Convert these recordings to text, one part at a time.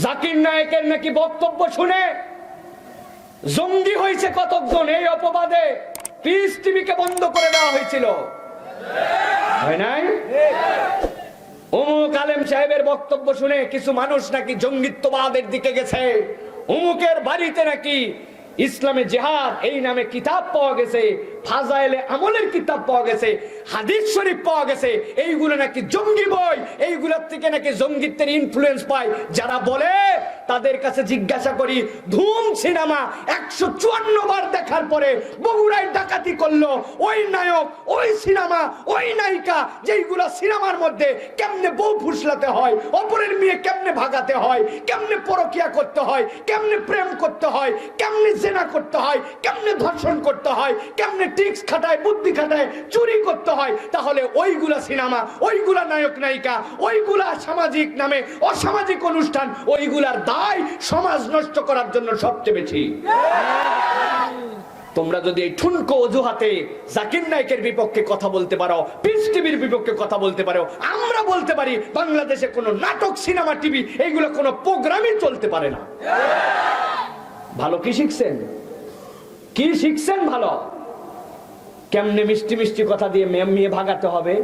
জাকির নায়েকের নাকি বক্তব্য শুনে জঙ্গি হয়েছে কতজন, এই অপবাদে পিস টিভিকে বন্ধ করে দেওয়া হয়েছিল, হয় নাই? অমুক আলেম সাহেবের বক্তব্য শুনে কিছু মানুষ নাকি জঙ্গিত্ববাদের দিকে গেছে। অমুকের বাড়িতে নাকি ইসলামে জিহাদ এই নামে কিতাব পাওয়া গেছে, ফাজাইলে আমলের কিতাব পাওয়া গেছে, হাদিস শরীফ পাওয়া গেছে, এইগুলো নাকি জঙ্গি বই, এইগুলোর থেকে নাকি জঙ্গিত্বের ইনফ্লুয়েন্স পায়। যারা বলে তাদের কাছে জিজ্ঞাসা করি, ধুম সিনেমা 154 বার দেখার পরে বগুড়ায় ডাকাতি করলো ওই নায়ক, ওই সিনেমা, ওই নায়িকা, যেইগুলো সিনেমার মধ্যে কেমনে বউ ফুসলাতে হয়, অপরের মেয়ে কেমনে ভাগাতে হয়, কেমনে পরকিয়া করতে হয়, কেমনে প্রেম করতে হয়, কেমনে জেনা করতে হয়, কেমনে ধর্ষণ করতে হয়, কেমনে ট্রিক্স খাটায়, বুদ্ধি খাটায়, চুরি করতে হয়, তাহলে ওইগুলা সিনেমা, ওইগুলা নায়ক নায়িকা, ওইগুলা সামাজিক নামে অসামাজিক অনুষ্ঠান, ওইগুলার দায় সমাজ নষ্ট করার জন্য সবচেয়ে বেশি। তোমরা যদি এই ঠুনকো অজুহাতে জাকির নায়েকের বিপক্ষে কথা বলতে পারো, পিস টিভির বিপক্ষে কথা বলতে পারো, আমরা বলতে পারি বাংলাদেশে কোনো নাটক, সিনেমা, টিভি এইগুলো কোনো প্রোগ্রামই চলতে পারে না। ভালো কি শিখছেন? কি শিখছেন ভালো? কেমনে মিষ্টি মিষ্টি কথা দিয়ে মেয়ে ভাগাতে হবে,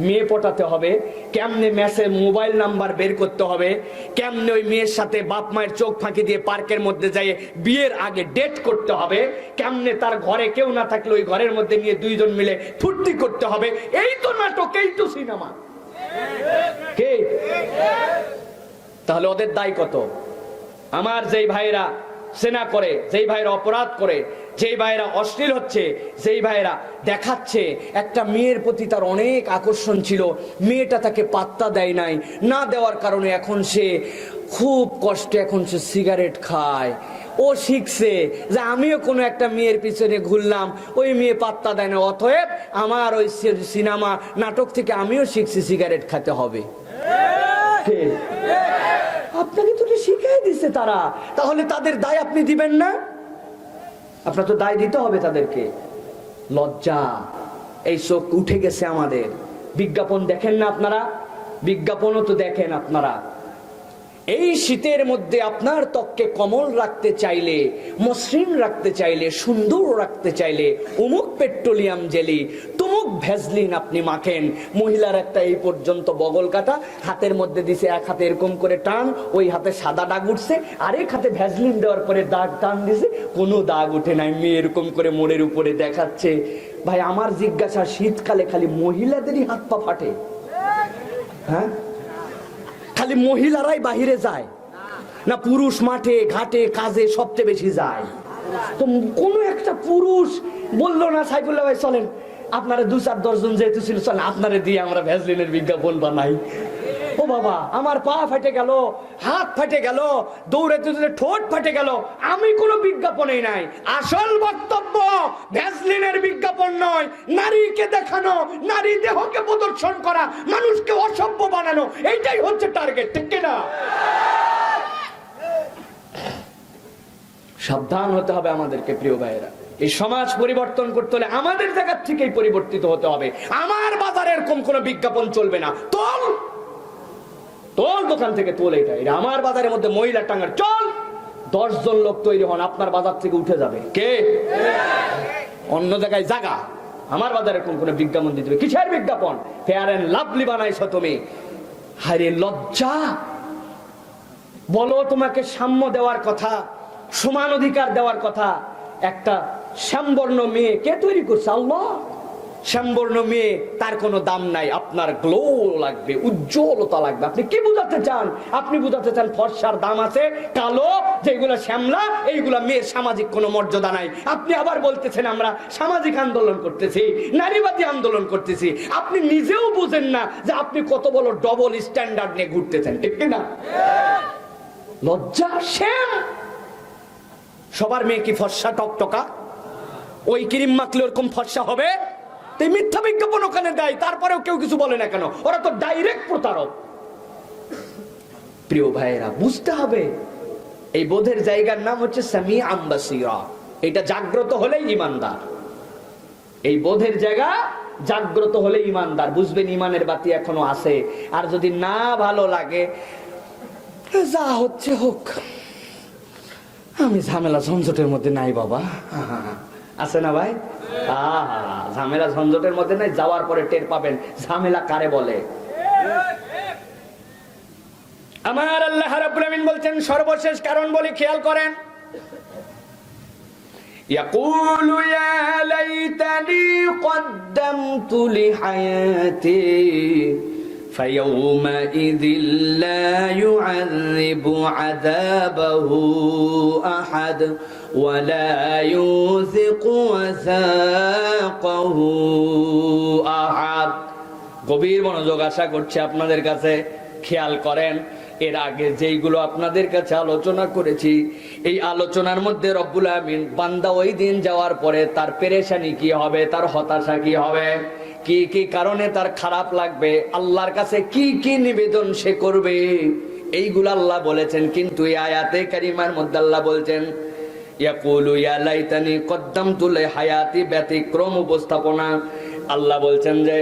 মেয়ে পটাতে হবে, কেমনে মেসে মোবাইল নাম্বার বের করতে হবে, কেমনে ওই মেয়ের সাথে বাপ মায়ের চোখ ফাঁকি দিয়ে পার্কের মধ্যে যাই বিয়ের আগে ডেট করতে হবে, কেমনে তার ঘরে কেউ না থাকলে ওই ঘরের মধ্যে নিয়ে দুইজন মিলে ফুর্তি করতে হবে। এই তো নাটক, এই তো সিনেমা। কে? তাহলে ওদের দায় কত? আমার যেই ভাইরা সেনা করে, যেই ভাইরা অপরাধ করে, যেই ভাইরা অশ্লীল হচ্ছে, যেই ভাইরা দেখাচ্ছে একটা মেয়ের প্রতি তার অনেক আকর্ষণ ছিল, মেয়েটা তাকে পাত্তা দেয় নাই, না দেওয়ার কারণে এখন সে খুব কষ্টে এখন সে সিগারেট খায়। ও শিখছে যে আমিও কোনো একটা মেয়ের পিছনে ঘুরলাম, ওই মেয়ে পাত্তা দেয় না, অতএব আমার ওই সিনেমা নাটক থেকে আমিও শিখছি সিগারেট খেতে হবে। আপনাকে তো শিখিয়ে দিচ্ছে তারা, তাহলে তাদের দায় আপনি দিবেন না? আপনার তো দায় দিতে হবে তাদেরকে। লজ্জা, এই চোখ উঠে গেছে আমাদের। বিজ্ঞাপন দেখেন না আপনারা? বিজ্ঞাপনও তো দেখেন আপনারা। এই শীতের মধ্যে আপনার ত্বককে কোমল রাখতে চাইলে, মসৃণ রাখতে চাইলে, সুন্দর রাখতে চাইলে অমুক পেট্রোলিয়াম জেলি, তুমুক ভ্যাসলিন আপনি মাখেন। মহিলার একটা এই পর্যন্ত বগল কাটা, হাতের মধ্যে দিছে, এক হাতে এরকম করে টান, ওই হাতে সাদা দাগ উঠছে, আরেক হাতে ভ্যাসলিন দেওয়ার পরে দাগ টান দিছে, কোনো দাগ উঠে নাই। মেয়ে এরকম করে মোড়ের উপরে দেখাচ্ছে। ভাই আমার জিজ্ঞাসা, শীতকালে খালি মহিলাদেরই হাত পা ফাটে? হ্যাঁ, খালি মহিলারাই বাহিরে যায় না? পুরুষ মাঠে ঘাটে কাজে সবচেয়ে বেশি যায়। তো কোন একটা পুরুষ বললো না, সাইফুল্লাহ ভাই চলেন আপনারা 2-4-10 জন যেহেতু ছিল, চলেন আপনারা দিয়ে আমরা ভ্যাসলিনের বিজ্ঞাপন বানাই। ও বাবা, আমার পা ফাটে গেল, হাত ফাটে গেল, দৌড়াতে দৌড়ে ঠোঁট ফাটে গেল। আমি কোনো বিজ্ঞাপনেই নাই। আসল বক্তব্য ভ্যাসলিনের বিজ্ঞাপন নয়, নারীকে দেখানো, নারী দেহকে প্রদর্শন করা, মানুষকে অসভ্য বানানো, এইটাই হচ্ছে টার্গেট, ঠিক না? সাবধান হতে হবে আমাদেরকে প্রিয় ভাইয়েরা। এই সমাজ পরিবর্তন করতে হলে আমাদের জায়গা থেকেই পরিবর্তিত হতে হবে। আমার বাজারে এরকম কোনো বিজ্ঞাপন চলবে না। তোল তোল দোকান থেকে তোল, এটা আমার বাজারের মধ্যে মহিলা টাঙ্গার, চল 10 জন লোক তৈরি হন, আপনার বাজার থেকে উঠে যাবে। কে? অন্য জায়গায় জায়গা, আমার বাজারে কোন কোনো বিজ্ঞাপন দিতে হবে? কিসের বিজ্ঞাপন? ফেয়ার এন্ড লাভলি বানাইছো তুমি। হায়রে লজ্জা! বলো তোমাকে সাম্য দেওয়ার কথা, সমান অধিকার দেওয়ার কথা, একটা শ্যামবর্ণ মেয়ে কে তৈরি করছে? আল্লাহ। শ্যামবর্ণ মেয়ে, তার কোনো দাম নাই। আপনার গ্লো লাগবে, উজ্জ্বলতা লাগবে। আপনি কি বুঝাতে চান? আপনি বুঝাতে চান ফর্সার দাম আছে, কালো যেগুলো শ্যামলা, এইগুলা মেয়ের সামাজিক কোনো মর্যাদা নাই। আপনি আবার বলতেছেন আমরা সামাজিক আন্দোলন করতেছি, নারীবাদী আন্দোলন করতেছি। আপনি নিজেও বুঝেন না যে আপনি কত বড় ডবল স্ট্যান্ডার্ড নিয়ে ঘুরতেছেন, ঠিক না? লজ্জা, শ্যাম। সবার মেয়ে কি ফর্সা টকটকা? ওই ক্রিম মাখলে ওরকম ফর্সা হবে? মিথ্যা বিজ্ঞাপন ওখানে দেয়, তারপরেও কেউ কিছু বলে না কেন? ওরা তো ডাইরেক্ট প্রতারক। প্রিয় ভাইয়েরা, বুঝতে হবে এই বোধের জায়গার নাম হচ্ছে সামিআম বাসীরা। এটা জাগ্রত হলেই ইমানদার। এই বোধের জায়গা জাগ্রত হলে ইমানদার। বুঝবেন ইমানের বাতি এখনো আছে। আর যদি না ভালো লাগে, যা হচ্ছে হোক, আমি ঝামেলা ঝঞ্ঝটের মধ্যে নাই বাবা। আছে না ভাই? ঝামেলা ঝঞ্ঝটের মধ্যে নাই, যাওয়ার পরে টের পাবেন ঝামেলা কারে বলে। আমার আল্লাহ রাব্বুল আমিন বলছেন, সর্বশেষ কারণ বলি, খেয়াল করেন। ইয়াকুলু ইয়া লাইতানি কদ্দামতু লিহায়াতি ফায়াউমাইযিল লা ইউআযিবু আযাবাহু আহাদ ওয়া লা ইউযিকু ওয়াসাকাহু আহাদ। গভীর মনোযোগ আশা করছি আপনাদের কাছে। খেয়াল করেন, এর আগে যেইগুলো আপনাদের কাছে আলোচনা করেছি, এই আলোচনার মধ্যে রব্বুল আমিন বান্দা ওই দিন যাওয়ার পরে তার পেরেশানি কি হবে, তার হতাশা কি হবে, কি কি কারণে তার খারাপ লাগবে, আল্লাহর কাছে কি কি নিবেদন সে করবে, এইগুলো আল্লাহ বলেছেন। কিন্তু এই আয়াতে কারিমার মধ্যে আল্লাহ বলছেন, ইয়াকুলু ইয়া লাইতানি কদ্দামতু লিহায়াতি, ব্যতিক্রম উপস্থাপনা। আল্লাহ বলছেন যে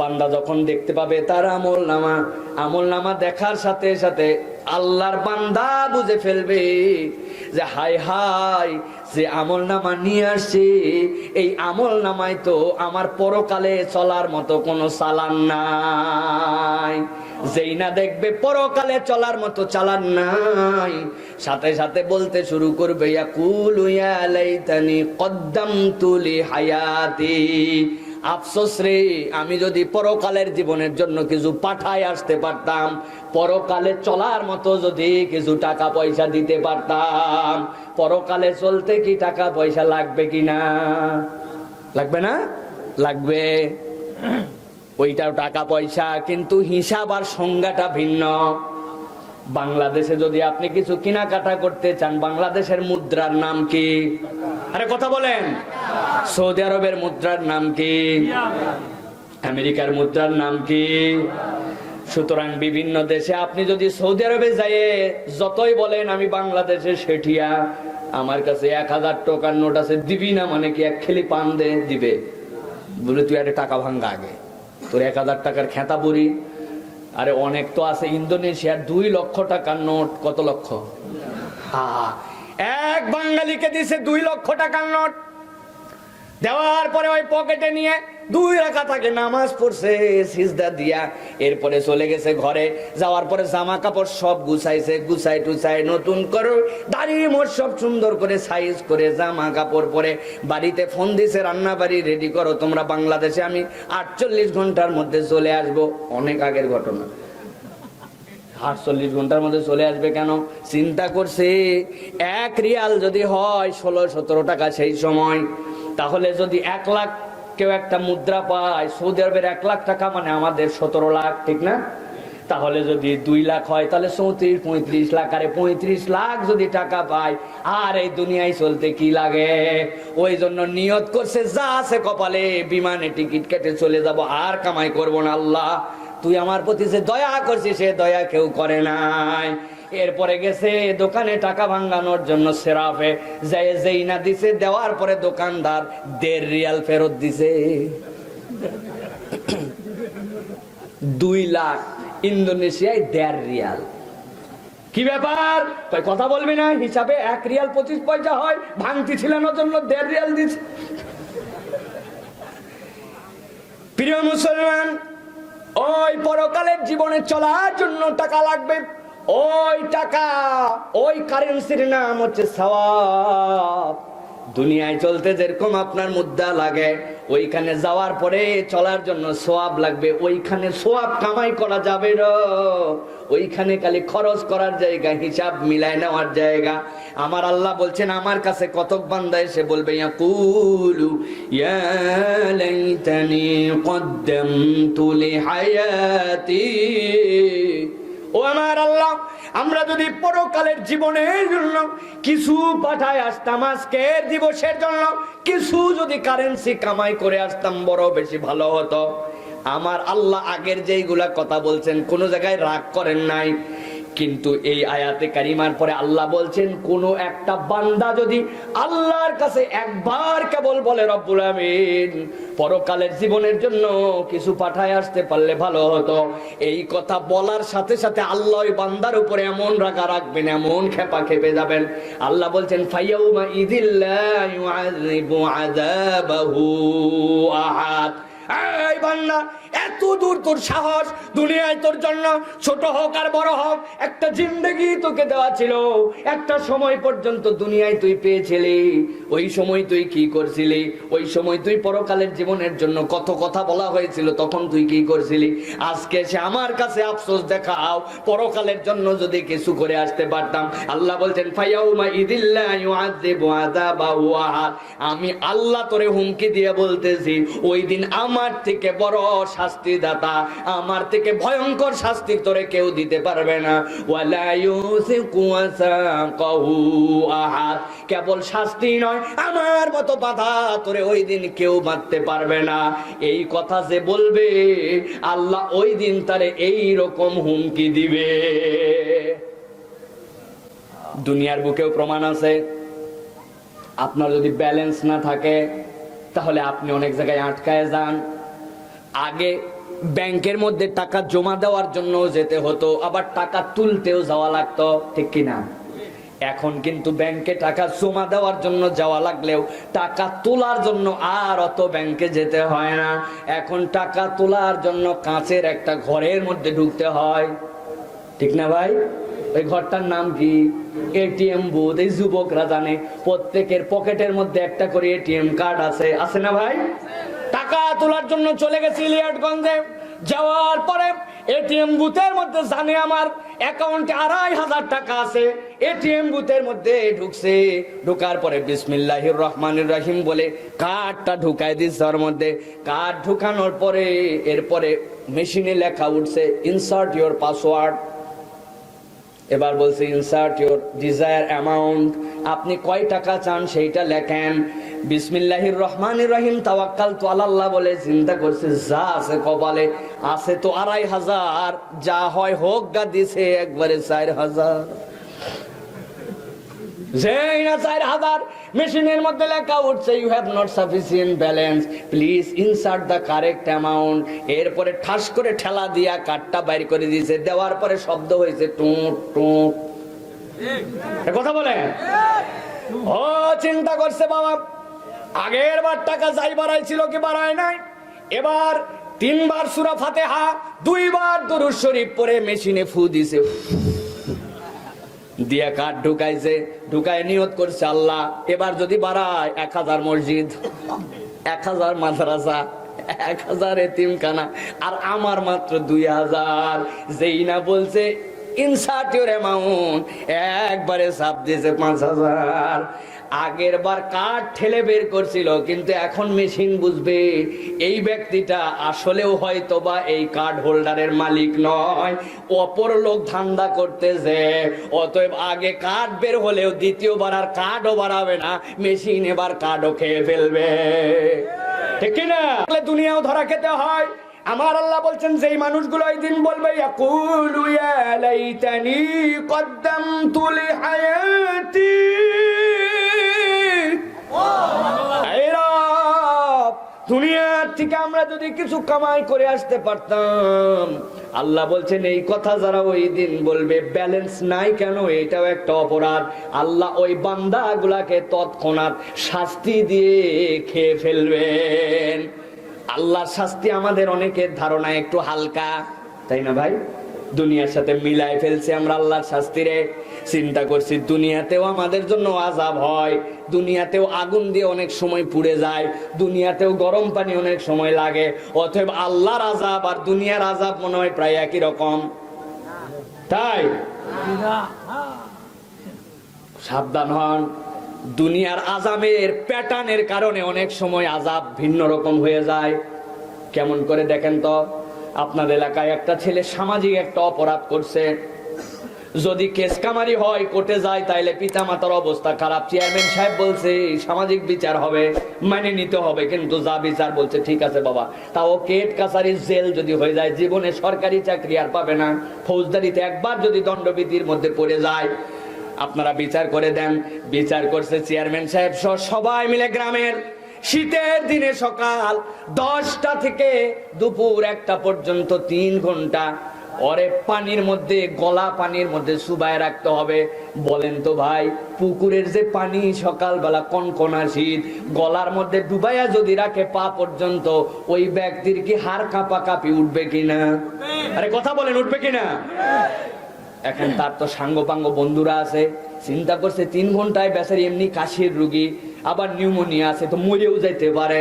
বান্দা যখন দেখতে পাবে তার আমল নামা দেখার সাথে সাথে আল্লাহর বান্দা বুঝে ফেলবে যে হায় হায়, যে আমল নামা নিয়ে আসছে এই আমল নামায় তো আমার পরকালে চলার মতো কোনো চালান নাই। যেই না দেখবে পরকালে চলার মতো চালান নাই, সাথে সাথে বলতে শুরু করবে, ইয়াকুলু ইয়া লাইতানি কদ্দামতু লিহায়াতি, আফসোস রে, আমি যদি পরকালের জীবনের জন্য কিছু পাঠায় আসতে পারতাম, পরকালে চলার মতো যদি কিছু টাকা পয়সা দিতে পারতাম। পরকালে চলতে কি টাকা পয়সা লাগবে কিনা? লাগবে না? লাগবে। ওইটাও টাকা পয়সা, কিন্তু হিসাব আর সংজ্ঞাটা ভিন্ন। বাংলাদেশে যদি আপনি কিছু কেনাকাটা করতে চান, বাংলাদেশের মুদ্রার নাম কি? আরে কথা বলেন। সৌদি আরবের মুদ্রার নাম কি? আমেরিকার মুদ্রার নাম কি? সুতরাং বিভিন্ন দেশে আপনি যদি সৌদি আরবে যায় যতই বলেন আমি বাংলাদেশে শেঠিয়া, আমার কাছে 1000 টাকার নোট আছে, দিবি না মানে কি এক খেলি পান দে দিবে, বলে তুই আরে টাকা ভাঙ্গা আগে, তোর 1000 টাকার খেতা বুড়ি। আরে অনেক তো আছে ইন্দোনেশিয়ার 2 লক্ষ টাকার নোট। কত লক্ষ? এক বাঙালিকে দিছে 2 লক্ষ টাকার নোট। দেওয়ার পরে ওই পকেটে নিয়ে 2 রাকাত আগে নামাজ পড়ছে সিজদা দিয়া, এরপরে চলে গেছে ঘরে। যাওয়ার পরে জামা কাপড় সব গুছাইছে, গুছাই টুছাই নতুন করে দাড়ি মোট সব সুন্দর করে সাইজ করে জামা কাপড় পরে বাড়িতে ফোন দিছে, রান্না বাড়ি রেডি করো তোমরা, বাংলাদেশে আমি 48 ঘন্টার মধ্যে চলে আসবো। অনেক আগের ঘটনা। 48 ঘন্টার মধ্যে চলে আসবে কেন? চিন্তা করছে 1 রিয়াল যদি হয় 16-17 টাকা সেই সময়, তাহলে যদি 1 লাখ কেউ একটা মুদ্রা পায়, সৌদি আরবের 1 লাখ টাকা মানে আমাদের 17 লাখ, ঠিক না? তাহলে যদি 2 লাখ হয় তাহলে 34-35 লাখ। আরে 35 লাখ যদি টাকা পায়, আর এই দুনিয়ায় চলতে কি লাগে? ওই জন্য নিয়ত করছে যা আছে কপালে, বিমানে টিকিট কেটে চলে যাব, আর কামাই করব না। আল্লাহ তুই আমার প্রতি যে দয়া করছিস সে দয়া কেউ করে নাই। এরপরে গেছে দোকানে টাকা ভাঙানোর জন্য সেরাফে, যেই না দিছে, দেওয়ার পরে দোকানদার 1.5 রিয়াল ফেরত দিছে। 2 লাখ ইন্দোনেশিয়ায় 1.5 রিয়াল। কি ব্যাপার? কথা বলবি না? হিসাবে 1 রিয়াল 25 পয়সা হয়, ভাঙতি ছিলানোর জন্য 1.5 রিয়াল দিছে। প্রিয় মুসলমান, ওই পরকালের জীবনে চলার জন্য টাকা লাগবে। ওই টাকা, ওই কারেন্সির নাম হচ্ছে সওয়াব। দুনিয়ায় চলতে যেরকম আপনার মুদ্রা লাগে, ওইখানে যাওয়ার পরে চলার জন্য সওয়াব লাগবে। ওইখানে সওয়াব কামাই করা যাবে না, ওইখানে খালি খরচ করার জায়গা, হিসাব মিলাই নেওয়ার জায়গা। আমার আল্লাহ বলছেন, আমার কাছে কতক বান্দা এসে বলবে, ইয়াকুলু ইয়া লাইতানি কদ্দামতু লিহায়াতি। ও আমার আল্লাহ, আমরা যদি পরকালের জীবনের জন্য কিছু পাঠায় আসতাম, আজকে দিবসের জন্য কিছু যদি কারেন্সি কামাই করে আসতাম, বড় বেশি ভালো হতো। আমার আল্লাহ আগের যেইগুলা কথা বলছেন, কোন জায়গায় রাগ করেন নাই, কিন্তু এই আয়াতে কারিমার পরে আল্লাহ বলছেন, কোন একটা বান্দা যদি আল্লাহর কাছে একবার কেবল বলে রব্বুল আমিন পরকালের জীবনের জন্য কিছু পাঠায় আসতে পারলে ভালো হতো, এই কথা বলার সাথে সাথে আল্লাহ ওই বান্দার উপরে এমন রাগা রাখবেন, এমন খেপা খেপে যাবেন। আল্লাহ বলছেন ফায়াউমা ইযিল্লা ইউআযিবু আযাবাহু আহাদ। এই বান্দা, এত দূর তোর সাহস, দুনিয়ায় তোর জন্য ছোট হোক আর বড় হোক একটা জিন্দেগি তোকে দেওয়া ছিল, একটা সময় পর্যন্ত দুনিয়ায় তুই পেয়েছিলি, ওই সময় তুই কি করছিলি? ওই সময় তুই পরকালের জীবনের জন্য কত কথা বলা হয়েছিল, তখন তুই কি করছিলি? আজকে সে আমার কাছে আফসোস দেখাও, পরকালের জন্য যদি কিছু করে আসতে পারতাম। আল্লাহ বলছেন ফায়াউমা ইযিল্লা ইউআযিবু আযাবাহু আহাদ। আমি আল্লাহ তোরে হুমকি দিয়ে বলতেছি, ওই দিন আমার থেকে বড় শাস্তিদাতা, আমার থেকে ভয়ঙ্কর শাস্তি তোরে কেউ দিতে পারবে না। ওয়ালা ইউসিকু ওয়াসাকাহু আহাদ। কেবল শাস্তি নয়, আমার মতো বাধা তোরে ওই দিন কেউ মারতে পারবে না। এই কথা যে বলবে, আল্লাহ ওই দিন তারে এই রকম হুমকি দিবে। দুনিয়ার বুকেও প্রমাণ আছে। আপনার যদি ব্যালেন্স না থাকে তাহলে আপনি অনেক জায়গায় আটকায় যান। আগে ব্যাংকের মধ্যে টাকা জমা দেওয়ার জন্য যেতে হতো, আবার টাকা তুলতেও যাওয়া লাগতো, ঠিক কিনা? এখন কিন্তু ব্যাংকে টাকা জমা দেওয়ার জন্য যাওয়া লাগলেও টাকা তোলার জন্য আর অত ব্যাংকে যেতে হয় না। এখন টাকা তোলার জন্য কাঁচের একটা ঘরের মধ্যে ঢুকতে হয়, ঠিক না ভাই? ওই ঘরটার নাম কি? ATM booth. এই যুবকরা জানে, প্রত্যেকের পকেটের মধ্যে একটা করে এটিএম কার্ড আছে, আছে না ভাই? টাকা তোলার জন্য চলে গেছি ইলিয়াটগঞ্জে, যাওয়ার পরে এটিএম বুথের মধ্যে জানে আমার অ্যাকাউন্টে ২৫০০ টাকা আছে। এটিএম বুথের মধ্যে ঢুকছে, ঢোকার পরে বিসমিল্লাহির রহমানির রহিম বলে কার্ডটা ঢুকাই দিচ্ছে ওর মধ্যে। কার্ড ঢুকানোর পরে এরপরে মেশিনে লেখা উঠছে ইনসার্ট ইউর পাসওয়ার্ড। এবার বলছে ইনসার্ট ইউর ডিজায়ার অ্যামাউন্ট, আপনি কয় টাকা চান সেইটা লেখেন। বিসমিল্লাহির রহমানির রহিম তাওয়াক্কালতু আলাল্লাহ বলে চিন্তা করছে, যা আছে কপালে আছে তো ২৫০০, যা হয় হোক গা, দিছে একবারে ৪০০০। যেই না ৪০০০, মেশিনের মধ্যে লেখা উঠছে you have not sufficient balance, please insert the correct amount. এরপরে ঠাস করে ঠেলা দিয়া কার্ডটা বাইর করে দিয়েছে, দেওয়ার পরে শব্দ হয়েছে টুঁ টুঁ। কথা বলে ও চিন্তা করছে, বাবা আগের বার টাকা যাই বাড়াইছিল কি বাড়ায় নাই, এবার ৩ বার সূরা ফাতিহা ২ বার দুরূদ শরীফ পড়ে মেশিনে ফু দিছে, দিয়া কার্ড ঢুকাইছে, ঢুকায় নিয়ত করছে আল্লাহ এবার যদি বাড়ায় ১০০০ মসজিদ, ১০০০ মাদ্রাসা, ১০০০ এতিমখানা, আর আমার মাত্র ২০০০। যেই না বলছে ইনসার্ট ইউর অ্যামাউন্ট, একবারে চাপ দিয়েছে ৫০০০। আগের বার কার্ড ঠেলে বের করছিল, কিন্তু এখন মেশিন বুঝবে এই ব্যক্তিটা আসলেও হয়তো বা এই কার্ড হোল্ডারের মালিক নয়, অপর লোক ধান্দা করতেছে। অতএব আগে কার্ড বের হলেও দ্বিতীয়বার আর কার্ডও বাড়াবে না, মেশিন এবার কার্ডও খেয়ে ফেলবে, ঠিক কিনা? দুনিয়াও ধরা খেতে হয়। আমার আল্লাহ বলছেন যেই মানুষগুলো এই দিন বলবে ইয়াকুলু ইয়া লাইতানি কদ্দামতু লিহায়াতি, দুনিয়ার থেকে আমরা যদি কিছু কামাই করে আসতে পারতাম। আল্লাহ বলছেন এই কথা যারা ওই দিন বলবে, ব্যালেন্স নাই কেন, এটাও একটা অপরাধ। আল্লাহ ওই বান্দাগুলাকে তৎক্ষণাৎ শাস্তি দিয়ে খেয়ে ফেলবেন। আল্লাহর শাস্তি আমাদের অনেকের ধারণা একটু হালকা, তাই না ভাই? দুনিয়ার সাথে মিলাই ফেলছে আমরা আল্লাহর শাস্তিরে। চিন্তা করছি দুনিয়াতেও আমাদের জন্য আযাব হয়, দুনিয়াতেও আগুন দিয়ে অনেক সময় পুড়ে যায়, দুনিয়াতেও গরম পানি অনেক সময় লাগে। অতএব আল্লাহর আযাব আর দুনিয়ার আযাব মনে হয় প্রায় একই রকম, তাই সাবধান হন। দুনিয়ার আযাবের প্যাটার্নের কারণে অনেক সময় আযাব ভিন্ন রকম হয়ে যায়। কেমন করে দেখেন তো, আপনার এলাকায় একটা ছেলে সামাজিক একটা অপরাধ করছে, যদি কেস কামারি হয় কোর্টে যায় তাইলে পিতা মাতার অবস্থা খারাপ। চেয়ারম্যান সাহেব বলছে সামাজিক বিচার হবে, মানে নিতে হবে, কিন্তু যা বিচার বলছে ঠিক আছে বাবা। তাও কেট কাছারি জেল যদি হয়ে যায়, জীবনে সরকারি চাকরি আর পাবে না। ফৌজদারিতে একবার যদি দণ্ডবিধির মধ্যে পড়ে যায়, আপনারা বিচার করে দেন। বিচার করছে চেয়ারম্যান সাহেব সহ সবাই মিলে গ্রামের। শীতের দিনে সকাল 10টা থেকে দুপুর 1টা পর্যন্ত 3 ঘন্টা ওরে পানির মধ্যে, গলা পানির মধ্যে চুবায় রাখতে হবে। বলেন তো ভাই, পুকুরের যে পানি সকালবেলা কনকনা শীত, গলার মধ্যে ডুবাইয়া যদি রাখে পা পর্যন্ত, ওই ব্যক্তির কি হাড় কাঁপা কাঁপি উঠবে কিনা? আরে কথা বলেন, উঠবে কিনা? এখন তার তো সাঙ্গপাঙ্গ বন্ধুরা আছে, চিন্তা করছে 3 ঘন্টায় বেচারি এমনি কাশির রুগী, আবার নিউমোনিয়া আছে, তো মরেও যাইতে পারে।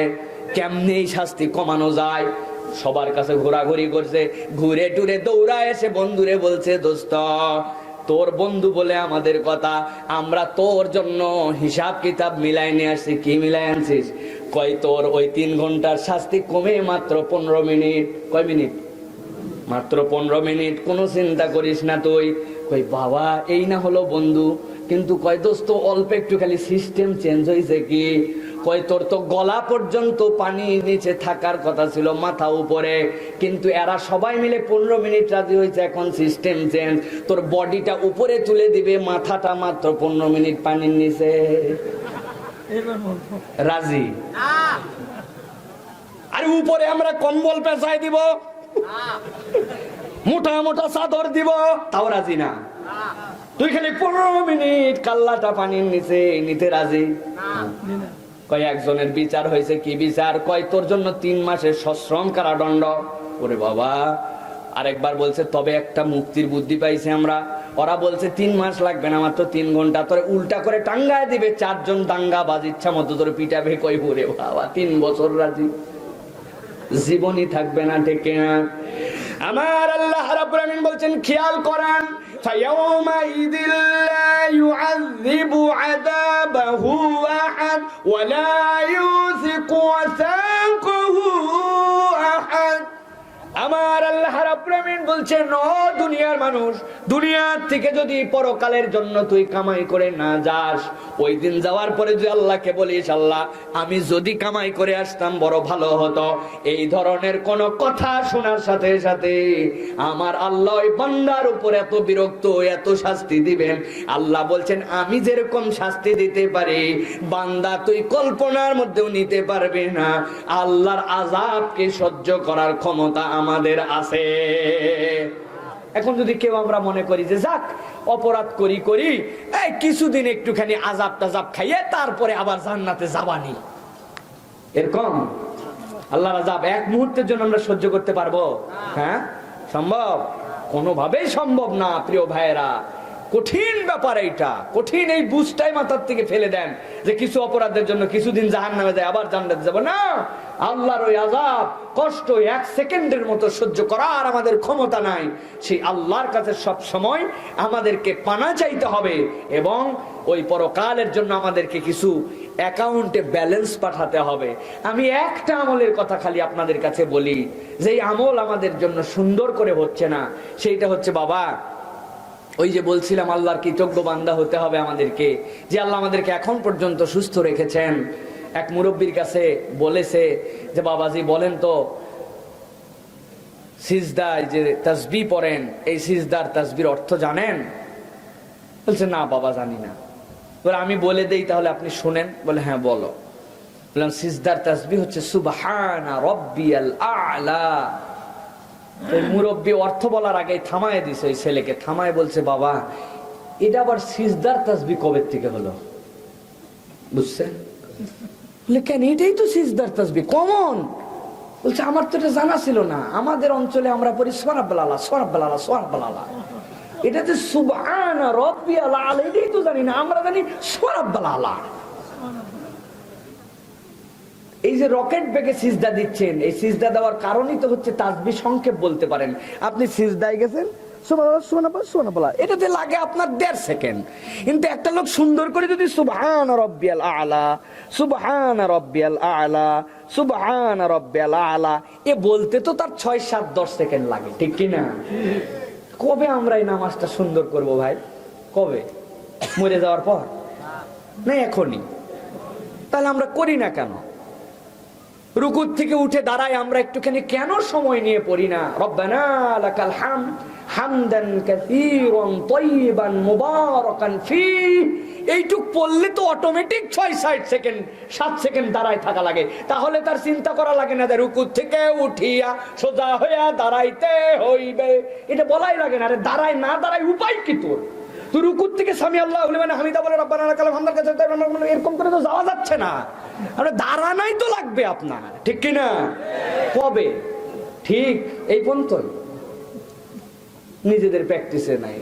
কেমনে এই শাস্তি কমানো যায়? সবার কাছে ঘোরাঘুরি করছে, ঘুরে টুরে দৌড়া এসে বন্ধুরে বলছে, দোস্ত তোর বন্ধু বলে আমাদের কথা, আমরা তোর জন্য হিসাব কিতাব মিলাই নিয়ে আসছি। কি মিলাই আনছিস? কয় তোর ওই 3 ঘন্টার শাস্তি কমে মাত্র 15 মিনিট। কয় মিনিট? মাত্র 15 মিনিট। কোনো চিন্তা করিস না তুই। কই বাবা এই না হলো বন্ধু, কিন্তু কয় দোস্ত অল্প একটু খালি সিস্টেম চেঞ্জ হয়েছে কি? কয় তোর তো গলা পর্যন্ত পানি নিচে থাকার কথা ছিল, মাথা উপরে, কিন্তু এরা সবাই মিলে 15 মিনিট রাজি হয়েছে, এখন সিস্টেম চেঞ্জ, তোর বডিটা উপরে তুলে দিবে, মাথাটা মাত্র 15 মিনিট পানির নিচে। রাজি? আরে উপরে আমরা কম্বল পেঁচাই দিব, মোটা মোটা চাদর দিব, তাও রাজি না। তুই খালি 15 মিনিট কাল্লাটা পানির নিচে নিতে রাজি? কয় একজনের বিচার হয়েছে। কি বিচার? কয় তোর জন্য 3 মাসের সশ্রম কারাদণ্ড। ওরে বাবা। আরেকবার বলছে তবে একটা মুক্তির বুদ্ধি পাইছে আমরা। ওরা বলছে 3 মাস লাগবে না, মাত্র 3 ঘন্টা, তোরে উল্টা করে টাঙ্গায় দিবে, 4 জন দাঙ্গাবাজ ইচ্ছা মতো তোর পিটাবে। কই ওরে বাবা, 3 বছর রাজি, জীবনই থাকবে না, ঠিক না? আমার আল্লাহ রাব্বুল আমিন বলছেন, খেয়াল করেন, فَيَوْمَئِذٍ لَا يُعَذِّبُ عَذَابَهُ أَحَدٌ وَلَا يُوثِقُ وَثَاقَهُ أَحَدٌ। আমার আল্লাহ রাব্বুল আমিন বলছেন, ও দুনিয়ার মানুষ, দুনিয়ার থেকে যদি পরকালের জন্য তুই কামাই করে না যাস, ওই দিন যাওয়ার পরে যদি আল্লাহকে বলিস, আল্লাহ আমি যদি কামাই করে আসতাম বড় ভালো হতো, এই ধরনের কোন কথা শোনার সাথে সাথে আমার আল্লাহ ওই বান্দার উপর এত বিরক্ত, এত শাস্তি দিবেন। আল্লাহ বলছেন, আমি যেরকম শাস্তি দিতে পারি বান্দা তুই কল্পনার মধ্যেও নিতে পারবে না। আল্লাহর আযাবকে সহ্য করার ক্ষমতা আমাদের আছে। এখন যদি কেউ আমরা মনে করি যে যাক অপরাধ করি করি, এই কিছুদিন একটুখানি আযাব টাজাব খাইয়ে তারপরে আবার জান্নাতে যাবানি, এরকম আল্লাহর আযাব 1 মুহূর্তের জন্য আমরা সহ্য করতে পারবো? হ্যাঁ, সম্ভব? কোনোভাবেই সম্ভব না প্রিয় ভাইয়েরা। কঠিন ব্যাপার এইটা, কঠিন। এই বুঝটাই মাথার থেকে ফেলে দেন যে কিছু অপরাধের জন্য কিছুদিন জাহান্নামে যায় আবার জান্নাতে যাব না। আল্লাহর ওই আযাব কষ্ট 1 সেকেন্ডের মতো সহ্য করার আমাদের ক্ষমতা নাই। সেই আল্লাহর কাছে সব সময় আমাদেরকে পানা চাইতে হবে, এবং ওই পরকালের জন্য আমাদেরকে কিছু অ্যাকাউন্টে ব্যালেন্স পাঠাতে হবে। আমি একটা আমলের কথা খালি আপনাদের কাছে বলি, যে আমল আমাদের জন্য সুন্দর করে হচ্ছে না, সেইটা হচ্ছে বাবা ওই যে বলছিলাম আল্লাহর কৃতজ্ঞ বান্দা হতে হবে আমাদেরকে, যে আল্লাহ আমাদেরকে এখন পর্যন্ত সুস্থ রেখেছেন। এক মুরব্বির কাছে বলেছে যে বাবাজি বলেন তো, সিজদায় যে তাসবিহ পড়েন, এই সিজদার তাসবির অর্থ জানেন? বলছে না বাবা জানি না। বলে আমি বলে দেই তাহলে আপনি শুনেন। বলে হ্যাঁ বলো। বললাম সিজদার তাসবিহ হচ্ছে সুবহানা রাব্বিয়াল আ'লা। মুরব্বী অর্থ বলার আগে থামায় দিছে ওই ছেলেকে, থামায় বলছে বাবা এটা আবার সিজদার তাসবিহ কবে থেকে হলো? বুঝছেন? বলে কেন, এটাই তো সিজদার তাসবিহ, কমন। বলছে আমার তো এটা জানা ছিল না, আমাদের অঞ্চলে আমরা পড়ি সুবহানাল্লাহ সুবহানাল্লাহ সুবহানাল্লাহ, এটাতে সুবহানা রাব্বিয়াল আ'লা এটাই তো জানি না, আমরা জানি সুবহানাল্লাহ। এই যে রকেট বেগে সিজদা দিচ্ছেন, এই সিজদা দেওয়ার কারণই তো হচ্ছে তাসবিহ সংক্ষেপ বলতে পারেন। আপনি সিজদায় গেছেন সুবহানাল্লাহ সুবহানাল্লাহ সুবহানাল্লাহ, এটাতে লাগে আপনার 1.5 সেকেন্ড। কিন্তু একটা লোক সুন্দর করে যদি সুবহান রাব্বিয়াল আ'লা সুবহান রাব্বিয়াল আ'লা সুবহান রাব্বিয়াল আ'লা এ বলতে তো তার 6, 7, 10 সেকেন্ড লাগে, ঠিক কি না? কবে আমরা এই নামাজটা সুন্দর করব ভাই? কবে? মরে যাওয়ার পর না এখনই? তাহলে আমরা করি না কেন? রুকুর থেকে উঠে দাঁড়াই আমরা একটুখানি কেন সময় নিয়ে পড়ি না? রব্বানা লাকাল হামদ হামদান কাসীরান তাইয়িবান মুবারাকান ফি। এইটুক পড়লে তো অটোমেটিক 6-7 সেকেন্ড 7 সেকেন্ড দাঁড়ায় থাকা লাগে। তাহলে তার চিন্তা করা লাগে না যে রুকুর থেকে উঠিয়া সোজা হইয়া দাঁড়াইতে হইবে, এটা বলাই লাগে না। আরে দাঁড়াই না দাঁড়াই উপায় কি তোর? তুই রুকুর থেকে সামি আল্লাহু লিমান হামিদা বলে রব্বানা লাকাল হামদ এরকম করে তো যাওয়া যাচ্ছে না। আরে দাঁড়ানাই তো লাগবে আপনার, ঠিক কি না? কবে? ঠিক এই পর্যন্ত নিজেদের প্র্যাকটিসে নাই।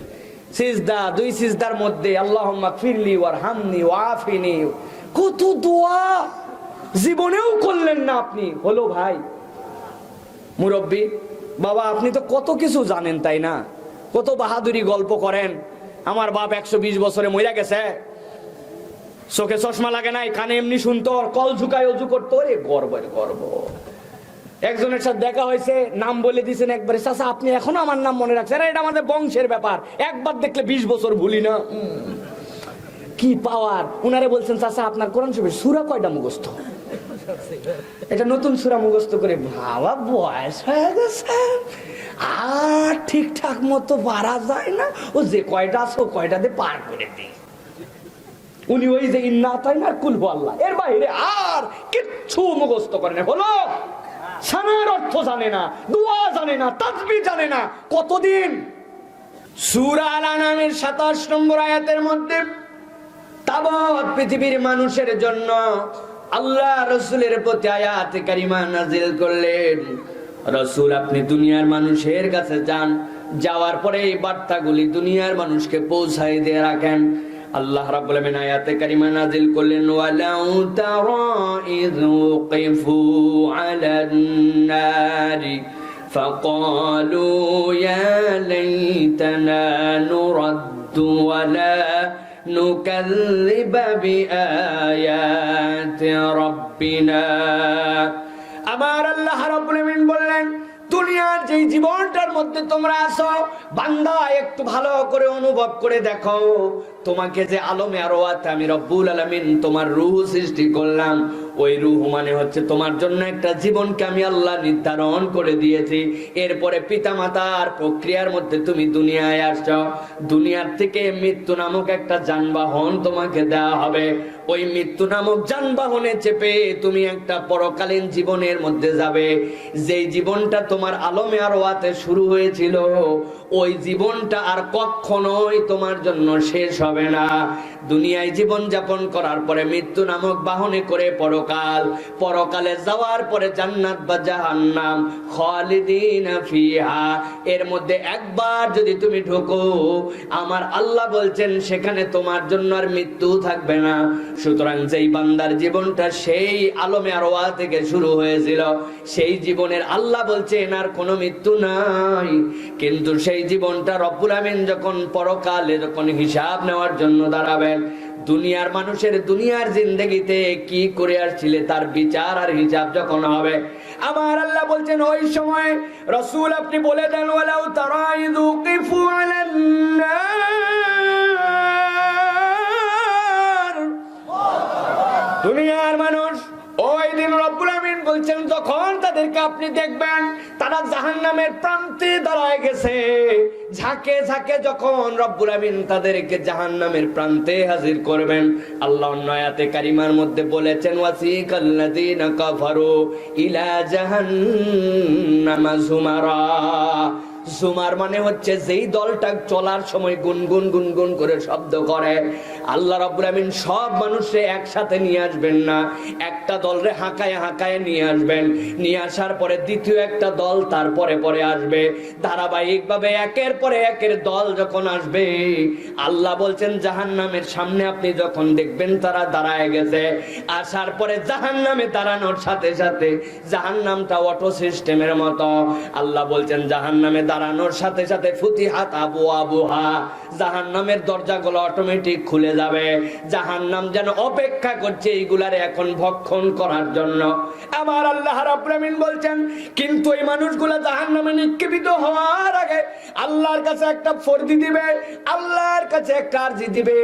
সিজদা, 2 সিজদার মধ্যে আল্লাহুম্মা গফিরলি ওয়ারহামনি ওয়াআফিনি, কত দোয়া জীবনেও করলেন না আপনি। হলো ভাই মুরব্বি বাবা, আপনি তো কত কিছু জানেন তাই না? কত বাহাদুরি গল্প করেন। আমার বাপ 120 বছরে মইরা গেছে, চোখে চশমা লাগে নাই, কানে এমনি শুনতো, কল ঝুকায় অজু করতো। রে গর্বের গর্ব। একজনের সাথে দেখা হয়েছে, নাম বলে দিয়েছেন একবারে, চাচা আপনি এখনো আমার নাম মনে রাখছেন? এটা আমাদের বংশের ব্যাপার, একবার দেখলে 20 বছর ভুলি না। কি পাওয়ার! উনারে বলছেন চাচা আপনার কোরআন শরীফের সূরা কয়টা মুখস্থ? এটা নতুন সূরা মুখস্থ করে বাবা বয়স হয়ে গেছে আর ঠিকঠাক মতো পারা যায় না। ও যে কয়টা আছে ও কয়টাতে পার করে দিই। উনি ওই যে ইন্না আতাইনা আর কুল হু আল্লাহ, এর বাইরে আর কিচ্ছু মুখস্থ করে না। হলো সানার অর্থ জানে না, দোয়া জানে না, তাসবিহ জানে না। কতদিন? সূরা আল-আনআমের 27 নম্বর আয়াতের মধ্যে তাবৎ পৃথিবীর মানুষের জন্য আল্লাহ রাসূলের প্রতি আয়াতে কারিমা নাযিল করলেন। রাসূল আপনি দুনিয়ার মানুষের কাছে যান, যাওয়ার পরে এই বার্তাগুলি দুনিয়ার মানুষকে পৌঁছায় দিয়ে রাখেন। আল্লাহ রাব্বুল আলামিন আয়াতে কারিমা নাযিল করলেন, ওয়ালাউ তারা ইয ওয়াকিফু আলান নারি ফাকালু ইয়া লাইতানা নুরাদ্দু ওয়ালা নুকাল্লিবা বিআয়াতি রাব্বিনা। আমার আল্লাহ রাব্বুল আলামিন বললেন, দুনিয়ার যে জীবনটার মধ্যে তোমরা আছো বান্দা, একটু ভালো করে অনুভব করে দেখো, তোমাকে যে আলমে আরওয়াতে আমি রব্বুল আলামিন তোমার রূহ সৃষ্টি করলাম, ওই রূহ মানে হচ্ছে তোমার জন্য একটা জীবনকে আমি আল্লাহ নির্ধারণ করে দিয়েছি। এরপরে পিতামাতার প্রক্রিয়ার মধ্যে তুমি দুনিয়ায় আসছো। দুনিয়ার থেকে মৃত্যু নামক একটা যানবাহন তোমাকে দেওয়া হবে। ওই মৃত্যু নামক যানবাহনে চেপে তুমি একটা পরকালীন জীবনের মধ্যে যাবে। যেই জীবনটা তোমার আলমে আরওয়াতে শুরু হয়েছিল, ওই জীবনটা আর কখনোই তোমার জন্য শেষ হবে না। দুনিয়ায় জীবন যাপন করার পরে মৃত্যু নামক বাহনে করে পরকালে যাওয়ার পরে জান্নাত বা জাহান্নাম, খালিদিনা ফিহা, এর মধ্যে একবার যদি তুমি ঢোকো, আমার আল্লাহ বলছেন সেখানে তোমার জন্য আর মৃত্যু থাকবে না। সুতরাং যেই বান্দার জীবনটা সেই আলমে আরওয়াহ থেকে শুরু হয়েছিল, সেই জীবনের আল্লাহ বলছেন আর কোনো মৃত্যু নাই। কিন্তু সেই জীবনটা রব্বুল আমিন যখন পরকালে যখন হিসাব নেওয়ার জন্য দাঁড়াবেন, দুনিয়ার মানুষের দুনিয়ার জিন্দেগিতে কি করে আসছিলে তার বিচার আর হিসাব যখন হবে, আমার আল্লাহ বলছেন ওই সময় রাসূল আপনি বলে দেন, ওয়ালাউ তারা ইয ওয়াকিফু আলান নার। দুনিয়ার মানুষ ওই দিন রব্বুল আমিন বলছেন যখন তাদেরকে আপনি দেখবেন তারা জাহান্নামের প্রান্তে দাঁড়ায় গেছে, ঝাঁকে ঝাঁকে যখন রব্বুল আমিন তাদেরকে জাহান্নামের প্রান্তে হাজির করবেন, আল্লাহ অন্য আয়াতে কারিমার মধ্যে বলেছেন, ওয়াসিকাল্লাযীনা কাফারু ইলা জাহান্নামা যুমারা। জুমার মানে হচ্ছে যেই দলটা চলার সময় গুনগুন গুনগুন করে শব্দ করে। আল্লাহ রাব্বুল আমিন সব মানুষে একসাথে নিয়ে আসবেন না, একটা দলরে হাঁকায় হাঁকায় নিয়ে আসবেন। নিয়ে আসার পরে দ্বিতীয় একটা দল তারপরে পরে আসবে, ধারাবাহিকভাবে একের পরে একের দল যখন আসবে, আল্লাহ বলছেন জাহান্নামের সামনে আপনি যখন দেখবেন তারা দাঁড়ায় গেছে, আসার পরে জাহান্নামে দাঁড়ানোর সাথে সাথে জাহান্নামটা অটো সিস্টেমের মতো, আল্লাহ বলছেন জাহান্নামে দাঁড়ানোর সাথে সাথে ফুতিহাত আবওয়াবুহা, জাহান্নামের দরজাগুলো অটোমেটিক খুলে যাবে, জাহান্নাম যেন অপেক্ষা করছে এইগুলার এখন ভক্ষণ করার জন্য। আমার আল্লাহ রাব্বুল আমিন বলছেন, কিন্তু এই মানুষগুলা জাহান্নামে নিক্ষেপিত হওয়ার আগে আল্লাহর কাছে একটা ফরজি দিবে, আল্লাহর কাছে একটা আরজি দিবে,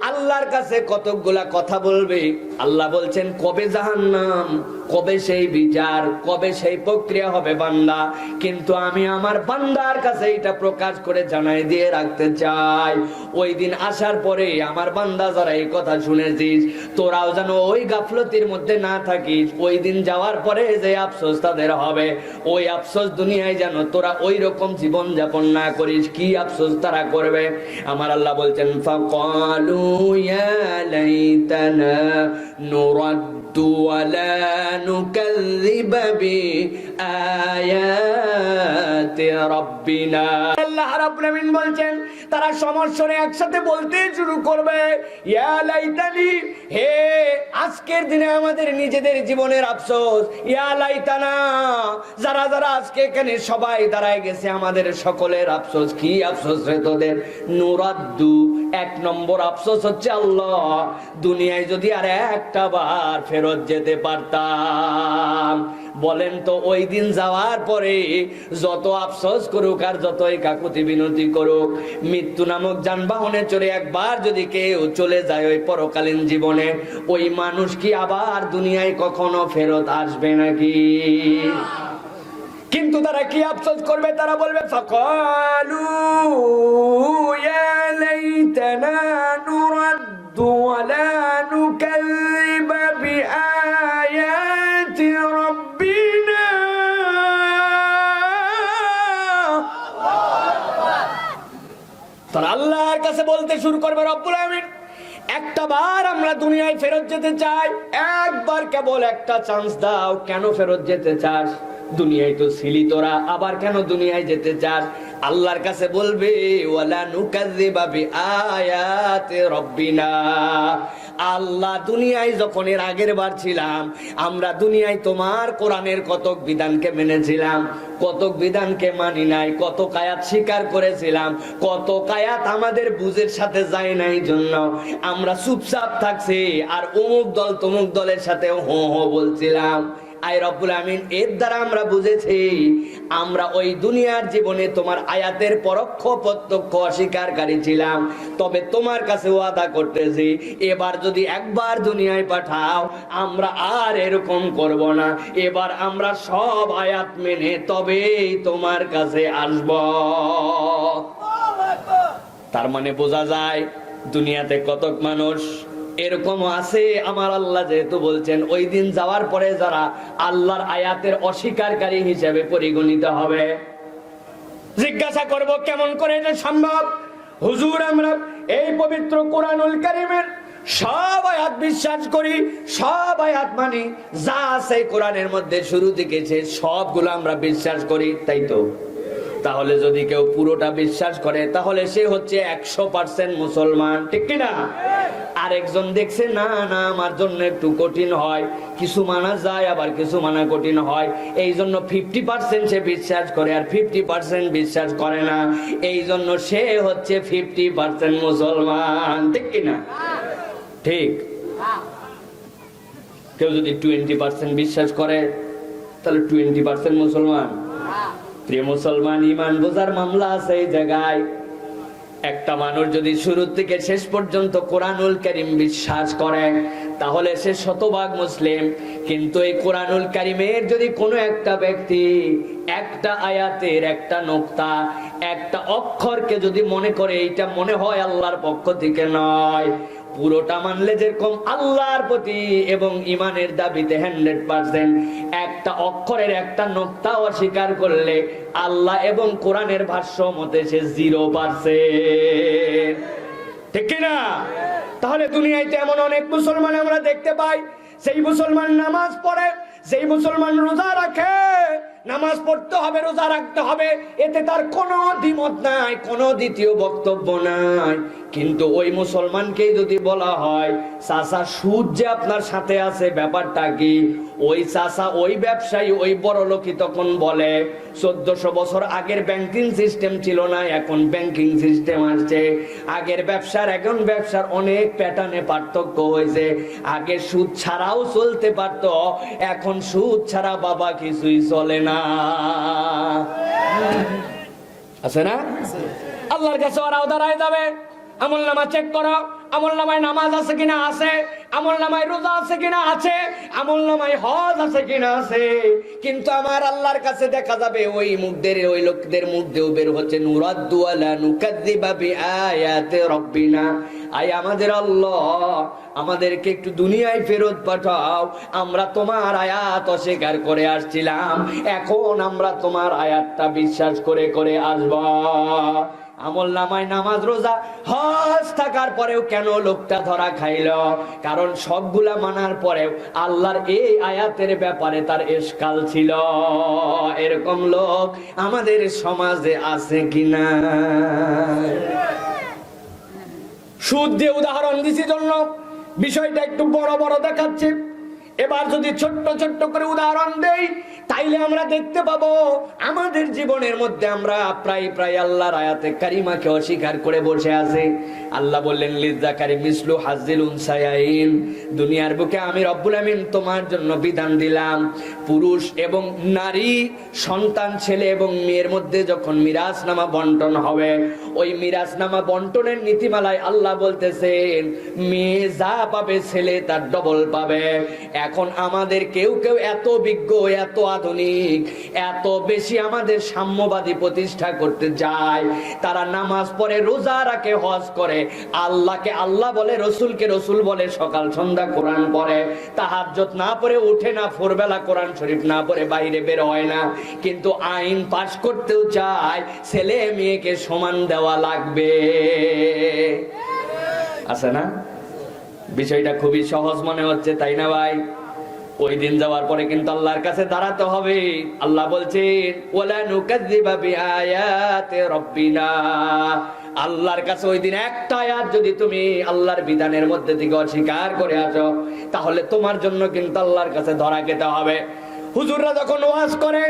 আল্লাহর কাছে কতগুলা কথা বলবে। আল্লাহ বলছেন, কবে জাহান্নাম, কবে সেই বিচার, কবে সেই প্রক্রিয়া হবে বান্দা, কিন্তু আমি আমার বান্দার কাছে এটা প্রকাশ করে জানাই দিয়ে রাখতে চাই। ওই দিন আসার পরে আমার বান্দা যারা এই কথা শুনেছিস, তোরাও যেন ওই গাফলতির মধ্যে না থাকিস। ওই দিন যাওয়ার পরে যে আফসোস তাদের হবে, ওই আফসোস দুনিয়ায় যেন তোরা ওই রকম জীবন যাপন না করিস। কি আফসোস তারা করবে? আমার আল্লাহ বলছেন, ফাকালু ইয়া লাইতানা নুরাদ্দু ওয়ালা নুকাযযিবা বিআয়াতি রাব্বিনা। আল্লাহ রাব্বুল আমিন বলছেন, তারা সমস্বরে একসাথে বলতে শুরু করবে, ইয়া লাইতানি, হে আজকের দিনে আমাদের নিজেদের জীবনের আফসোস, ইয়া লাইতানা, যারা যারা আজকে এখানে সবাই দাঁড়ায় গেছে আমাদের সকলের আফসোস। কি আফসোস রে তোদের? নুরাদ্দু, এক নম্বর আফসোস হচ্ছে আল্লাহ, দুনিয়ায় যদি আর একটা বার ফেরত যেতে পারতাম। বলেন তো, ওই দিন যাওয়ার পরে যত আফসোস করুক আর যতই কাকুতি বিনতি করুক, মৃত্যু নামক যানবাহনে চড়ে একবার যদি কেউ চলে যায় ওই পরকালীন জীবনে, ওই মানুষ কি আবার দুনিয়ায় কখনো ফেরত আসবে নাকি? কিন্তু তারা কি আফসোস করবে? তারা বলবে, ফাকালু ইয়া লাইতানা নুরাদ্দু ওয়ালা নুকাযযিবা বিআয়াতি রাব্বিনা। তারা আল্লাহর কাছে বলতে শুরু করবে, রব্বুল আমিন, একটা বার আমরা দুনিয়ায় ফেরত যেতে চাই, একবার কেবল একটা চান্স দাও। কেন ফেরত যেতে চাস? দুনিয়ায় তো ছিলি তোরা, আবার কেন দুনিয়ায় যেতে চাস? আল্লাহর কাছে বলবে, ওয়ালা নুকাযযিবা বিআয়াতি রাব্বিনা। আল্লাহ, দুনিয়ায় যখন এর আগের বার ছিলাম, আমরা দুনিয়ায় তোমার কোরআনের কতক বিধানকে মেনেছিলাম, কতক বিধানকে মানি নাই, কত আয়াত স্বীকার করেছিলাম, কত আয়াত আমাদের বুঝের সাথে যায় নাই জন্য আমরা চুপচাপ থাকছি, আর অমুক দল তমুক দলের সাথে হো হো বলছিলাম। আয় রব্বুল আমিন, এর দ্বারা আমরা বুঝেছি আমরা ওই দুনিয়ার জীবনে তোমার আয়াতের পরোক্ষ প্রত্যক্ষ অস্বীকারী ছিলাম। তবে তোমার কাছে ওয়াদা করতেছি, এবার যদি একবার দুনিয়ায় পাঠাও, আমরা আর এরকম করব না। এবার আমরা সব আয়াত মেনে তবেই তোমার কাছে আসব। তার মানে বোঝা যায় দুনিয়াতে কতক মানুষ এরকম আছে। আমার আল্লাহ যেহেতু বলছেন, ওই দিন যাওয়ার পরে যারা আল্লাহর আয়াতের অস্বীকারী হিসেবে পরিগণিত হবে। জিজ্ঞাসা করব, কেমন করে এটা সম্ভব? হুজুর, আমরা এই পবিত্র কোরআনুল কারীমের সব আয়াত বিশ্বাস করি, সব আয়াত মানি, যা আছে কোরআনের মধ্যে শুরু থেকে সবগুলো আমরা বিশ্বাস করি, তাই তো? তাহলে যদি কেউ পুরোটা বিশ্বাস করে, তাহলে সে হচ্ছে 100% মুসলমান, ঠিক কিনা? আরেকজন দেখছে, না না, আমার জন্য একটু কঠিন হয়, কিছু মানা যায় আবার কিছু মানা কঠিন হয়, এই জন্য 50% সে বিশ্বাস করে আর 50% বিশ্বাস করে না, এই জন্য সে হচ্ছে 50% মুসলমান, ঠিক কিনা? ঠিক। কেউ যদি 20% বিশ্বাস করে, তাহলে 20% মুসলমান। প্রিয় মুসলমান, ঈমান বোঝার মামলা আছে এই জায়গায়। একটা মানুষ যদি শুরু থেকে শেষ পর্যন্ত কোরআনুল কারীম বিশ্বাস করে, তাহলে সে শতভাগ মুসলিম। কিন্তু এই কোরআনুল কারীমের যদি কোনো একটা ব্যক্তি একটা আয়াতের একটা নোক্তা, একটা অক্ষরকে যদি মনে করে এইটা মনে হয় আল্লাহর পক্ষ থেকে নয়, পুরোটা মানলে যেরকম আল্লাহর প্রতি এবং ইমানের দাবিতে 100%, একটা অক্ষরের একটা নোক্তা অস্বীকার করলে আল্লাহ এবং কোরআনের ভাষ্য মতে সে 0%, ঠিক কিনা? তাহলে দুনিয়ায় এমন অনেক মুসলমান আমরা দেখতে পাই, সেই মুসলমান নামাজ পড়ে, সেই মুসলমান রোজা রাখে, নামাজ পড়তে হবে, রোজা রাখতে হবে, এতে তার কোনো দ্বিমত নাই, কোনো দ্বিতীয় বক্তব্য নাই। কিন্তু ওই মুসলমানকেই যদি বলা হয় চাচা সুদ যে আপনার সাথে আছে ব্যাপারটা কি, ওই চাচা ওই ব্যবসায়ী ওই বড় লোকই তখন বলে 1400 বছর আগের ব্যাংকিং সিস্টেম ছিল না, এখন ব্যাংকিং সিস্টেম আসছে। আগের ব্যবসার এখন ব্যবসার অনেক প্যাটার্নে পার্থক্য হয়েছে। আগে সুদ ছাড়াও চলতে পারত, এখন সুদ ছাড়া বাবা কিছুই চলে না। আছে না? আল্লাহর কাছে ওরাও দাঁড়ায় যাবে, আমল নামা চেক করো, আমল নামায় নামাজ আছে কিনা আছে, আমল নামায় রোজা আছে কিনা আছে, আমল নামায় হজ আছে কিনা আছে। কিন্তু আমার আল্লাহর কাছে দেখা যাবে ওই মুখদের ওই লোকদের মুখ দিয়েও বের হচ্ছে নুরাদ্দু আলা নুকাযযিবা বিআয়াতি রাব্বিনা। আয় আমাদের আল্লাহ, আমাদেরকে একটু দুনিয়ায় ফেরত পাঠাও, আমরা তোমার আয়াত অস্বীকার করে আসছিলাম, এখন আমরা তোমার আয়াতটা বিশ্বাস করে করে আসব। আমল নামায় নামাজ রোজা হজ থাকার পরেও কেন লোকটা ধরা খাইল? কারণ সবগুলা মানার পরেও আল্লাহর এই আয়াতের ব্যাপারে তার ইশকাল ছিল। এরকম লোক আমাদের সমাজে আছে কিনা? সুদ দিয়ে উদাহরণ দিছি জন্য বিষয়টা একটু বড় বড় দেখাচ্ছে। এবার যদি ছোট্ট ছোট্ট করে উদাহরণ দেই তাইলে আমরা দেখতে পাবো আমাদের জীবনের মধ্যে আমরা প্রায় প্রায় আল্লাহর আয়াতে কারিমাকে অস্বীকার করে বসে আছি। আল্লাহ বললেন লিযাকারি মিসলু হাজ্জিল উনসায়াইন, দুনিয়ার বুকে আমি রব্বুল আমিন তোমার জন্য বিধান দিলাম পুরুষ এবং নারী সন্তান ছেলে এবং মেয়ের মধ্যে যখন মিরাজনামা বন্টন হবে, ওই মিরাজনামা বন্টনের নীতিমালায় আল্লাহ বলতেছেন মেয়ে যা পাবে ছেলে তার ডবল পাবে। এখন আমাদের কেউ কেউ এত বিজ্ঞ এত আধুনিক এত বেশি আমাদের সাম্যবাদী প্রতিষ্ঠা করতে যায়, তারা নামাজ পড়ে রোজা রাখে হজ করে, আল্লাহকে আল্লাহ বলে রসুলকে রসুল বলে, সকাল সন্ধ্যা কোরআন পড়ে, তাহাজ্জুদ না পড়ে উঠে না, ভোরবেলা কোরআন শরীফ না পড়ে বাইরে বের হয় না, কিন্তু আইন পাশ করতেও চায় ছেলে মেয়েকে সমান দেওয়া লাগবে। আছে না? বিষয়টা খুবই সহজ মনে হচ্ছে, তাই না ভাই? ওই দিন যাওয়ার পরে কিন্তু আল্লাহর কাছে দাঁড়াতে হবে। আল্লাহ বলছেন ওয়ালা নুকাযযিবা বিআয়াতি রাব্বিনা, আল্লাহর কাছে ওই দিন একটা আয়াত যদি তুমি আল্লাহর বিধানের মধ্যে থেকে অস্বীকার করে আসো তাহলে তোমার জন্য কিন্তু আল্লাহর কাছে ধরা খেতে হবে। হুজুররা যখন ওয়াজ করে,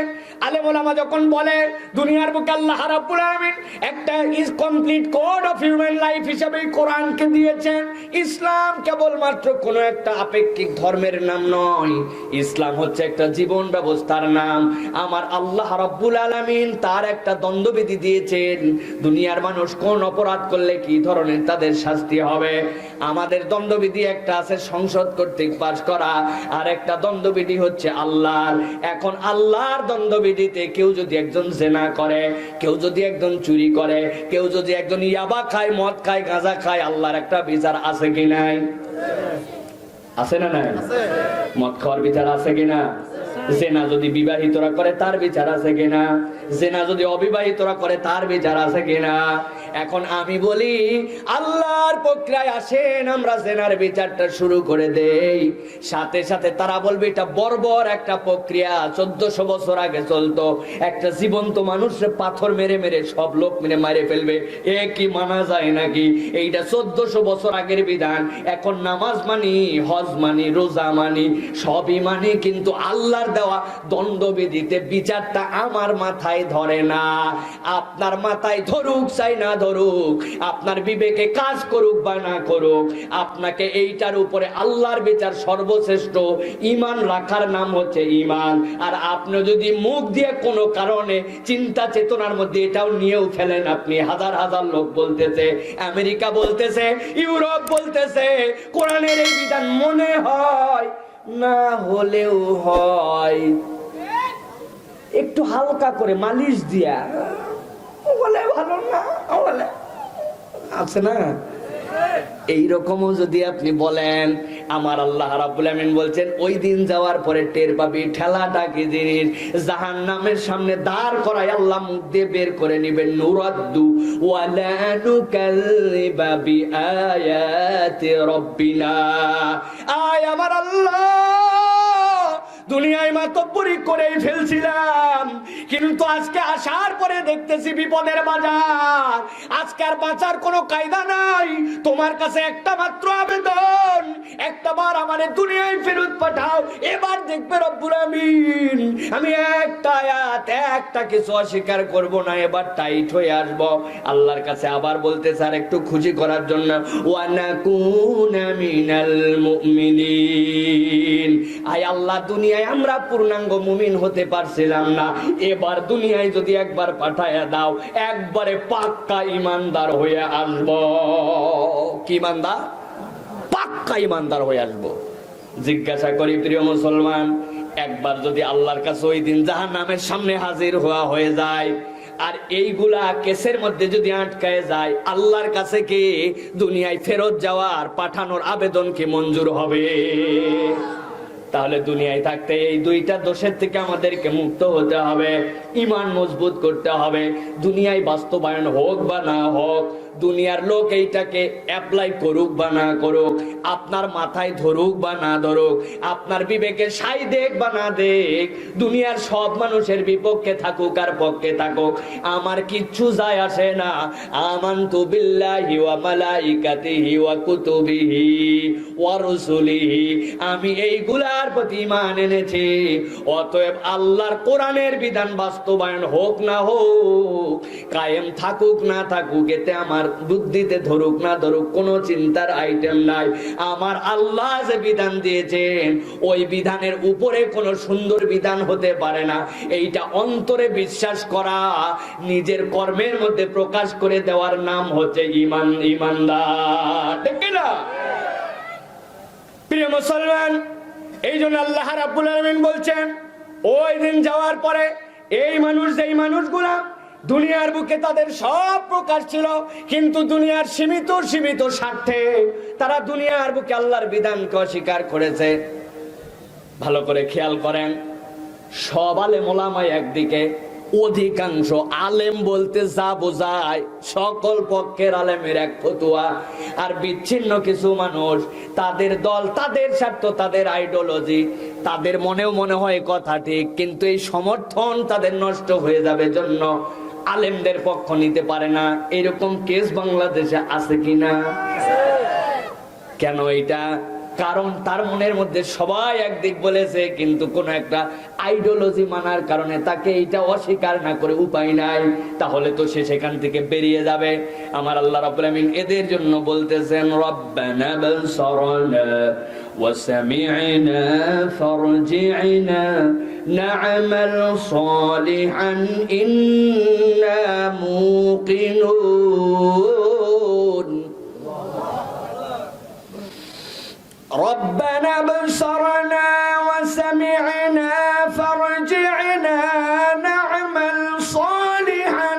আলেম ওলামা যখন বলে দুনিয়ার বুকে আল্লাহ রাব্বুল আলামিন একটা is complete code of human life হিসেবে কোরআনকে দিয়েছেন। ইসলাম কেবলমাত্র কোনো একটা আপেক্ষিক ধর্মের নাম নয়, ইসলাম হচ্ছে একটা জীবন ব্যবস্থার নাম। আমার আল্লাহ রাব্বুল আলামিন তার একটা দণ্ডবিধি দিয়েছেন, দুনিয়ার মানুষ কোন অপরাধ করলে কি ধরনের তাদের শাস্তি হবে। আমাদের দণ্ডবিধি একটা আছে সংসদ কর্তৃক পাশ করা, আর একটা দণ্ডবিধি হচ্ছে আল্লাহর। এখন আল্লাহর দণ্ডবিধিতে কেউ যদি একজন জেনা করে, কেউ যদি একজন চুরি করে, কেউ যদি একজন ইয়াবা খায়, মদ খায়, গাঁজা খায়, আল্লাহর একটা বিচার আছে কি নাই? আছে না নাই? মদ খাওয়ার বিচার আছে কিনা? জেনা যদি বিবাহিতরা করে তার বিচার আছে কিনা? জেনা যদি অবিবাহিতরা করে তার বিচার আছে কিনা? এখন আমি বলি আল্লাহর প্রক্রিয়ায় আসেন আমরা জেনার বিচারটা শুরু করে দেই, সাথে সাথে তারা বলবে এটা বর্বর একটা প্রক্রিয়া, 1400 বছর আগে চলতো, একটা জীবন্ত মানুষের পাথর মেরে মেরে সব লোক মেরে ফেলবে, এ কি মানা যায় নাকি? এইটা 1400 বছর আগের বিধান। এখন নামাজ মানি, হজ মানি, রোজা মানি, সবই মানি, কিন্তু আল্লাহর দেওয়া দণ্ডবিধিতে বিচারটা আমার মাথায় ধরে না। আপনার মাথায় ধরুক চাই না ধরুক, আপনার বিবেকে কাজ করুক বা না করুক, আপনাকে এইটার উপরে আল্লাহর বিচার সর্বশ্রেষ্ঠ। ঈমান রাখার নাম হচ্ছে ঈমান। আর আপনি যদি মুখ দিয়ে কোনো কারণে চিন্তা চেতনার মধ্যে এটাও নিয়েও ফেলেন, আপনি হাজার হাজার লোক বলতেছে, আমেরিকা বলতেছে, ইউরোপ বলতেছে, কোরআনের এই বিধান মনে হয় না হলেও হয় একটু হালকা করে মালিশ দিয়া বলে ভালো না বলে, আছে না? এইরকমও যদি আপনি বলেন, আমার আল্লাহ রাব্বুল আমিন বলছেন ওই দিন যাওয়ার পরে টের পাবি ঠেলাটা কি জিনিস। জাহান্নামের সামনে দাঁড় করায় আল্লাহ মুখ দিয়ে বের করে নিবেন নুরাদ্দু ওয়ালা নুকাল্লিবা বিআয়াতি রাব্বিনা। আয় আমার আল্লাহ দুনিয়ায় মাতব্বরি করেই ফেলছিলাম, কিন্তু আজকে আসার পরে দেখতেছি বিপদের বাজার। আজকে আর বাঁচার কোনো কায়দা নাই। তোমার কাছে একটা মাত্র আবেদন, একটা বার আমারে দুনিয়ায় ফেরত পাঠাও। এবার দেখবে রব্বুল আমিন আমি একটা আয়াত একটা কিছু অস্বীকার করব না, এবার টাইট হয়ে আসবো আল্লাহর কাছে। আবার বলতেছে আর একটু খুশি করার জন্য, ওয়া নাকুনা মিনাল মুমিনিন। আয় আল্লাহ, দুনিয়ায় আমরা পূর্ণাঙ্গ মুমিন হতে পারছিলাম না, এবার দুনিয়ায় যদি একবার পাঠায়া দাও, একবারে পাক্কা ইমানদার হয়ে আসবো। কি ইমানদার? পাক্কা ইমানদার হয়ে আসবো। জিজ্ঞাসা করি প্রিয় মুসলমান, একবার যদি আল্লাহর কাছে ওই দিন জাহান্নামের সামনে হাজির হওয়া হয়ে যায়, আর এইগুলা কেসের মধ্যে যদি আটকায় যায়, আল্লাহর কাছে কি দুনিয়ায় ফেরত যাওয়ার পাঠানোর আবেদন কি মঞ্জুর হবে? তাহলে দুনিয়ায় থাকতে এই দুইটা দোষের থেকে আমাদেরকে মুক্ত হতে হবে, ঈমান মজবুত করতে হবে। দুনিয়ায় বাস্তবায়ন হোক বা না হোক, দুনিয়ার লোক এইটাকে অ্যাপ্লাই করুক বা না করুক, আপনার মাথায় ধরুক বা না ধরুক, আপনার বিবেকে সাই দেখ বা না দেখ, দুনিয়ার সব মানুষের বিপক্ষে থাকুক আর পক্ষে থাকুক, আমার কিচ্ছু যায় আসে না। আমানতু বিল্লাহি ওয়া মালাইকাতিহি ওয়া কুতুবিহি ওয়া রুসুলিহি, আমি এইগুলার প্রতি ঈমান এনেছি। অতএব আল্লাহর কোরআনের বিধান বাস্তবায়ন হোক না হোক, কায়েম থাকুক না থাকুক, এতে আমার বুদ্ধিতে ধরুক না ধরুক কোনো চিন্তার আইটেম নাই। আমার আল্লাহ যে বিধান দিয়েছেন, ওই বিধানের উপরে কোনো সুন্দর বিধান হতে পারে না। এইটা অন্তরে বিশ্বাস করা, নিজের কর্মের মধ্যে প্রকাশ করে দেওয়ার নাম হচ্ছে ঈমান, ঈমানদার। ঠিক না প্রিয় মুসলমান? এই জন্য আল্লাহ রাব্বুল আলামিন বলছেন, ওই দিন যাওয়ার পরে এই মানুষ, যেই মানুষগুলা দুনিয়ার বুকে তাদের সব প্রকাশ ছিল, কিন্তু দুনিয়ার সীমিত স্বার্থে তারা দুনিয়ার বুকে আল্লাহর বিধানকে অস্বীকার করেছে। ভালো করে খেয়াল করেন, সব আলেম ওলামায়ে একদিকে, অধিকাংশ আলেম বলতে যা বোঝায় সকল পক্ষের আলেমের এক ফতোয়া, আর বিচ্ছিন্ন কিছু মানুষ, তাদের দল, তাদের স্বার্থ, তাদের আইডিওলজি, তাদের মনেও মনে হয় কথা ঠিক, কিন্তু এই সমর্থন তাদের নষ্ট হয়ে যাবে জন্য আলেমদের পক্ষ নিতে পারে না। এরকম কেস বাংলাদেশে আছে কিনা? কেন এটা? কারণ তার মনের মধ্যে সবাই একদিক বলেছে, কিন্তু কোন একটা আইডিওলজি মানার কারণে তাকে এটা অস্বীকার না করে উপায় নাই, তাহলে তো সে সেখান থেকে বেরিয়ে যাবে। আমার আল্লাহ রাব্বুল আমিন এদের জন্য বলতেছেন, রব্বানা বাসরনা ওয়া সামি'না ফারজি'না না'মাল সালিহান ইন্না মুকিনুন। ربنا ابصرنا وسمعنا فارجعنا نعمل صالحا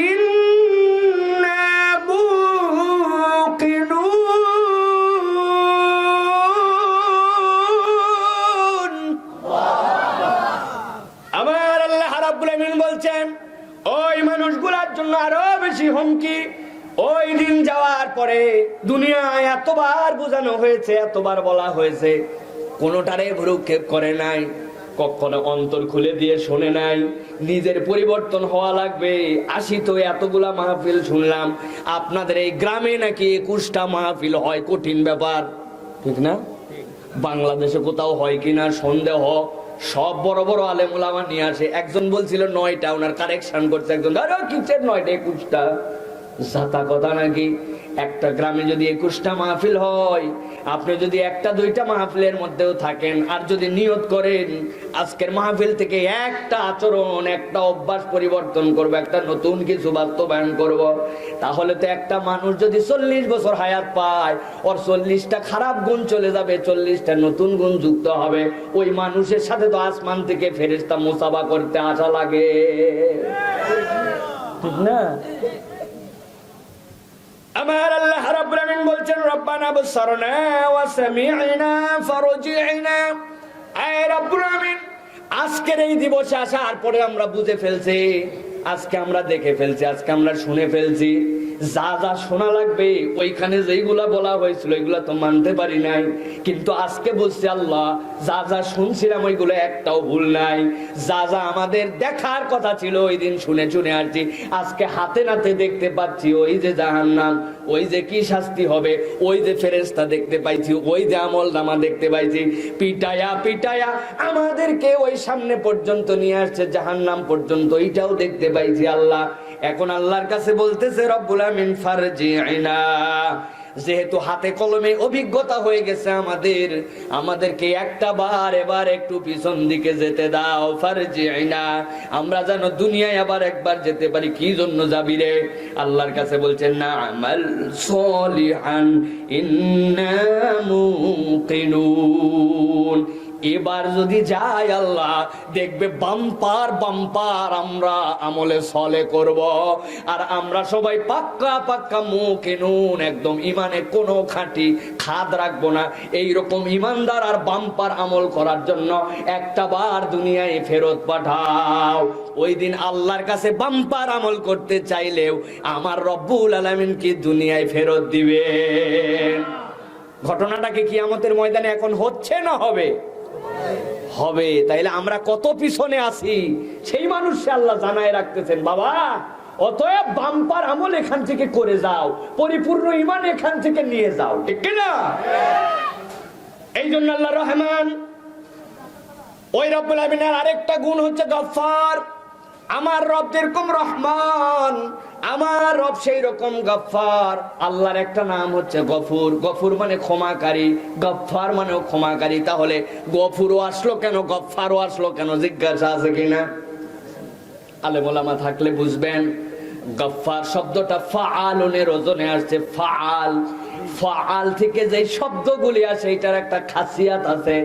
إنا موقنون। আমার আল্লাহ রাব্বুল আমিন বলছেন, ওই মানুষগুলোর জন্য আরো বেশি হুমকি। ওই দিন যাওয়ার পরে দুনিয়ায় এতবার বোঝানো হয়েছে, এতবার বলা হয়েছে, কোনোটারে ভ্রুক্ষেপ করে নাই, কখনো অন্তর খুলে দিয়ে শোনে নাই। নিজের পরিবর্তন হওয়া লাগবে। আসি তো এতগুলা মাহফিল শুনলাম, আপনাদের এই গ্রামে নাকি 21টা মাহফিল হয়, কঠিন ব্যাপার, ঠিক না? বাংলাদেশে কোথাও হয় কিনা সন্দেহ। সব বড় বড় আলেম ওলামা নিয়ে আসে। একজন বলছিল 9টা, ওনার কারেকশন করছে একজন, আরে কিসের 9টা, 21টা, জাতা কথা নাকি? একটা গ্রামে যদি 21টা মাহফিল হয়, আপনি যদি একটা দুইটা মাহফিলের মধ্যেও থাকেন, আর যদি নিয়ত করেন আজকের মাহফিল থেকে একটা আচরণ, একটা অভ্যাস পরিবর্তন করব, একটা নতুন কিছু বাস্তবায়ন করব, তাহলে তো একটা মানুষ যদি 40 বছর হায়াত পায়, ওর 40টা খারাপ গুণ চলে যাবে, 40টা নতুন গুণ যুক্ত হবে। ওই মানুষের সাথে তো আসমান থেকে ফেরেশতা মুসাফা করতে আসা লাগে, ঠিক না? আমার আল্লাহ রাব্বুল আমিন বলছেন, রব্বানা বাসরনা ওয়া সামি'না ফারজি'না। আয় রাব্বুল আমিন, আজকের এই দিবসে আসার পরে আমরা বুঝে ফেলছি, আজকে আমরা দেখে ফেলছি, আজকে আমরা শুনে ফেলছি, যা যা শোনা লাগবে ওইখানে যেইগুলা বলা হয়েছিল এগুলা তো মানতে পারি নাই, কিন্তু আজকে বলছি আল্লাহ যা যা শুনছিলাম ওইগুলো একটাও ভুল নাই। যা যা আমাদের দেখার কথা ছিল ওই দিন শুনে শুনে আসছি, আজকে হাতে নাতে দেখতে পাচ্ছি। ওই যে জাহান্নাম, ওই যে কি শাস্তি হবে, ওই যে ফেরেশতা দেখতে পাইছি, ওই যে আমলনামা দেখতে পাইছি। পিটায়া পিটায়া আমাদেরকে ওই সামনে পর্যন্ত নিয়ে আসছে, জাহান্নাম পর্যন্ত, এইটাও দেখতে পাইছি আল্লাহ। এখন আল্লাহর কাছে বলতেছে রব্বুল আমিন ফারজি'না, যেহেতু হাতে কলমে অভিজ্ঞতা হয়ে গেছে আমাদেরকে একটা বার এবার একটু পিছন দিকে যেতে দাও। ফারজি'না, আমরা যেন দুনিয়ায় আবার একবার যেতে পারি। কি জন্য যাবি রে? আল্লাহর কাছে বলছেন না আমাল সলিহান ইন্না মুকিনুন। এবার যদি যাই আল্লাহ দেখবে বাম্পার বাম্পার আমরা আমলে সলে করব, আর আমরা সবাই পাক্কা পাক্কা মুকিনুন, একদম ইমানে কোনো খাঁটি খাদ রাখবো না। এইরকম ইমানদার আর বাম্পার আমল করার জন্য একটা বার দুনিয়ায় ফেরত পাঠাও। ওই দিন আল্লাহর কাছে বাম্পার আমল করতে চাইলেও আমার রব্বুল আলামিন কি দুনিয়ায় ফেরত দিবেন। ঘটনাটা কি কিয়ামতের ময়দানে এখন হচ্ছে না হবে? হবে। তাইলে আমরা কত পিছনে আছি সেই মানুষকে আল্লাহ জানায় রাখতেছেন, বাবা অতএব বাম্পার আমল এখান থেকে করে যাও, পরিপূর্ণ ঈমান এখান থেকে নিয়ে যাও, ঠিক কিনা? এই জন্য আল্লাহ রহমান, ওই রব্বুল আমিনের আরেকটা গুণ হচ্ছে গফফার। আমার রব যেরকম রহমান, আমার রব সেই রকম গফফার। আল্লাহর একটা নাম হচ্ছে গফুর। গফুর মানে ক্ষমাকারী, গফফার মানেও ক্ষমাকারী। তাহলে গফুরও আসলো কেন, গফফারও আসলো কেন? জিজ্ঞাসা আছে কিনা? আলেম ওলামা থাকলে বুঝবেন। গফফার শব্দটা ফাআলুনের ওজনে আসছে। ফাআল, ফাআল থেকে যে শব্দগুলি আসে এইটার একটা খাসিয়াত আছে।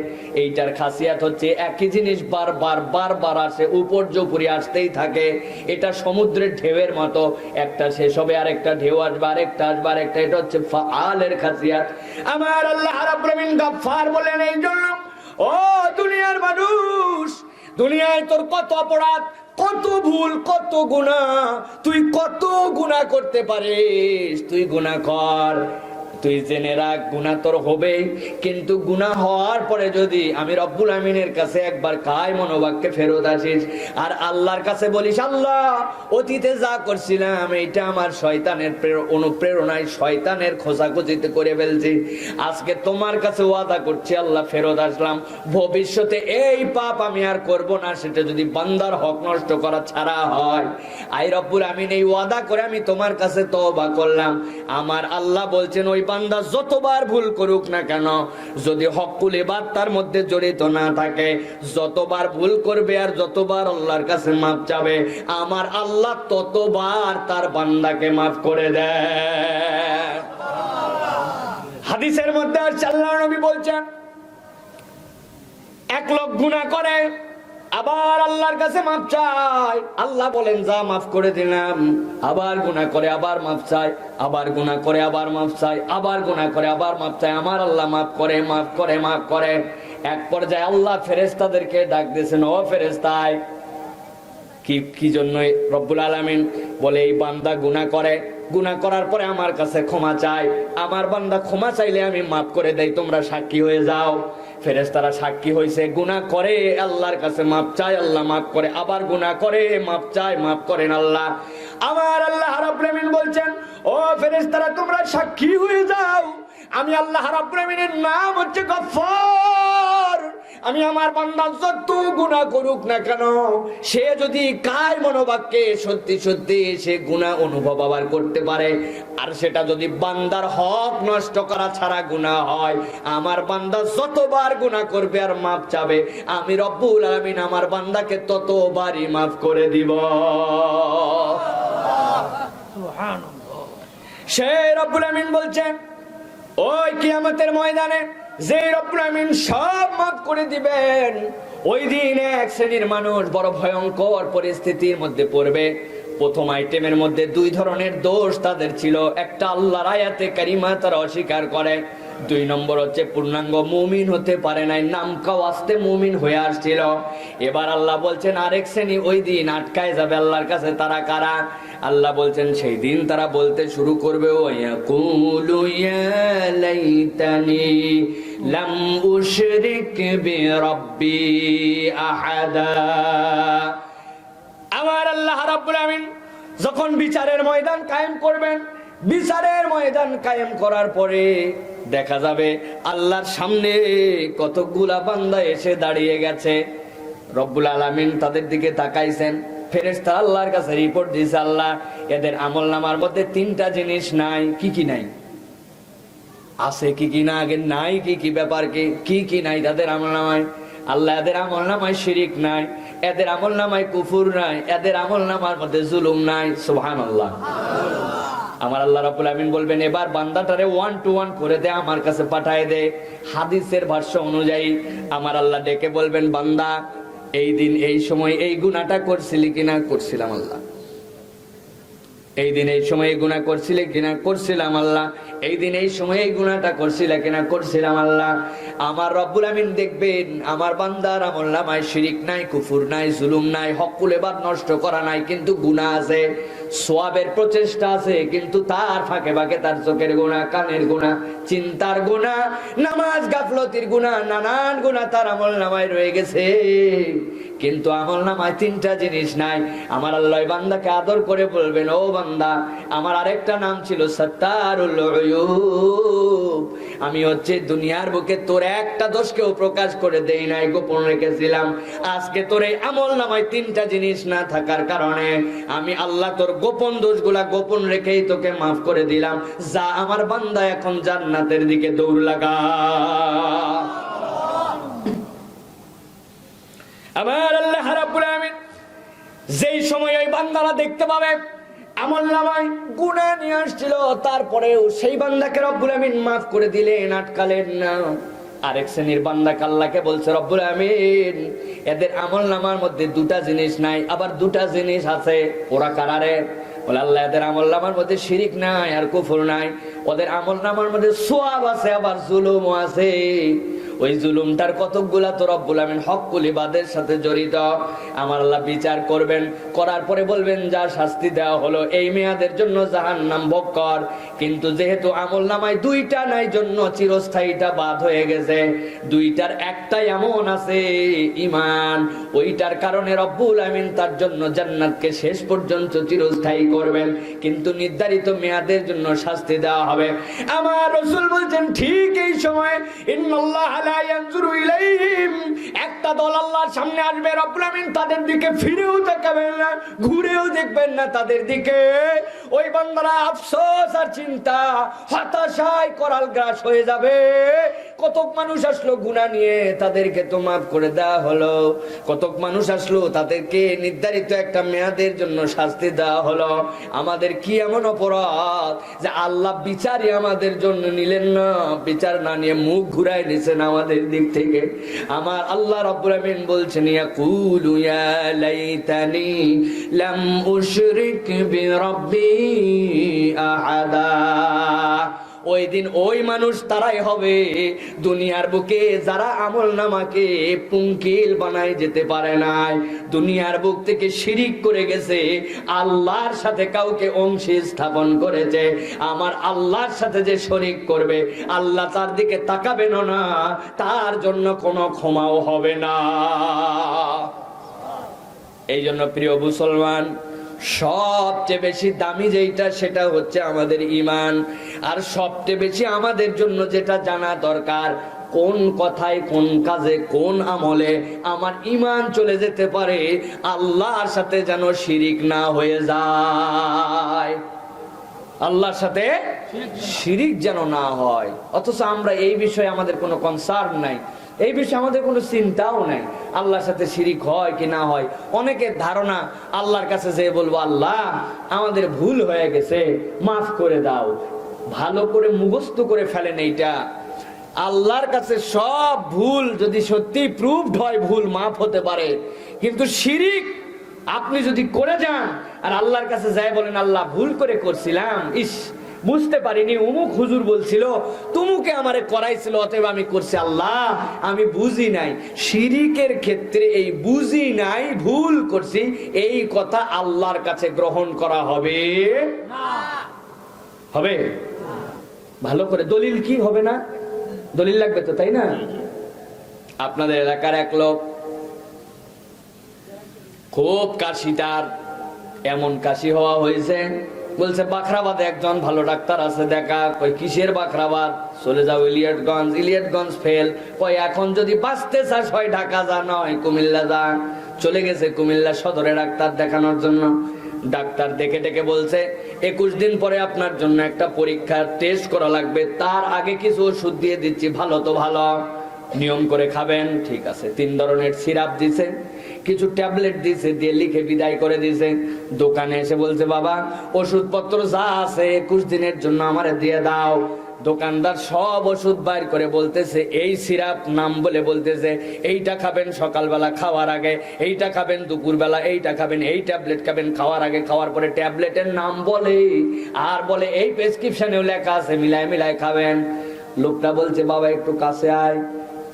এইটার খাসিয়াত হচ্ছে একই জিনিস বারবার বারবার আসে, উপর্যুপরি আসতেই থাকে। এটা সমুদ্রের ঢেউয়ের মতো, একটা শেষ হবে আর একটা ঢেউ আসবে, আরেকটা আসবে আরেকটা। এটা হচ্ছে ফাআলের খাসিয়াত। আমার আল্লাহ রাব্বুল আমিন গফফার বলেন এই জন্য, ও দুনিয়ার মানুষ, দুনিয়ায় তোর কত অপরাধ, কত ভুল, কত গুনাহ, তুই কত গুনাহ করতে পারিস, তুই গুনাহ কর। তুই জেনে রাখ গুনাহ তোর হবে, কিন্তু গুনাহ হওয়ার পরে যদি আমি রব্বুল আমিনের কাছে একবার কায় মনোবাক্যে ফেরত আসিস আর আল্লাহর কাছে বলিস, আল্লাহ অতীতে যা করছিলাম এইটা আমার শয়তানের অনুপ্রেরণায়, শয়তানের খোঁজাখুঁজিতে করে ফেলছি, আজকে তোমার কাছে ওয়াদা করছি আল্লাহ ফেরত আসলাম, ভবিষ্যতে এই পাপ আমি আর করব না। সেটা যদি বান্দার হক নষ্ট করা ছাড়া হয়, আই রব্বুল আমিন এই ওয়াদা করে আমি তোমার কাছে তওবা করলাম। আমার আল্লাহ বলছেন ওই বান্দা যতবার ভুল করুক না কেন, যদি হকুল ইবাদ তার মধ্যে জড়িত না থাকে, যতবার ভুল করবে আর যতবার আল্লাহর কাছে মাফ চাবে, আমার আল্লাহ ততবার তার বান্দাকে মাফ করে দেয়। হাদিসের মধ্যে আসছে আল্লাহর নবী বলছেন, এক লোক গুনাহ করে আবার আল্লাহর কাছে মাফ চায়, আল্লাহ বলেন যা মাফ করে দিলাম। আবার গুনাহ করে আবার মাফ চায়, আবার গুনাহ করে আবার মাফ চায়, আবার গুনাহ করে আবার মাফ চায়, আমার আল্লাহ মাফ করে মাফ করে মাফ করে। এক পর্যায়ে আল্লাহ ফেরেশতাদেরকে ডাক দিয়েছেন, ও ফেরেশতায়, কি জন্য? রব্বুল আলামিন বলে এই বান্দা গুনাহ করে, গুনাহ করার পরে আমার কাছে ক্ষমা চায়, আমার বান্দা ক্ষমা চাইলে আমি মাফ করে দেই, তোমরা সাক্ষী হয়ে যাও। ফেরেশতারা সাক্ষী হয়েছে, গুনাহ করে আল্লাহর কাছে মাফ চায়, আল্লাহ মাফ করে, আবার গুনাহ করে মাফ চায়, মাফ করেন আল্লাহ। আমার আল্লাহ রাব্বুল আমিন বলছেন, ও ফেরেশতারা তোমরা সাক্ষী হয়ে যাও, আমি আল্লাহ রাব্বুল আমিনের নাম হচ্ছে গফফার। আমি আমার বান্দা যত গুনাহ করুক না কেন, সে যদি কায় মনোবাক্যে সত্যি সত্যি সে গুনাহ অনুভব আবার করতে পারে, আর সেটা যদি বান্দার হক নষ্ট করা ছাড়া গুনাহ হয়, আমার বান্দা যতবার গুনাহ করবে আর মাফ চাবে, আমি রব্বুল আলামিন আমার বান্দাকে ততবারই মাফ করে দিব। সুবহানাল্লাহ। সে রব্বুল আমিন বলছেন, ওই কিয়ামতের ময়দানে যে রব্বুল আমিন সব মাফ করে দিবেন, ওই দিন এক শ্রেণীর মানুষ বড় ভয়ঙ্কর পরিস্থিতির মধ্যে পড়বে। প্রথম আইটেমের মধ্যে দুই ধরনের দোষ তাদের ছিল। একটা, আল্লাহর আয়াতে কারিমা তারা অস্বীকার করে, দুই নম্বর হচ্ছে পূর্ণাঙ্গ মুমিন হতে পারে নাই, নামকাও আসতে মুমিন হয়ে আসছিল। এবার আল্লাহ বলছেন আরেক শ্রেণী ওই দিন আটকায় যাবে আল্লাহর কাছে। তারা কারা? আল্লাহ বলছেন সেই দিন তারা বলতে শুরু করবে ওয়ায়াকুলু ইয়া লাইতানি লাম উশরিক বিরাব্বি আহাদা। আমার আল্লাহ রাব্বুল আমিন যখন বিচারের ময়দান কায়েম করবেন, বিচারের ময়দান কায়েম করার পরে দেখা যাবে আল্লাহর সামনে কতগুলা বান্দা এসে দাঁড়িয়ে গেছে। রব্বুল আলামিন তাদের দিকে তাকাইছেন, ফেরেশতা আল্লাহর কাছে রিপোর্ট দিয়েছে, আল্লাহ এদের আমলনামার মধ্যে তিনটা জিনিস নাই। কি কি নাই? আছে কি কি না, আগে নাই কি কি ব্যাপার, কি কি নাই তাদের আমলনামায়? আল্লাহ এদের আমলনামায় শিরিক নাই, এদের আমলনামায় কুফুর নাই, এদের আমলনামার মধ্যে জুলুম নাই। সুবহানাল্লাহ। আমার আল্লাহ রাব্বুল আমিন বলবেন এবার বান্দাটারে 1 to 1 করে দে, আমার কাছে পাঠায় দে। হাদিসের ভাষ্য অনুযায়ী আমার আল্লাহ ডেকে বলবেন, বান্দা এই দিন এই সময় এই গুনাহটা করছিলি কিনা? করছিলাম আল্লাহ। এই দিন এই সময় এই গুনাহ করছিলে কিনা? করছিলাম আল্লাহ। এই দিন এই সময় এই গুনাহটা করছিলে কিনা? করছিলাম আল্লাহ। আমার রব্বুল আমিন দেখবেন আমার বান্দার আমলনামায় শিরিক নাই, কুফুর নাই, জুলুম নাই, হকুল এবার নষ্ট করা নাই, কিন্তু গুনাহ আছে, সওয়াবের প্রচেষ্টা আছে, কিন্তু তার ফাঁকে ফাঁকে তার চোখের গুনাহ, কানের গুনাহ, চিন্তার গুনাহ, নামাজ গাফলতির গুনাহ, নানান গুনাহ তার আমলনামায় রয়ে গেছে। কিন্তু আমলনামায় তিনটা জিনিস নাই। আমার আল্লাহ বান্দাকে আদর করে বলবেন, ও বান্দা আমার আরেকটা নাম ছিল সাত্তারুল উয়ুব। আমি হচ্ছে দুনিয়ার বুকে তোর একটা দোষকেও প্রকাশ করে দেই নাই, গোপন রেখেছিলাম। আজকে তোর এই আমলনামায় তিনটা জিনিস না থাকার কারণে আমি আল্লাহ তোর গোপন দোষগুলা গোপন রেখেই তোকে মাফ করে দিলাম। যা আমার বান্দা এখন জান্নাতের দিকে দৌড় লাগা। আমার আল্লাহ রাব্বুল আমিন যেই সময় ওই বান্দারা দেখতে পাবে আমলনামায় গুনাহ নিয়ে আসছিল, তারপরেও সেই বান্দাকে রব্বুল আমিন মাফ করে দিলেন, আটকালেন না। আরেক শ্রেণীর বান্দাকে আল্লাহকে বলছে রব্বুল আমিন এদের আমলনামার মধ্যে দুটা জিনিস নাই, আবার দুটা জিনিস আছে। ওরা কারারে? বলে আল্লাহ এদের আমলনামার মধ্যে শিরিক নাই আর কুফর নাই, ওদের আমলনামার মধ্যে সওয়াব আছে, আবার জুলুমও আছে। ওই জুলুমটার কতকগুলা তো রব্বুল আমিন হকুল ইবাদের সাথে জড়িত। আমার আল্লাহ বিচার করবেন, করার পরে বলবেন যা শাস্তি দেওয়া হলো এই মেয়াদের জন্য জাহান্নাম ভোগ কর। কিন্তু যেহেতু আমলনামায় দুইটা নাই জন্য চিরস্থায়ীটা বাদ হয়ে গেছে, দুইটার একটাই এমন আছে ঈমান, ওইটার কারণে রব্বুল আমিন তার জন্য জান্নাতকে শেষ পর্যন্ত চিরস্থায়ী করবেন, কিন্তু নির্ধারিত মেয়াদের জন্য শাস্তি দেওয়া হবে। আমার রাসূল বলছেন ঠিক এই সময় ইন্নাল্লাহ লা ইয়ানজুরু ইলাইহিম, একটা দল আল্লাহর সামনে আসবে, রব্বুল আমিন তাদের দিকে ফিরেও তাকাবেন না, ঘুরেও দেখবেন না তাদের দিকে। ওই বান্দারা আফসোস আর চিন্তা হতাশায় করাল গ্রাস হয়ে যাবে। কতক মানুষ আসলো গুনাহ নিয়ে, তাদেরকে তো মাফ করে দেওয়া হলো। কতক মানুষ আসলো তাদেরকে নির্ধারিত একটা মেয়াদের জন্য শাস্তি দেওয়া হলো। আমাদের কি এমন অপরাধ যে আল্লাহ বিচারই আমাদের জন্য নিলেন না, বিচার না নিয়ে মুখ ঘুরায় নিছেন আমাদের দিক থেকে। আমার আল্লাহ রাব্বুল আমিন বলছেন ইয়াকুলু ইয়া লাইতানি লাম উশরিক বিরাব্বি আহাদা। ওই দিন ওই মানুষ তারাই হবে দুনিয়ার বুকে যারা আমলনামাকে পুঙ্কিল বানায় যেতে পারে নাই, দুনিয়ার বুক থেকে শিরিক করে গেছে, আল্লাহর সাথে কাউকে অংশী স্থাপন করেছে। আমার আল্লাহর সাথে যে শরীক করবে আল্লাহ তার দিকে তাকাবেন না, তার জন্য কোনো ক্ষমাও হবে না। এই জন্য প্রিয় মুসলমান, সবচেয়ে বেশি দামি যেটা সেটা হচ্ছে আমাদের ঈমান। আর সবচেয়ে বেশি আমাদের জন্য যেটা জানা দরকার, কোন কথায়, কোন কাজে, কোন আমলে আমার ঈমান চলে যেতে পারে, আল্লাহর সাথে যেন শিরিক না হয়ে যায়, আল্লাহর সাথে শিরিক যেন না হয়। অথচ আমরা এই বিষয়ে আমাদের কোনো কনসার্ন নাই, এই বিষয়ে আমাদের কোনো চিন্তাও নাই আল্লাহর সাথে শিরিক হয় কি না হয়। অনেকের ধারণা আল্লাহর কাছে যে বলবো আল্লাহ আমাদের ভুল হয়ে গেছে মাফ করে দাও, ভালো করে মুখস্থ করে ফেলেন এইটা। আল্লাহর কাছে সব ভুল যদি সত্যি প্রুভড হয় ভুল মাফ হতে পারে, কিন্তু শিরিক আপনি যদি করে যান আর আল্লাহর কাছে যাই বলেন আল্লাহ ভুল করে করছিলাম, ইস বুঝতে পারিনি, অমুক হুজুর বলছিল, তুমুকে আমারে করাইছিল, অতএব আমি করছি। আল্লাহ আমি বুঝি নাই। শিরিকের ক্ষেত্রে এই বুঝি নাই, ভুল করছি, এই কথা আল্লাহর কাছে গ্রহণ করা হবে না। হবে? ভালো করে দলিল কি হবে না? দলিল লাগবে তো, তাই না? আপনাদের এলাকার এক লোক খুব কাশি, তার এমন কাশি হওয়া হয়েছে, বলছে বাখরাবাদে একজন ভালো ডাক্তার আছে, দেখা। কই কিসের বাখরাবাদ? চলে যাও ইলিয়টগঞ্জ। ইলিয়টগঞ্জ ফেল। কই এখন যদি বাঁচতে চাস হয় ঢাকা যা, নয় কুমিল্লা যা। চলে গেছে কুমিল্লা সদরে ডাক্তার দেখানোর জন্য। ডাক্তার দেখে ডেকে বলছে 21 দিন পরে আপনার জন্য একটা পরীক্ষার টেস্ট করা লাগবে, তার আগে কিছু ওষুধ দিয়ে দিচ্ছি, ভালো তো ভালো, নিয়ম করে খাবেন। ঠিক আছে। 3 ধরনের সিরাপ দিছে, কিছু ট্যাবলেট দিছে, দিয়ে লিখে বিদায় করে দিছে। দোকানে এসে বলছে বাবা ওষুধপত্র যা আছে 21 দিনের জন্য আমারে দিয়ে দাও। দোকানদার সব ওষুধ বাইর করে বলতেছে, এই সিরাপ নাম বলে বলতেছে, এইটা খাবেন সকালবেলা খাওয়ার আগে, এইটা খাবেন দুপুরবেলা, এইটা খাবেন, এই ট্যাবলেট খাবেন খাওয়ার আগে, খাওয়ার পরে ট্যাবলেটের নাম বলে, আর বলে এই প্রেসক্রিপশনেও লেখা আছে, মিলায় মিলায় খাবেন। লোকটা বলছে বাবা একটু কাছে আয়।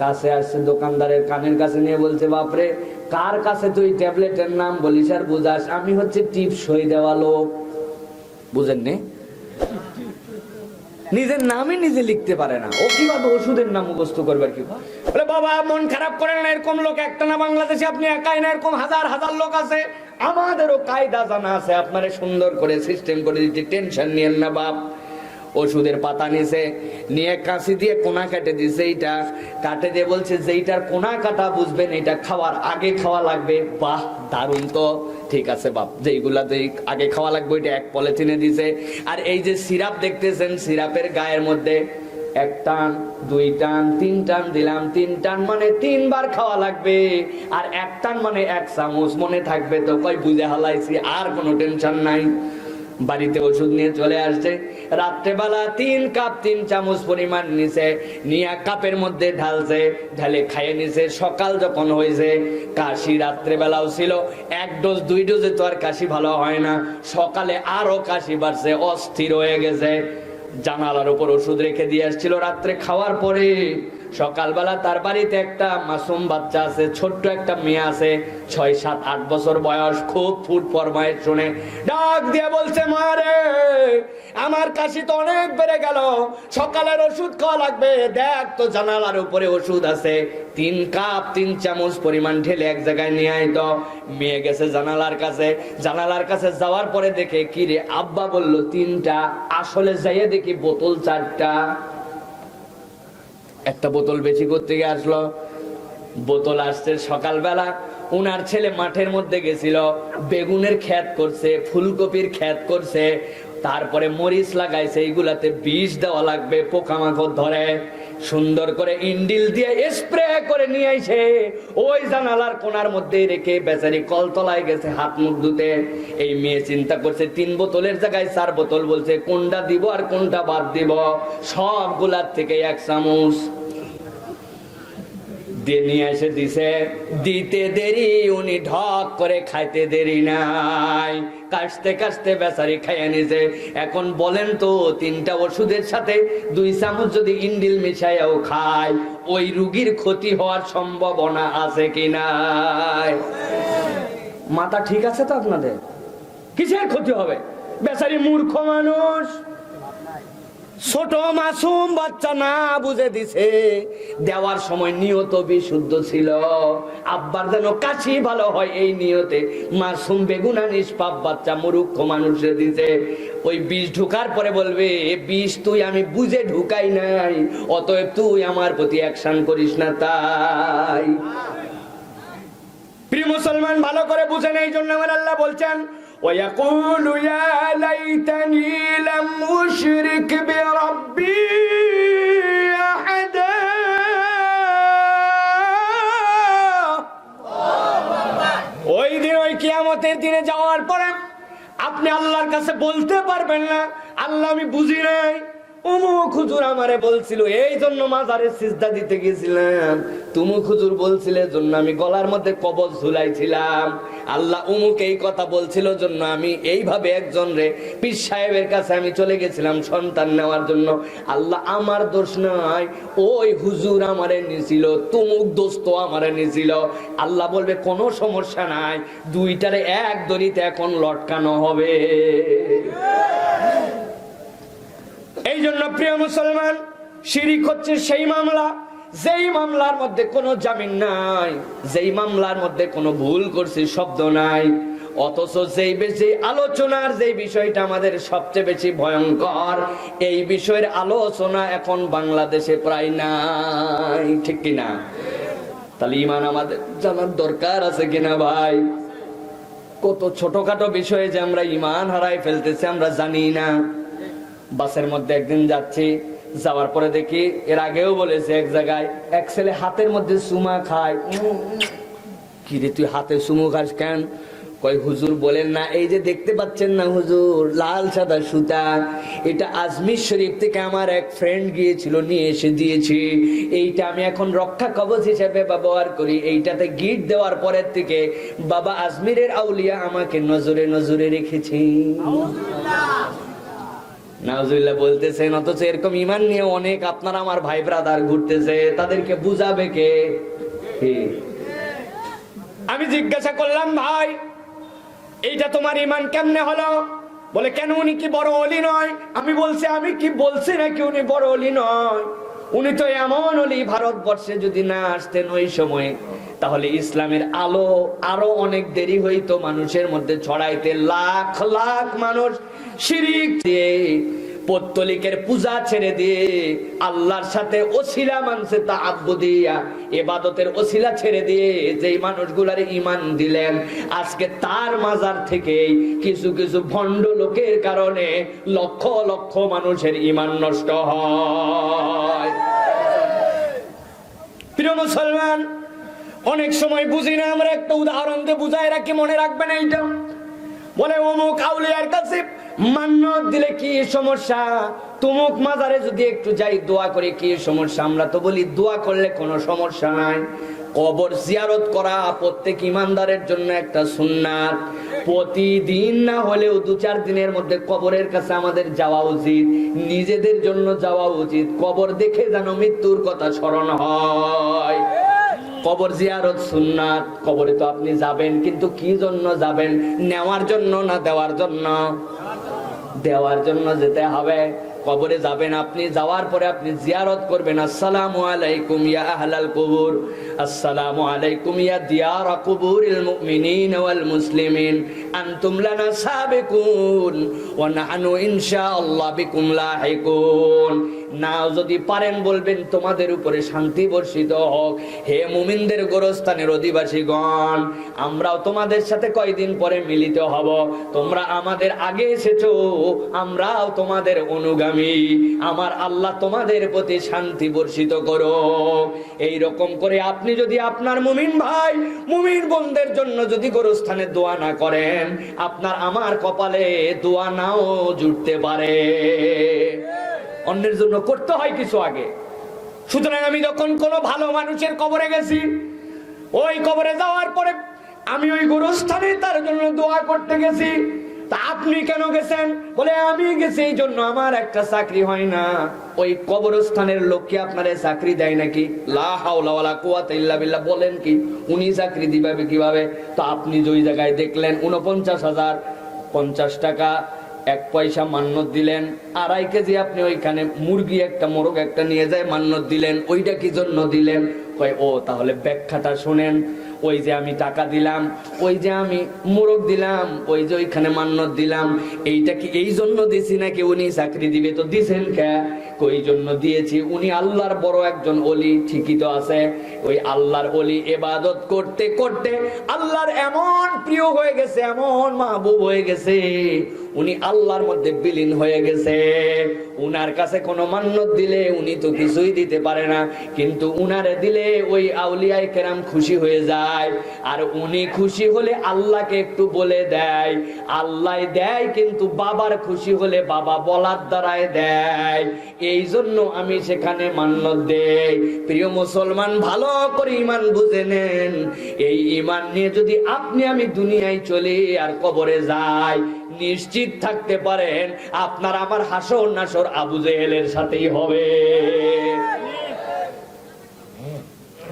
কাছে আসছে, দোকানদারের কানের কাছে নিয়ে বলছে বাপরে কার কাছে তুই ট্যাবলেটের নাম বলিস আর বুঝাস? আমি হচ্ছে টিপ সই দেওয়া লোক। বুঝেননি? নিজের নামই নিজে লিখতে পারে না, ও কিভাবে ওষুধের নাম মুখস্থ করবে? কি বলে বাবা মন খারাপ করেন না, এরকম লোক একটা না বাংলাদেশে, আপনি একাই না, এরকম হাজার হাজার লোক আছে। আমাদেরও কায়দা জানা আছে, আপনারে সুন্দর করে সিস্টেম করে দিচ্ছি, টেনশন নিয়েন না বাপ। ওষুধের পাতা নিছে, নিয়ে কাশি দিয়ে কোনা কেটে দিছে, এইটা কাটে দিয়ে বলছে যেইটার কোনা কাটা বুঝবেন এটা খাওয়ার আগে খাওয়া লাগবে। বাহ দারুণ তো, ঠিক আছে বাপ, যেইগুলাতে আগে খাওয়া লাগবে ওইটা এক পলিথিনে দিছে। আর এই যে সিরাপ দেখতেছেন, সিরাপের গায়ের মধ্যে 1 টান 2 টান 3 টান দিলাম। 3 টান মানে 3 বার খাওয়া লাগবে, আর 1 টান মানে 1 চামচ। মনে থাকবে তো? কই বুঝে হালাইছি, আর কোনো টেনশন নাই। বাড়িতে ওষুধ নিয়ে চলে আসছে, রাত্রেবেলা 3 কাপ 3 চামচ পরিমাণ নিছে, নিয়ে কাপের মধ্যে ঢালছে, ঢালে খাইয়ে নিছে। সকাল যখন হয়েছে, কাশি রাত্রেবেলাও ছিল, 1 ডোজ 2 ডোজে তো আর কাশি ভালো হয় না, সকালে আরো কাশি বাড়ছে, অস্থির হয়ে গেছে। জানালার উপর ওষুধ রেখে দিয়ে আসছিল রাত্রে খাওয়ার পরে। সকালবেলা তার বাড়িতে একটা মাসুম বাচ্চা আছে, ছোট্ট একটা মেয়ে আছে, 6, 7, 8 বছর বয়স। খুব ফুট ফরমায়েশ শুনে ডাক দিয়ে বলছে মা রে, আমার কাশি তো অনেক বেড়ে গেল, সকালের ওষুধ খাওয়া লাগবে, দেখ তো জানালার উপরে ওষুধ আছে, 3 কাপ 3 চামচ পরিমাণ ঢেলে এক জায়গায় নিয়ে আয় তো। মেয়ে গেছে জানালার কাছে, জানালার কাছে যাওয়ার পরে দেখে কি রে, আব্বা বলল 3টা, আসলে যাইয়ে দেখি বোতল 4টা। একটা বোতল বেশি করতে গিয়ে আসলো। বোতল আসছে সকালবেলা, উনার ছেলে মাঠের মধ্যে গেছিল, বেগুনের ক্ষেত করছে, ফুলকপির ক্ষেত করছে, তারপরে মরিচ লাগাইছে, এইগুলাতে বিষ দেওয়া লাগবে, পোকামাকড় ধরে। সুন্দর করে ইন্ডিল দিয়ে স্প্রে করে নিয়ে আইছে, ওই জানালার কোনার মধ্যে রেখে বেচারি কলতলায় গেছে হাত মুখ ধুতে। এই মেয়ে চিন্তা করছে 3 বোতলের জায়গায় 4 বোতল, বলছে কোনটা দিব আর কোনটা বাদ দিব, সবগুলার থেকে 1 চামচ দিয়ে নিয়ে এসে দিছে। দিতে দেরি, উনি ঢক করে খাইতে দেরি নাই, কাশতে কাশতে বেচারি খাইয়ে নিছে। এখন বলেন তো, 3টা ওষুধের সাথে 2 চামচ যদি ইন্ডিল মিশাইয়াও খায়, ওই রুগীর ক্ষতি হওয়ার সম্ভাবনা আছে কি নাই? মাথা ঠিক আছে তো আপনাদের? কিসের ক্ষতি হবে? বেচারি মূর্খ মানুষ, ছোট মাসুম বাচ্চা, না বুঝে দিছে। দেওয়ার সময় নিয়ত বিশুদ্ধ ছিল, আব্বার যেন কাশি ভালো হয় এই নিয়তে মাসুম বেগুনা নিষ্পাপ বাচ্চা মূর্খ মানুষে দিছে। ওই বিষ ঢুকার পরে বলবে বিষ তুই আমি বুঝে ঢুকাই নাই, অতএব তুই আমার প্রতি অ্যাকশন করিস না। তাই প্রিয় মুসলমান ভালো করে বুঝেন, এই জন্য আমার আল্লাহ বলছেন ويقول يا ليتني لم أشرك بربي أحدا। ওই দিন, ওই কিয়ামতের দিনে যাওয়ার পরে আপনি আল্লাহর কাছে বলতে পারবেন না আল্লাহ আমি বুঝি নাই, অমুক হুজুর আমারে বলছিল এই জন্য মাজারে সিজদা দিতে গেছিলাম, তুমুক হুজুর বলছিল জন্য আমি গলার মধ্যে কবজ ঝুলাইছিলাম, আল্লাহ অমুক এই কথা বলছিল জন্য আমি এইভাবে একজন রে পীর সাহেবের কাছে আমি চলে গেছিলাম সন্তান নেওয়ার জন্য। আল্লাহ আমার দোষ নাই, ওই হুজুর আমারে নিছিল, তুমুক দোস্ত আমারে নিছিল। আল্লাহ বলবে কোনো সমস্যা নাই, দুইটারে এক দড়িতে এখন লটকানো হবে। এই জন্য প্রিয় মুসলমান, শিরক হচ্ছে সেই মামলা যেই মামলার মধ্যে কোনো জামিন নাই, যেই মামলার মধ্যে কোনো ভুল করছি শব্দ নাই, অথচ যেই বেশি আলোচনার যেই বিষয়টা আমাদের সবচেয়ে বেশি ভয়ঙ্কর, এই বিষয়ের আলোচনা এখন বাংলাদেশে প্রায় নাই, ঠিক কিনা? তাহলে ঈমান আমাদের জানার দরকার আছে কিনা ভাই? কত ছোটখাটো বিষয়ে যে আমরা ঈমান হারাই ফেলতেছি আমরা জানি না। বাসের মধ্যে একদিন যাচ্ছি, যাওয়ার পরে দেখি, এর আগেও বলেছে এক জায়গায়, এক ছেলে হাতের মধ্যে চুমা খায়। কি রে তুই হাতে চুমু খাস কেন? কয় হুজুর বলেন না, এই যে দেখতে পাচ্ছেন না হুজুর লাল সাদা সুতা, এটা আজমির শরীফ থেকে আমার এক ফ্রেন্ড গিয়েছিল নিয়ে এসে দিয়েছি, এইটা আমি এখন রক্ষা কবচ হিসেবে ব্যবহার করি। এইটাতে গিট দেওয়ার পরের থেকে বাবা আজমিরের আউলিয়া আমাকে নজরে নজরে রেখেছি। নাউজুবিল্লাহ বলতেছেন, অথচ এরকম ঈমান নিয়ে অনেক আপনার আমার ভাই ব্রাদার ঘুরতেছে, তাদেরকে বুঝাবে কে? আমি জিজ্ঞাসা করলাম, ভাই এইটা তোমার ঈমান কেমনে হলো? বলে কেন, উনি কি বড় ওলি নয়? আমি বলছি, আমি কি বলছি নাকি উনি বড় ওলি নয়? উনি তো এমন ওলি, ভারতবর্ষে যদি না আসতেন ওই সময়, তাহলে ইসলামের আলো আরো অনেক দেরি হইতো মানুষের মধ্যে ছড়াইতে। লাখ লাখ মানুষ শিরিক দিয়ে, পত্তলিকের পূজা ছেড়ে দিয়ে আল্লাহর সাথে ওসিলা মানছে, তাআব্বুদিয়া ইবাদতের ওসিলা ছেড়ে দিয়ে যেই মানুষগুলার ঈমান দিলেন, আজকে তার মাজার থেকে কিছু কিছু ভণ্ড লোকের কারণে লক্ষ লক্ষ মানুষের ঈমান নষ্ট হয়। প্রিয় মুসলমান, অনেক সময় বুঝি না আমরা, একটা উদাহরণ দিয়ে বুঝায় রাখি, মনে রাখবেন এইটা। বলে অমুক আউলিয়ার কাছে মান্নত দিলে কি সমস্যা, তুমুক মাজারে যদি একটু যাই দোয়া করে কি সমস্যা? আমরা তো বলি দোয়া করলে কোনো সমস্যা নাই। কবর জিয়ারত করা প্রত্যেক ইমানদারের জন্য একটা সুন্নাত। প্রতিদিন না হলেও 2-4 দিনের মধ্যে কবরের কাছে আমাদের যাওয়া উচিত, নিজেদের জন্য যাওয়া উচিত, কবর দেখে যেন মৃত্যুর কথা স্মরণ হয়। কবর জিয়ারত সুন্নাত। কবরে তো আপনি যাবেন, কিন্তু কি জন্য যাবেন? নেওয়ার জন্য না দেওয়ার জন্য? দেওয়ার জন্য যেতে হবে। কবরে যাবেন, আপনি যাওয়ার পরে আপনি জিয়ারত করবেন, আসসালামু আলাইকুম ইয়া আহলাল কুবুর, আসসালামু আলাইকুম ইয়া দিয়ার কুবুরিল মুমিনিন ওয়াল মুসলিমিন, আনতুম লানা সাবিকুন ওয়া নাহনু ইনশাআল্লাহ বিকুম লাহিকুন। নাও যদি পারেন বলবেন, তোমাদের উপরে শান্তি বর্ষিত হোক হে মুমিনদের গোরস্থানের অধিবাসীগণ, আমরাও তোমাদের সাথে কয়দিন পরে মিলিত হব, তোমরা আমাদের আগে এসেছো, আমরাও তোমাদের অনুগামী, আমার আল্লাহ তোমাদের প্রতি শান্তি বর্ষিত করো। এই রকম করে আপনি যদি আপনার মুমিন ভাই মুমিন বোনদের জন্য যদি গোরস্থানে দোয়া না করেন, আপনার আমার কপালে দোয়া নাও জুটতে পারে। অন্যের জন্য করতে হয় কিছু আগে। সুতরাং আমি যখন কোনো ভালো মানুষের কবরে গেছি, ওই কবরে যাওয়ার পরে আমি ওই গোরস্থানে তার জন্য দোয়া করতে গেছি। তা আপনি কেন গেছেন? বলে আমি গেছি এই জন্য আমার একটা চাকরি হয় না। ওই কবরস্থানের লোককে আপনার চাকরি দেয় নাকি? লা হাওলা ওয়ালা কুওয়াতা ইল্লা বিল্লাহ। বলেন কি উনি চাকরি দিবে কিভাবে? তো আপনি যে জায়গায় দেখলেন 49,050 টাকা 1 পয়সা মান্নত দিলেন, 2.5 কেজি আপনি ওইখানে মুরগি একটা মোরগ একটা নিয়ে যায় মান্নত দিলেন, ওইটা কি জন্য দিলেন? কয় ও তাহলে ব্যাখ্যাটা শুনেন। ওই যে আমি টাকা দিলাম, ওই যে আমি মোরগ দিলাম, ওই যে ওইখানে মান্নত দিলাম, এইটা কি এই জন্য দিছি নাকি উনি চাকরি দিবে? তো দিছেন কে? কই জন্য দিয়েছি, উনি আল্লাহর বড় একজন ওলি। ঠিকই তো আছে। ওই আল্লাহর ওলি ইবাদত করতে করতে আল্লাহর এমন প্রিয় হয়ে গেছে, এমন মাহবুব হয়ে গেছে, উনি আল্লাহর মধ্যে বিলীন হয়ে গেছে। উনার কাছে কোনো মান্যত দিলে উনি তো কিছুই দিতে পারে না, কিন্তু উনারে দিলে ওই আউলিয়ায়ে কেরাম খুশি হয়ে যায়। আর উনি খুশি হলে আল্লাহকে একটু বলে দেয়, আল্লাহ দেয়, কিন্তু বাবার খুশি হলে বাবা বলার দ্বারায় দেয়। এই জন্য আমি সেখানে মান্যত দেই। প্রিয় মুসলমান, ভালো করে ঈমান বুঝে নেন। এই ঈমান নিয়ে যদি আপনি আমি দুনিয়ায় চলি আর কবরে যাই, নিশ্চিত থাকতে পারেন আপনার আমার হাসর নাসর আবু জেহেলের সাথেই হবে।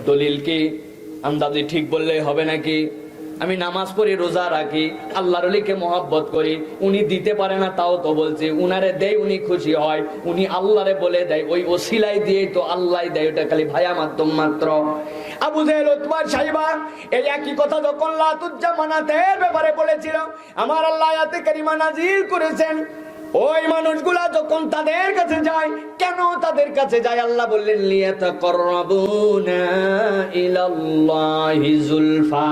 দলিল কি? আন্দাজে ঠিক বললে হবে নাকি? আমি নামাজ পড়ি, রোজা রাখি, আল্লাহর ওলিকে মহব্বত করি, উনি দিতে পারে না তাও তো বলছি, উনারে দেয় উনি খুশি হয়, উনি আল্লাহরে বলে দেয়, ওই ওসিলাই দিয়ে তো আল্লাহ দেয়, ওটা খালি ভায়া মাধ্যম মাত্র। আবু জেহেল, উতবা, শাইবা এই একই কথা যখন লাতুজ্জামানাতের ব্যাপারে বলেছিল, আমার আল্লাহ আয়াতে কারিমা নাজিল করেছেন। ওই মানুষগুলা যখন তাদের কাছে যায়, কেন তাদের কাছে যায়? আল্লাহ বললেন, লিয়াতাকাররাবুনা ইলাল্লাহি যুলফা।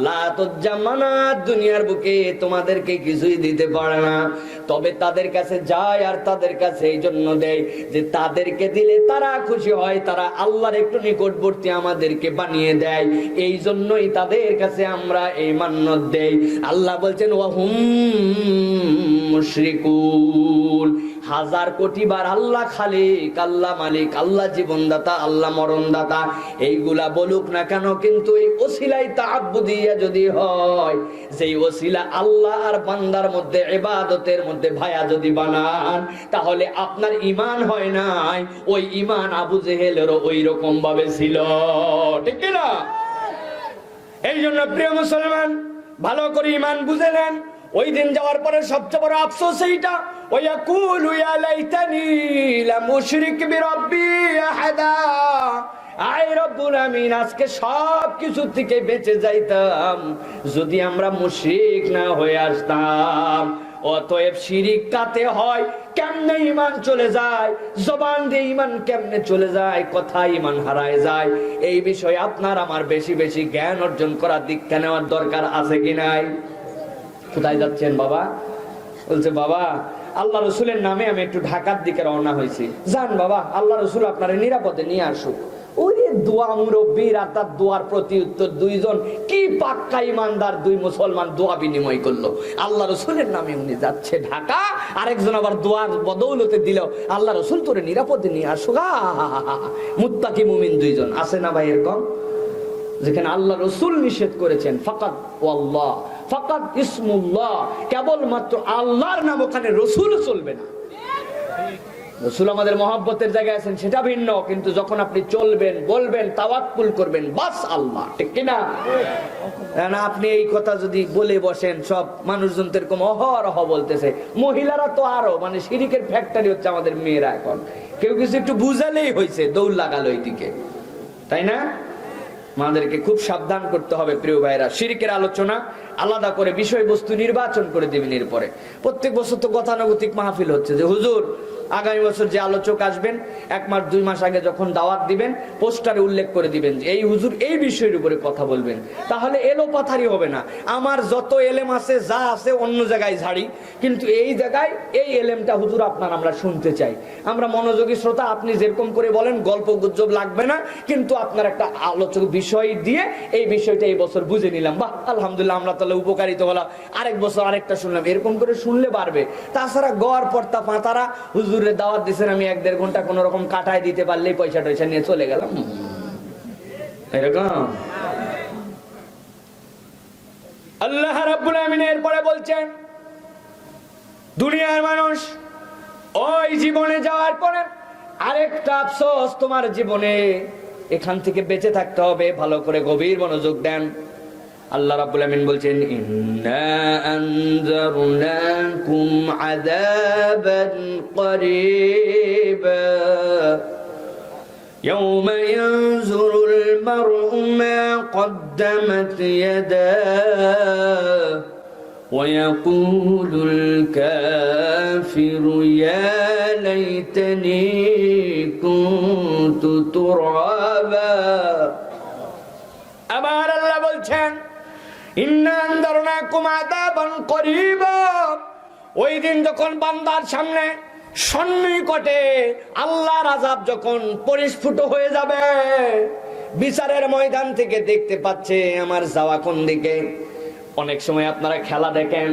লাতুজ্জামানাত দুনিয়ার বুকে তোমাদেরকে কিছুই দিতে পারে না, তবে তাদের কাছে যায় আর তাদের কাছে এই জন্য দেয় যে তাদেরকে দিলে তারা খুশি হয়, তারা আল্লাহর একটু নিকটবর্তী আমাদেরকে বানিয়ে দেয়। এই জন্যই তাদের কাছে আমরা এই মান্যত দেই। আল্লাহ বলছেন, ওয়াহুম মুশরিকুন। হাজার কোটি বার আল্লাহ খালিক, আল্লাহ মালিক, আল্লাহ জীবনদাতা, আল্লাহ মরণদাতা এইগুলা বলুক না কেন, কিন্তু এই ওসিলাই তাআব্বুদিয়া যদি হয়, যেই ওসিলা আল্লাহ আর বান্দার মধ্যে ইবাদতের মধ্যে ভায়া যদি বানান, তাহলে আপনার ঈমান হয় নাই, ওই ঈমান আবু জেহেলেরও ওই রকম ভাবে ছিল। ঠিক কি না? এই জন্য প্রিয় মুসলমান, ভালো করে ঈমান বুঝে নেন। ওই দিন যাওয়ার পরে সবচেয়ে বড় আফসোস এইটা, ওয়াকুলু ইয়া লাইতানি লাম উশরিক বিরাব্বি আহাদা। আয় রব্বুল আমিন, আজকে সব কিছু থেকে বেঁচে যাইতাম যদি আমরা মুশরিক না হয়ে আসতাম। অতএব শিরিক কাতে হয়, কেমনে ঈমান চলে যায়, জবান দিয়ে ঈমান কেমনে চলে যায়, কথা ঈমান হারায় যায়, এই বিষয়ে আপনার আমার বেশি বেশি জ্ঞান অর্জন করার, দীক্ষা নেওয়ার দরকার আছে কি নাই? কোথায় যাচ্ছেন বাবা? বলছে, বাবা আল্লাহ রসুলের নামে আমি একটু ঢাকার দিকে রওনা হয়েছি। যান বাবা, আল্লাহ রসুল আপনার নিরাপদে নিয়ে আসুক। ওরে দোয়া মুরব্বীর আর তার দোয়ার প্রতি উত্তর, দুইজন কি পাক্কা ইমানদার দুই মুসলমান দোয়া বিনিময় করলো। আল্লাহ রসুলের নামে উনি যাচ্ছে ঢাকা, আরেকজন আবার দোয়ার বদৌলতে দিল, আল্লাহ রসুল তোরে নিরাপদে নিয়ে আসুক। মুত্তাকি মুমিন দুইজন আছে না ভাই এরকম? যেখানে আল্লাহ রসুল নিষেধ করেছেন, ফাকাত ওয়াল্লাহ, ফাকাত ইসমুল্লাহ, কেবলমাত্র আল্লাহর নাম, ওখানে রসুল চলবে না। রসুল আমাদের মহব্বতের জায়গায় আছেন, সেটা ভিন্ন, কিন্তু যখন আপনি চলবেন, বলবেন, তাওয়াক্কুল করবেন, বাস আল্লাহ। ঠিক কিনা? না আপনি এই কথা যদি বলে বসেন, সব মানুষজন তো এরকম অহরহ বলতেছে, মহিলারা তো আরো, মানে শিরিকের ফ্যাক্টরি হচ্ছে আমাদের মেয়েরা। এখন কেউ কিছু একটু বুঝালেই হয়েছে, দৌড় লাগালো এইদিকে, তাই না? আমাদেরকে খুব সাবধান করতে হবে প্রিয় ভাইরা। শিরকের আলোচনা আলাদা করে বিষয়বস্তু নির্বাচন করে দিবেন। এরপরে প্রত্যেক বছর তো গতানুগতিক মাহফিল হচ্ছে যে হুজুর আগামী বছর যে আলোচক আসবেন 1 মাস 2 মাস আগে যখন দাওয়াত দিবেন, পোস্টারে উল্লেখ করে দিবেন যে এই হুজুর এই বিষয়ের উপরে কথা বলবেন। তাহলে এলোপাথারি হবে না। আমার যত এলেম আছে, যা আছে অন্য জায়গায় ঝাড়ি, কিন্তু এই জায়গায় এই এলেমটা হুজুর আপনার আমরা শুনতে চাই। আমরা মনোযোগী শ্রোতা, আপনি যেরকম করে বলেন গল্প গুজব লাগবে না, কিন্তু আপনার একটা আলোচক বিষয় দিয়ে এই বিষয়টা এই বছর বুঝে নিলাম, বাহ আলহামদুলিল্লাহ, আমরা তাহলে উপকারিত হলাম, আরেক বছর আরেকটা শুনলাম, এরকম করে শুনলে পারবে। তাছাড়া গড় পর্তা পাতারা হুজুরের দাওয়াত দিচ্ছেন, আমি 1-1.5 ঘন্টা কোন রকম কাটায় দিতে পারলেই পয়সা টয়সা নিয়ে চলে গেলাম, এরকম। আল্লাহ রাব্বুল আমিন এরপরে বলছেন, দুনিয়ার মানুষ ওই জীবনে যাওয়ার পরে আরেকটা আফসোস তোমার জীবনে, এখান থেকে বেঁচে থাকতে হবে। ভালো করে গভীর মনোযোগ দেন। আল্লাহ রাব্বুল আমিন বলছেন, ইন্না আনজারনাকুম আযাবান করিবা ইয়াওমা ইয়ানজুরুল মারউ মা কদ্দামাত ইয়াদাহু ওয়া ইয়াকুলুল কাফিরু ইয়া লাইতানি কুনতু তুরাবা। আবার আল্লাহ বলছেন, ইন্না আনজারনাকুম আযাবান করিবা, ওই দিন যখন বান্দার সামনে সন্নিকটে আল্লাহর আযাব যখন পরিস্ফুট হয়ে যাবে, বিচারের ময়দান থেকে দেখতে পাচ্ছে আমার যাওয়া কোন দিকে। অনেক সময় আপনারা খেলা দেখেন,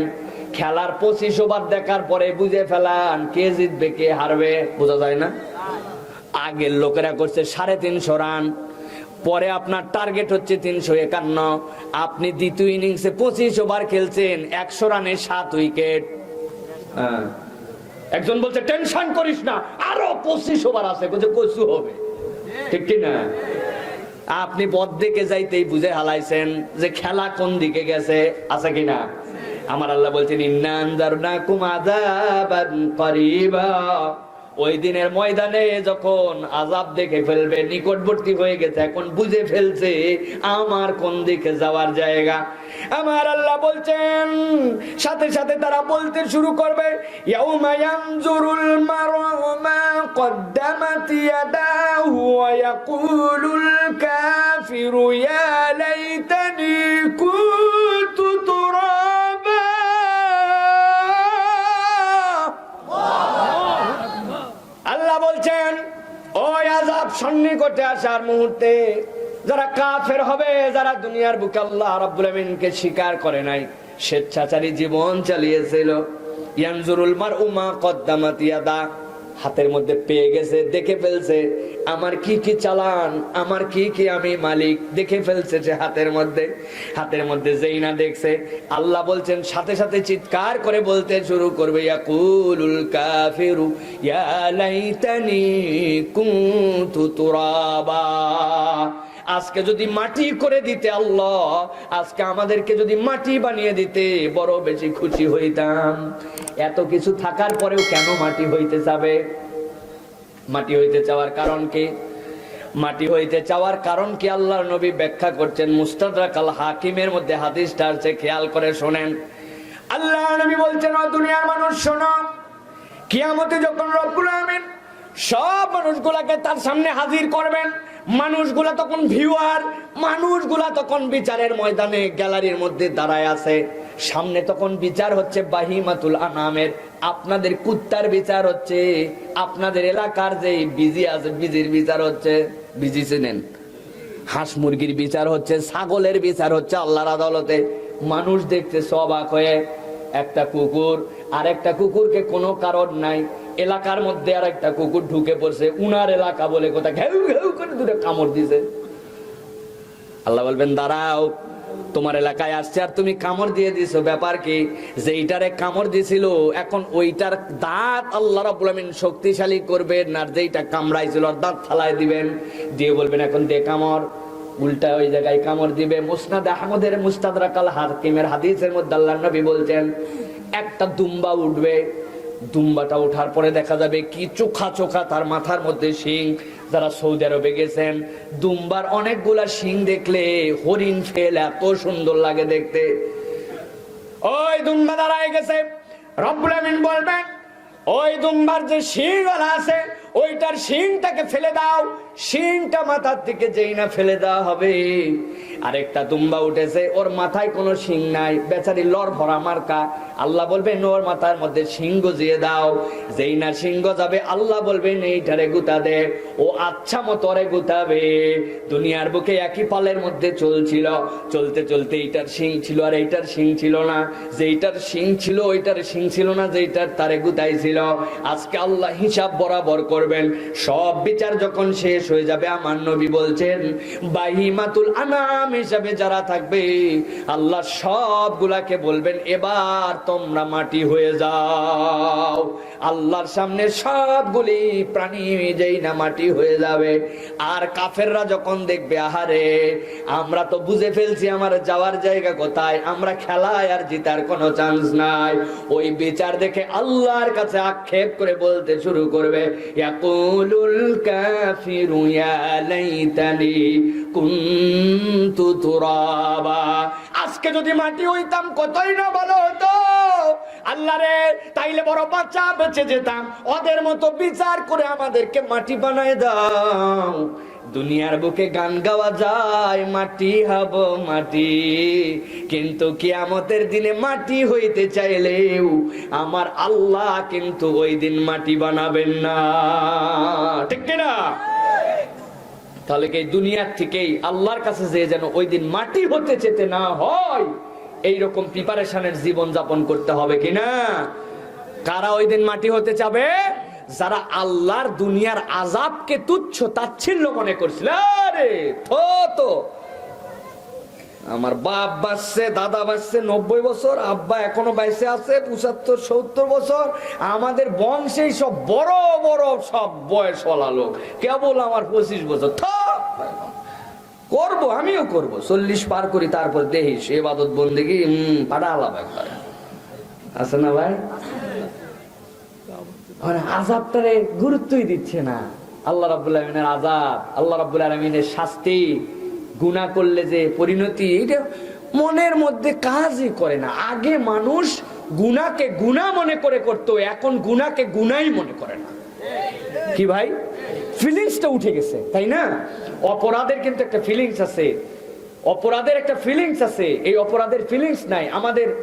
খেলার 25 ওভার দেখার পরে বুঝে ফেলান কে জিতবে কে হারবে, বোঝা যায় না। আগের লোকেরা করছে 350 রান, পরে আপনার টার্গেট হচ্ছে 351। আপনি দ্বিতীয় ইনিংসে 25 ওভার খেলছেন, 100 রানে 7 উইকেট। একজন বলছে টেনশন করিস না, আরো 25 ওভার আছে, বলছে কচু হবে, ঠিক কি না? আপনি পথ দিকে যাইতেই বুঝে হালাইছেন যে খেলা কোন দিকে গেছে, আছে কিনা? আমার আল্লাহ বলছেন ইন্না আনজারনাকুম আযাবান করিবা। ওই দিনের ময়দানে যখন আযাব দেখে ফেলবে, নিকটবর্তী হয়ে গেছে, এখন বুঝে ফেলছে আমার কোন দিকে যাওয়ার জায়গা। আমার আল্লাহ বলছেন সাথে সাথে তারা বলতে শুরু করবে ইয়াউমা ইয়ানজুরুল মার'উ মা কদ্দামাত ইয়াদাহু ওয়া ইয়াকুলুল কাফিরু ইয়া লাইতানি কুনতু তুরাবা। আল্লাহ বলছেন ওই আযাব সন্নিকটে আসার মুহূর্তে যারা কাফের হবে, যারা দুনিয়ার বুকে আল্লাহ রাব্বুল আমিনকে স্বীকার করে নাই, স্বেচ্ছাচারী জীবন চালিয়েছিল, ইয়ানজুরুল মার'উ মা কদ্দামাত ইয়াদা, হাতের মধ্যে পেয়ে গেছে, দেখে ফেলছে আমার কি কি চালান, আমার কি কি আমি মালিক, দেখে ফেলছে সে হাতের মধ্যে যেই না দেখছে, আল্লাহ বলছেন সাথে সাথে চিৎকার করে বলতে শুরু করবে ইয়াকুলুল কাফিরু ইয়া লাইতানি কুনতু তুরাবা। আজকে যদি মাটি করে দিতে আল্লাহ, আজকে আমাদেরকে যদি মাটি বানিয়ে দিতে বড় বেশি খুশি হইতাম। এত কিছু থাকার পরেও কেন মাটি হইতে যাবে? মাটি হইতে চাওয়ার কারণ কি? মাটি হইতে চাওয়ার কারণ কি আল্লাহর নবী ব্যাখ্যা করছেন মুস্তাদরাক আল হাকিমের মধ্যে হাদিসটা আছে, খেয়াল করে শোনেন। আল্লাহর নবী বলছেন ও দুনিয়ার মানুষ শোনো, কিয়ামতে যখন রব্বুল আমিন সব মানুষগুলাকে তার সামনে হাজির করবেন, মানুষগুলা তখন ভিউয়ার, মানুষগুলা তখন বিচারের ময়দানে গ্যালারির মধ্যে দাঁড়ায় আছে। সামনে তখন বিচার হচ্ছে বাহিমাতুল আনামের, আপনাদের কুত্তার বিচার হচ্ছে, আপনাদের এলাকার যে বিজি আছে বিজির বিচার হচ্ছে, বিজি চেনেন, হাঁস মুরগির বিচার হচ্ছে, ছাগলের বিচার হচ্ছে আল্লাহর আদালতে। মানুষ দেখতেছে অবাক হয়ে, একটা কুকুর আর একটা কুকুরকে কোনো কারণ নাই, এলাকার মধ্যে আর একটা কুকুর ঢুকে পড়ছে, উনার এলাকা বলে কোথা ঘেউ ঘেউ করে দুটো কামড় দিছে। আল্লাহ বলবেন দাঁড়াও, তোমার এলাকায় আসছে আর তুমি কামড় দিয়ে দিছো, ব্যাপার কি? যে এইটারে কামড় দিছিল এখন ওইটার দাঁত আল্লাহ রাব্বুল আমিন শক্তিশালী করবেন, আর যেইটা কামড়াইছিল ওর দাঁত ফালায় দিবেন, দিয়ে বলবেন এখন দে কামড়, উল্টা ওই জায়গায় কামড় দিবে। মুসনাদ আহমদের মুস্তাদরাক আল হাকিমের হাদিসের মধ্যে আল্লাহর নবী বলছেন একটা দুম্বা উঠবে, দুম্বাটা ওঠার পরে দেখা যাবে কি চোখা চোখা তার মাথার মধ্যে শিং। যারা সৌদি আরবে গেছেন, দুম্বার অনেকগুলা শিং দেখলে হরিণ ফেল এত সুন্দর লাগে দেখতে। ওই দুম্বা দাঁড়ায় গেছে, রব্বুল আমিন বলবেন ওই দুম্বার যে শিংওয়ালা আছে ওইটার শিংটাকে ফেলে দাও। শিংটা মাথার থেকে যেই না ফেলে দেওয়া হবে, আরেকটা দুম্বা উঠেছে, ওর মাথায় কোনো শিং নাই, বেচারি লড় ভরা মার্কা। আল্লাহ বলবেন ওর মাথার মধ্যে শিং গজিয়ে দাও। যেই না শিং যাবে আল্লাহ বলবেন এইটারে গুতা দে, ও আচ্ছা মতো রে গুতাবে। দুনিয়ার বুকে একই পালের মধ্যে চলছিল, চলতে চলতে এইটার শিং ছিল আর এইটার শিং ছিল না, যেইটার শিং ছিল ওইটার শিং ছিল না, যেইটার তারে গুতাইছিল। আজকে আল্লাহ হিসাব বরাবর করবেন। সব বিচার যখন শেষ হয়ে যাবে, আমার নবী বলছেন বাহিমাতুল আনাম হিসাবে যারা থাকবে আল্লাহ সবগুলাকে বলবেন এবার তোমরা মাটি হয়ে যাও। আল্লাহর সামনে সবগুলি প্রাণী যেই না মাটি হয়ে যাবে। আর কাফেররা যখন দেখবে আহারে আমরা তো বুঝে ফেলছি আমার যাওয়ার জায়গা কোথায়, আমরা খেলায় আর জিতার কোনো চান্স নাই, ওই বিচার দেখে আল্লাহর কাছে আক্ষেপ করে বলতে শুরু করবে ইয়াকুলুল কাফিরু ইয়া লাইতানি কুনতু তুরাবা। আজকে যদি মাটি হইতাম কতই না ভালো হতো। আল্লাহ রে, তাইলে বড় বাচ্চা বেঁচে যেতাম, ওদের মতো বিচার করে আমাদেরকে মাটি বানায় দাও। দুনিয়ার বুকে গান গাওয়া যায়, মাটি হব মাটি, কিন্তু কিয়ামতের দিনে মাটি হইতে চাইলেও আমার আল্লাহ কিন্তু ওই দিন মাটি বানাবেন না, ঠিক কিনা? তাহলে কি দুনিয়ার থেকেই আল্লাহর কাছে যে যেন ওই দিন মাটি হতে যেতে না হয়, এইরকম প্রিপারেশনের জীবন যাপন করতে হবে কিনা? কারা ওই দিন মাটি হতে চাবে? যারা আল্লাহর দুনিয়ার আযাবকে তুচ্ছ তাচ্ছিল্য মনে করছিল। আরে তো আমার বাপ বাঁচছে, দাদা বাঁচছে 90 বছর, আব্বা এখনো বাইসে আছে 75-70 বছর, আমাদের বংশেই সব বড় বড় সব বয়সওয়ালা লোক, কেবল আমার 25 বছর। করবো, আমিও করব, 40 পার করি, তারপর দেখিস ইবাদত বন্দেগী পাড়া আলাদা একবার আছে না ভাই? আযাবটারে গুরুত্বই দিচ্ছে না। আল্লাহ রাব্বুল আলামিনের আযাব, আল্লাহ রাব্বুল আলামিনের শাস্তি, গুনাহ করলে যে পরিণতি, এটা মনের মধ্যে কাজই করে না। আগে মানুষ গুনাহকে গুনাহ মনে করে করতো, এখন গুনাহকে গুনাহই মনে করে না। কি ভাই, ফিলিংসটা উঠে গেছে, তাই না? অপরাধের কিন্তু একটা ফিলিংস আছে, অপরাধের একটা ফিলিংস আছে। এই অপরাধের ফিলিংস নাই,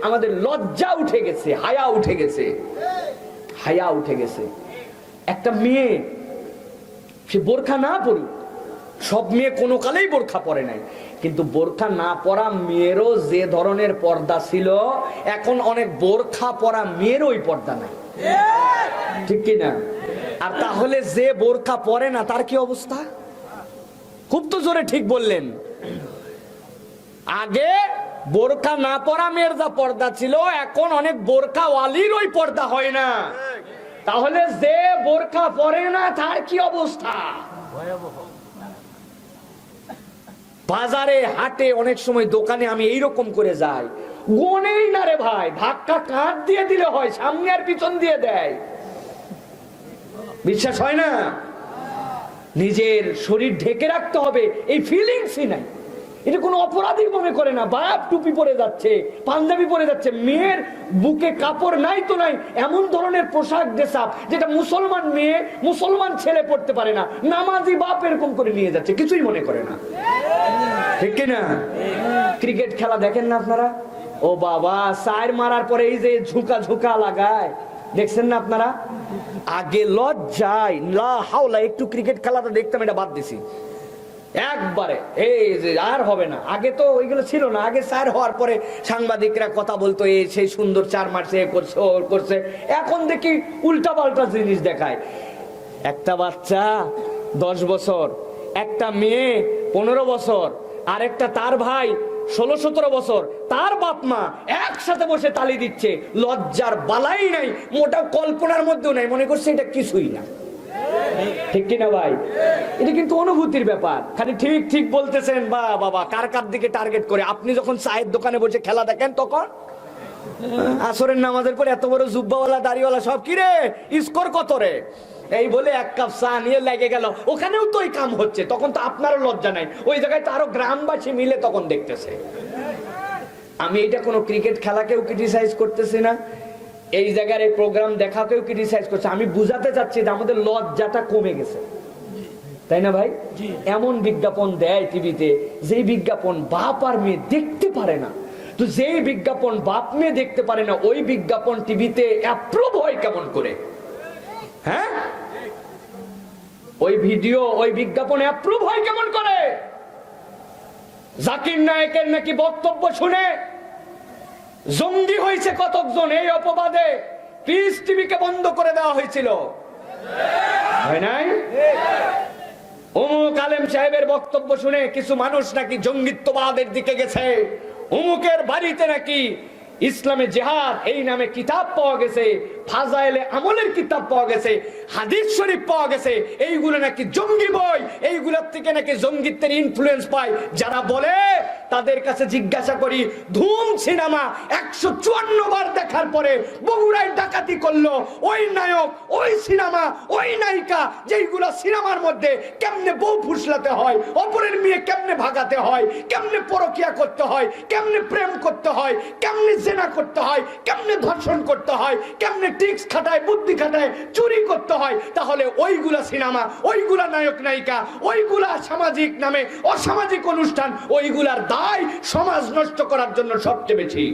আমাদের লজ্জা উঠে গেছে, হায়া উঠে গেছে, হায়া উঠে গেছে। একটা মেয়ে সে বোরখা না পড়ুক, সব মেয়ে কোনো কালেই বোরখা পরে নাই, কিন্তু বোরখা না পরা মেয়েরও যে ধরনের পর্দা ছিল, এখন অনেক বোরখা পরা মেয়েরও ওই পর্দা নাই, ঠিক কিনা? আর তাহলে যে বোরখা পরে না তার কি অবস্থা? খুব তো জোরে ঠিক বললেন। আগে বোরখা না পরা মেয়ের যা পর্দা ছিল, এখন অনেক বোরখা ওয়ালির ওই পর্দা হয় না। তাহলে যে বোরখা পরে না তার কি অবস্থা? বাজারে হাটে অনেক সময় দোকানে আমি এইরকম করে যাই, গনেই না রে ভাই, ধাক্কা কাঁধ দিয়ে দিলে হয়, সামনে আর পিছন দিয়ে দেয়। বিশ্বাস হয় না? নিজের শরীর ঢেকে রাখতে হবে, এই ফিলিংসই নাই। এটা কোনো অপরাধী মনে করে না। বাপ টুপি পরে যাচ্ছে, পাঞ্জাবি পরে যাচ্ছে, মেয়ের বুকে কাপড় নাই তো নাই, এমন ধরনের পোশাক ড্রেসআপ যেটা মুসলমান মেয়ে মুসলমান ছেলে পড়তে পারে না, নামাজি বাপ এরকম করে নিয়ে যাচ্ছে, কিছুই মনে করে না, ঠিক কিনা? ক্রিকেট খেলা দেখেন না আপনারা? ও বাবা, সাইর মারার পরে এই যে ঝুঁকা ঝুঁকা লাগায়, দেখছেন না আপনারা? আগে লজ্জায় লা হাওলা একটু ক্রিকেট খেলাটা দেখতাম, এটা বাদ দিছি একবারে, এই যে আর হবে না। আগে তো ওইগুলো ছিল না, আগে স্যার হওয়ার পরে সাংবাদিকরা কথা বলতো, এই সেই সুন্দর 4 মার্চে করছে ও করছে। এখন দেখি উল্টা পাল্টা জিনিস দেখায়। একটা বাচ্চা 10 বছর, একটা মেয়ে 15 বছর, আর একটা তার ভাই 16-17 বছর, তার বাপ মা একসাথে বসে তালি দিচ্ছে, লজ্জার বালাই নাই, মোটা কল্পনার মধ্যেও নাই, মনে করছে এটা কিছুই না, ঠিক কিনা ভাই? এটা কিন্তু অনুভূতির ব্যাপার। খালি ঠিক ঠিক বলতেছেন বা বাবা, কার কার দিকে টার্গেট করে? আপনি যখন চায়ের দোকানে বসে খেলা দেখেন, তখন আসরের নামাজের পরে এত বড় জুব্বাওয়ালা দাড়িওয়ালা সব, কি রে স্কোর কত রে, এই বলে 1 কাপ চা নিয়ে লেগে গেল, ওখানেও তো ওই কাম হচ্ছে, তখন তো আপনারও লজ্জা নাই, ওই জায়গায় তো আরো গ্রামবাসী মিলে তখন দেখতেছে। আমি এটা কোনো ক্রিকেট খেলাকেও ক্রিটিসাইজ করতেছি না, এই জায়গার এই প্রোগ্রাম দেখাকেও ক্রিটিসাইজ করছে। আমি বুঝাতে চাচ্ছি যে আমাদের লজ্জাটা কমে গেছে, তাই না ভাই? এমন বিজ্ঞাপন দেয় টিভিতে, যে বিজ্ঞাপন বাপ আর মেয়ে দেখতে পারে না, তো যেই বিজ্ঞাপন বাপ মেয়ে দেখতে পারে না, ওই বিজ্ঞাপন টিভিতে অ্যাপ্রুভ হয় কেমন করে? হ্যাঁ, ওই ভিডিও, ওই বিজ্ঞাপন অ্যাপ্রুভ হয় কেমন করে? জাকির নায়েকের নাকি বক্তব্য শুনে জঙ্গি হয়েছে কতজন, এই অপবাদে পিস টিভিকে বন্ধ করে দেওয়া হয়েছিল, হয় নাই? অমুক আলেম সাহেবের বক্তব্য শুনে কিছু মানুষ নাকি জঙ্গিত্ববাদের দিকে গেছে, অমুকের বাড়িতে নাকি ইসলামে জিহাদ এই নামে কিতাব পাওয়া গেছে, ফাজাইলে আমলের কিতাব পাওয়া গেছে, হাদিস শরীফ পাওয়া গেছে, এইগুলো নাকি জঙ্গি বই, এইগুলোর থেকে নাকি জঙ্গিত্বের ইনফ্লুয়েন্স পায়। যারা বলে তাদের কাছে জিজ্ঞাসা করি, ধুম সিনেমা 154 বার দেখার পরে বগুড়ায় ডাকাতি করলো ওই নায়ক, ওই সিনেমা, ওই নায়িকা, যেইগুলা সিনেমার মধ্যে কেমনে বউ ফুসলাতে হয়, অপরের মেয়ে কেমনে ভাগাতে হয়, কেমনে পরকিয়া করতে হয়, কেমনে প্রেম করতে হয়, কেমনে জেনা করতে হয়, কেমনে ধর্ষণ করতে হয়, কেমনে টিক্স খাটায়, বুদ্ধি খাটায়, চুরি করতে হয়, তাহলে ওইগুলা সিনেমা, ওইগুলা নায়ক নায়িকা, ওইগুলা সামাজিক নামে অসামাজিক অনুষ্ঠান, ওইগুলার দায় সমাজ নষ্ট করার জন্য সবচেয়ে বেশি।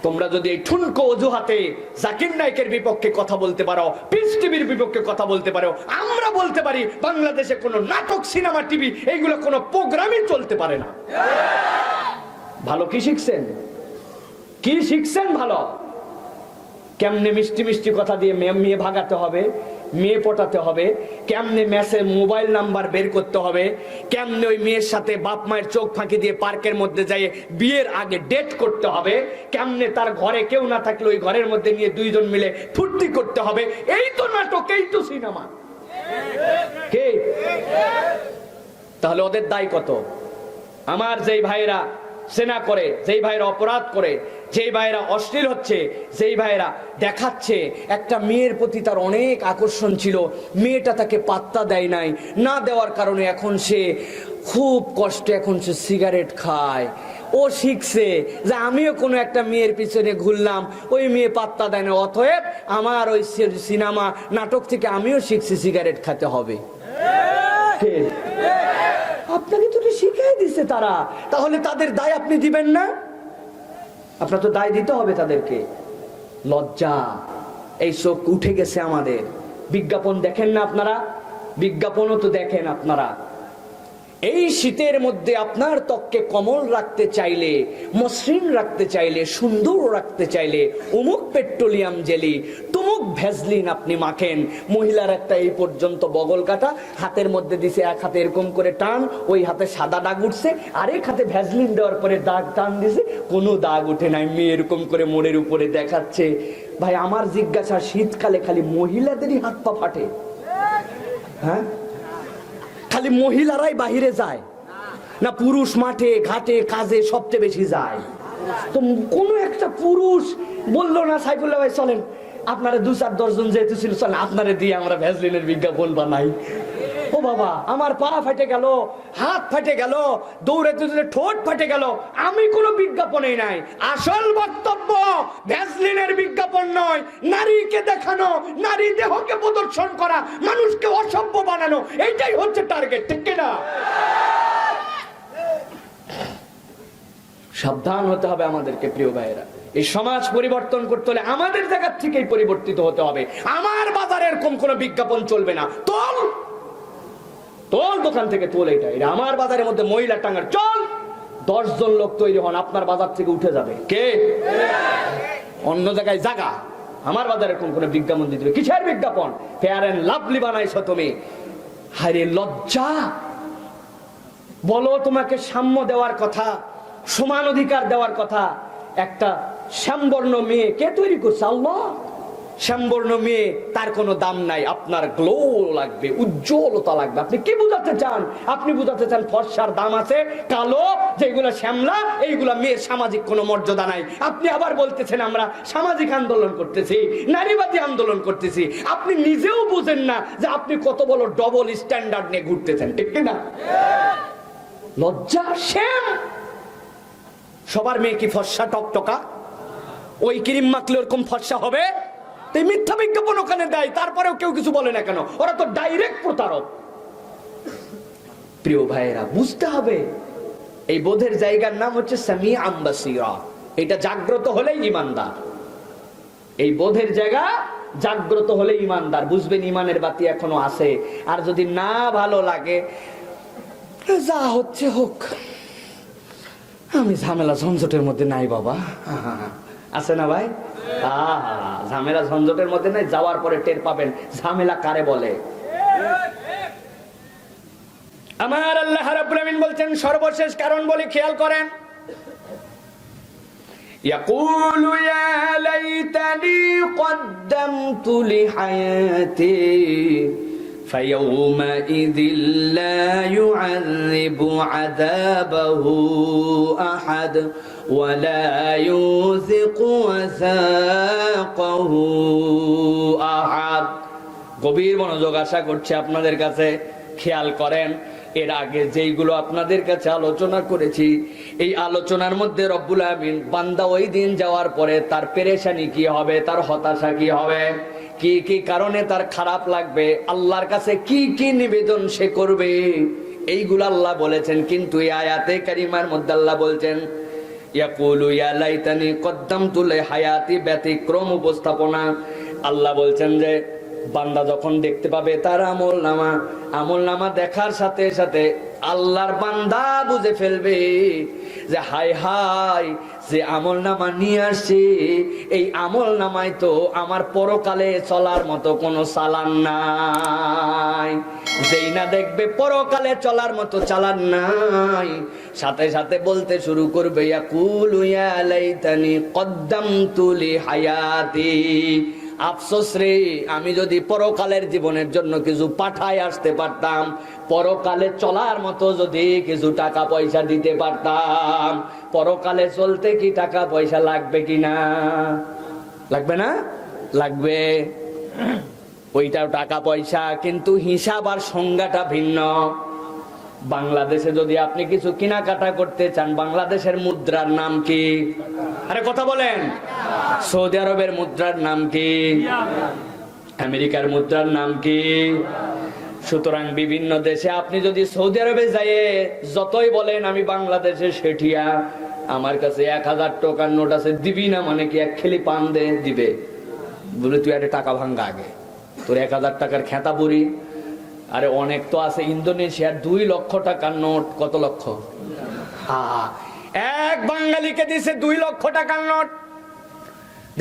তোমরা যদি এই ঠুনকো অজুহাতে জাকির নায়কের বিপক্ষে কথা বলতে পারো, পিস টিভির বিপক্ষে কথা বলতে পারো, আমরা বলতে পারি বাংলাদেশে কোনো নাটক, সিনেমা, টিভি এইগুলো কোনো প্রোগ্রামই চলতে পারে না। ভালো কি শিখছেন? কি শিখছেন ভালো? কেমনে মিষ্টি মিষ্টি কথা দিয়ে মেয়ে ভাগাতে হবে, মেয়ে পটাতে হবে, কেমনে মেসের মোবাইল নাম্বার বের করতে হবে, কেমনে ওই মেয়ের সাথে বাপ মায়ের চোখ ফাঁকি দিয়ে পার্কের মধ্যে যাই বিয়ের আগে ডেট করতে হবে, কেমনে তার ঘরে কেউ না থাকলে ওই ঘরের মধ্যে নিয়ে দুইজন মিলে ফুর্তি করতে হবে। এই তো নাটক, এই তো সিনেমা। কে? তাহলে ওদের দায় কত? আমার যেই ভাইরা সেনা করে, যেই ভাইরা অপরাধ করে, যেই ভাইরা অশ্লীল হচ্ছে, যেই ভাইরা দেখাচ্ছে একটা মেয়ের প্রতি তার অনেক আকর্ষণ ছিল, মেয়েটা তাকে পাত্তা দেয় নাই, না দেওয়ার কারণে এখন সে খুব কষ্টে এখন সে সিগারেট খায়। ও শিখছে যে আমিও কোনো একটা মেয়ের পিছনে ঘুরলাম, ওই মেয়ে পাত্তা দেয় না, অতএব আমার ওই সিনেমা নাটক থেকে আমিও শিখছি সিগারেট খেতে হবে। আপনাকে তো শিখাই দিচ্ছে তারা, তাহলে তাদের দায় আপনি দিবেন না? আপনার তো দায় দিতে হবে তাদেরকে। লজ্জা, এই চোখ উঠে গেছে আমাদের। বিজ্ঞাপন দেখেন না আপনারা? বিজ্ঞাপনও তো দেখেন আপনারা। এই শীতের মধ্যে আপনার ত্বককে কোমল রাখতে চাইলে, মসৃণ রাখতে চাইলে, সুন্দর রাখতে চাইলে অমুক পেট্রোলিয়াম জেলি, তুমুক ভ্যাসলিন আপনি মাখেন। মহিলার একটা এই পর্যন্ত বগল কাটা, হাতের মধ্যে দিছে, এক হাতে এরকম করে টান, ওই হাতে সাদা দাগ উঠছে, আরেক হাতে ভ্যাসলিন দেওয়ার পরে দাগ টান দিছে, কোনো দাগ উঠে নাই, মেয়ে এরকম করে মোড়ের উপরে দেখাচ্ছে। ভাই আমার জিজ্ঞাসা, শীতকালে খালি মহিলাদেরই হাত পা ফাটে? হ্যাঁ, খালি মহিলারাই বাহিরে যায় না? পুরুষ মাঠে ঘাটে কাজে সবচেয়ে বেশি যায়। তো কোন একটা পুরুষ বললো না, সাইফুল্লাহ ভাই চলেন আপনারা 2-4-10 জন যেহেতু ছিল, চলেন আপনারা দিয়ে আমরা ভ্যাসলিনের বিজ্ঞাপন বানাই। ও বাবা, আমার পা ফাটে গেল, হাত ফাটে গেল, দৌড়াতে দৌড়ে ঠোঁট ফাটে গেল। আমি কোনো বিজ্ঞাপনেই নাই। আসল বক্তব্য ভ্যাসলিনের বিজ্ঞাপন নয়, নারীকে দেখানো, নারী দেহকে প্রদর্শন করা, মানুষকে অসভ্য বানানো, এইটাই হচ্ছে টার্গেট, ঠিক কিনা? সাবধান হতে হবে আমাদেরকে প্রিয় ভাইয়েরা। এই সমাজ পরিবর্তন করতে হলে আমাদের জায়গা থেকেই পরিবর্তিত হতে হবে। আমার বাজারে এরকম কোনো বিজ্ঞাপন চলবে না। তোল দোকান থেকে তোল, এটা আমার বাজারের মধ্যে মহিলা টাঙ্গার চল, 10 জন লোক তৈরি হন, আপনার বাজার থেকে উঠে যাবে। কে? অন্য জায়গায় জায়গা, আমার বাজারে কোন কোনো বিজ্ঞাপন দিতে হবে? কিসের বিজ্ঞাপন? ফেয়ার এন্ড লাভলি বানাইছো তুমি। হায়রে লজ্জা! বলো, তোমাকে সাম্য দেওয়ার কথা, সমান অধিকার দেওয়ার কথা, একটা শ্যামবর্ণ মেয়ে কে তৈরি করছে? আল্লাহ। শ্যামবর্ণ মেয়ে, তার কোনো দাম নাই। আপনার গ্লো লাগবে, উজ্জ্বলতা লাগবে। আপনি কি বুঝাতে চান? আপনি বুঝাতে চান ফর্সার দাম আছে, কালো যেগুলো শ্যামলা এইগুলা মেয়ের সামাজিক কোনো মর্যাদা নাই। আপনি আবার বলতেছেন আমরা সামাজিক আন্দোলন করতেছি, নারীবাদী আন্দোলন করতেছি। আপনি নিজেও বুঝেন না যে আপনি কত বড় ডবল স্ট্যান্ডার্ড নিয়ে ঘুরতেছেন, ঠিক না? লজ্জা, শ্যাম। সবার মেয়ে কি ফর্সা টকটকা? ওই ক্রিম মাখলে ওরকম ফর্সা হবে? মিথ্যা বিজ্ঞাপন ওখানে দেয়, তারপরেও কেউ কিছু বলে না কেন? ওরা তো ডাইরেক্ট প্রতারক। প্রিয় ভাইয়েরা, বুঝতে হবে এই বোধের জায়গার নাম হচ্ছে সামিআম বাসীরা। এটা জাগ্রত হলেই ইমানদার। এই বোধের জায়গা জাগ্রত হলে ইমানদার। বুঝবেন ইমানের বাতি এখনো আছে। আর যদি না ভালো লাগে, যা হচ্ছে হোক, আমি ঝামেলা ঝঞ্ঝটের মধ্যে নাই বাবা। আছে না ভাই? ঝামেলা ঝঞ্ঝটের মধ্যে নাই, যাওয়ার পরে টের পাবেন ঝামেলা কারে বলে। আমার আল্লাহ রাব্বুল আমিন বলছেন, সর্বশেষ কারণ বলি, খেয়াল করেন। ইয়াকুলু ইয়া লাইতানি কদ্দামতু লিহায়াতি فيومئذ لا يعذب عذابه أحد ولا يوثق وثاقه أحد। গভীর মনোযোগ আশা করছি আপনাদের কাছে। খেয়াল করেন, এর আগে যেইগুলো আপনাদের কাছে আলোচনা করেছি, এই আলোচনার মধ্যে রব্বুল আমিন বান্দা ওই দিন যাওয়ার পরে তার পেরেশানি কি হবে, তার হতাশা কি হবে, কি কি কারণে তার খারাপ লাগবে, আল্লাহর কাছে কি কি নিবেদন সে করবে, এইগুলো আল্লাহ বলেছেন। কিন্তু এই আয়াতে কারিমার মধ্যে আল্লাহ বলছেন ইয়াকুলু ইয়া লাইতানি কদ্দামতু লিহায়াতি, ব্যতিক্রম উপস্থাপনা। আল্লাহ বলছেন যে বান্দা যখন দেখতে পাবে তার আমল নামা দেখার সাথে সাথে আল্লাহর বান্দা বুঝে ফেলবে যে হায় হায়, যে আমল নামা নিয়ে আসছে এই আমল নামায় তো আমার পরকালে চলার মতো কোনো চালান নাই। যেই না দেখবে পরকালে চলার মতো চালান নাই, সাথে সাথে বলতে শুরু করবে ইয়াকুলু ইয়া লাইতানি কদ্দামতু লিহায়াতি, আফসোস রে, আমি যদি পরকালের জীবনের জন্য কিছু পাঠায় আসতে পারতাম, পরকালে চলার মতো যদি কিছু টাকা পয়সা দিতে পারতাম। পরকালে চলতে কি টাকা পয়সা লাগবে কিনা? লাগবে না? লাগবে। ওইটাও টাকা পয়সা, কিন্তু হিসাব আর সংজ্ঞাটা ভিন্ন। বাংলাদেশে যদি আপনি কিছু কেনাকাটা করতে চান, বাংলাদেশের মুদ্রার নাম কি? আরে কথা বলেন। সৌদি আরবের মুদ্রার নাম কি? আমেরিকার মুদ্রার নাম কি? সুতরাং বিভিন্ন দেশে আপনি যদি সৌদি আরবে যাই যতই বলেন আমি বাংলাদেশে শেঠিয়া, আমার কাছে 1000 টাকার নোট আছে, দিবি না মানে কি এক খেলি পান দে দিবে, বলে তুই একটা টাকা ভাঙ্গা আগে, তোর 1000 টাকার খেতা বুড়ি। আরে অনেক তো আছে ইন্দোনেশিয়ার 2 লক্ষ টাকার নোট। কত লক্ষ? এক বাঙালিকে দিছে 2 লক্ষ টাকার নোট।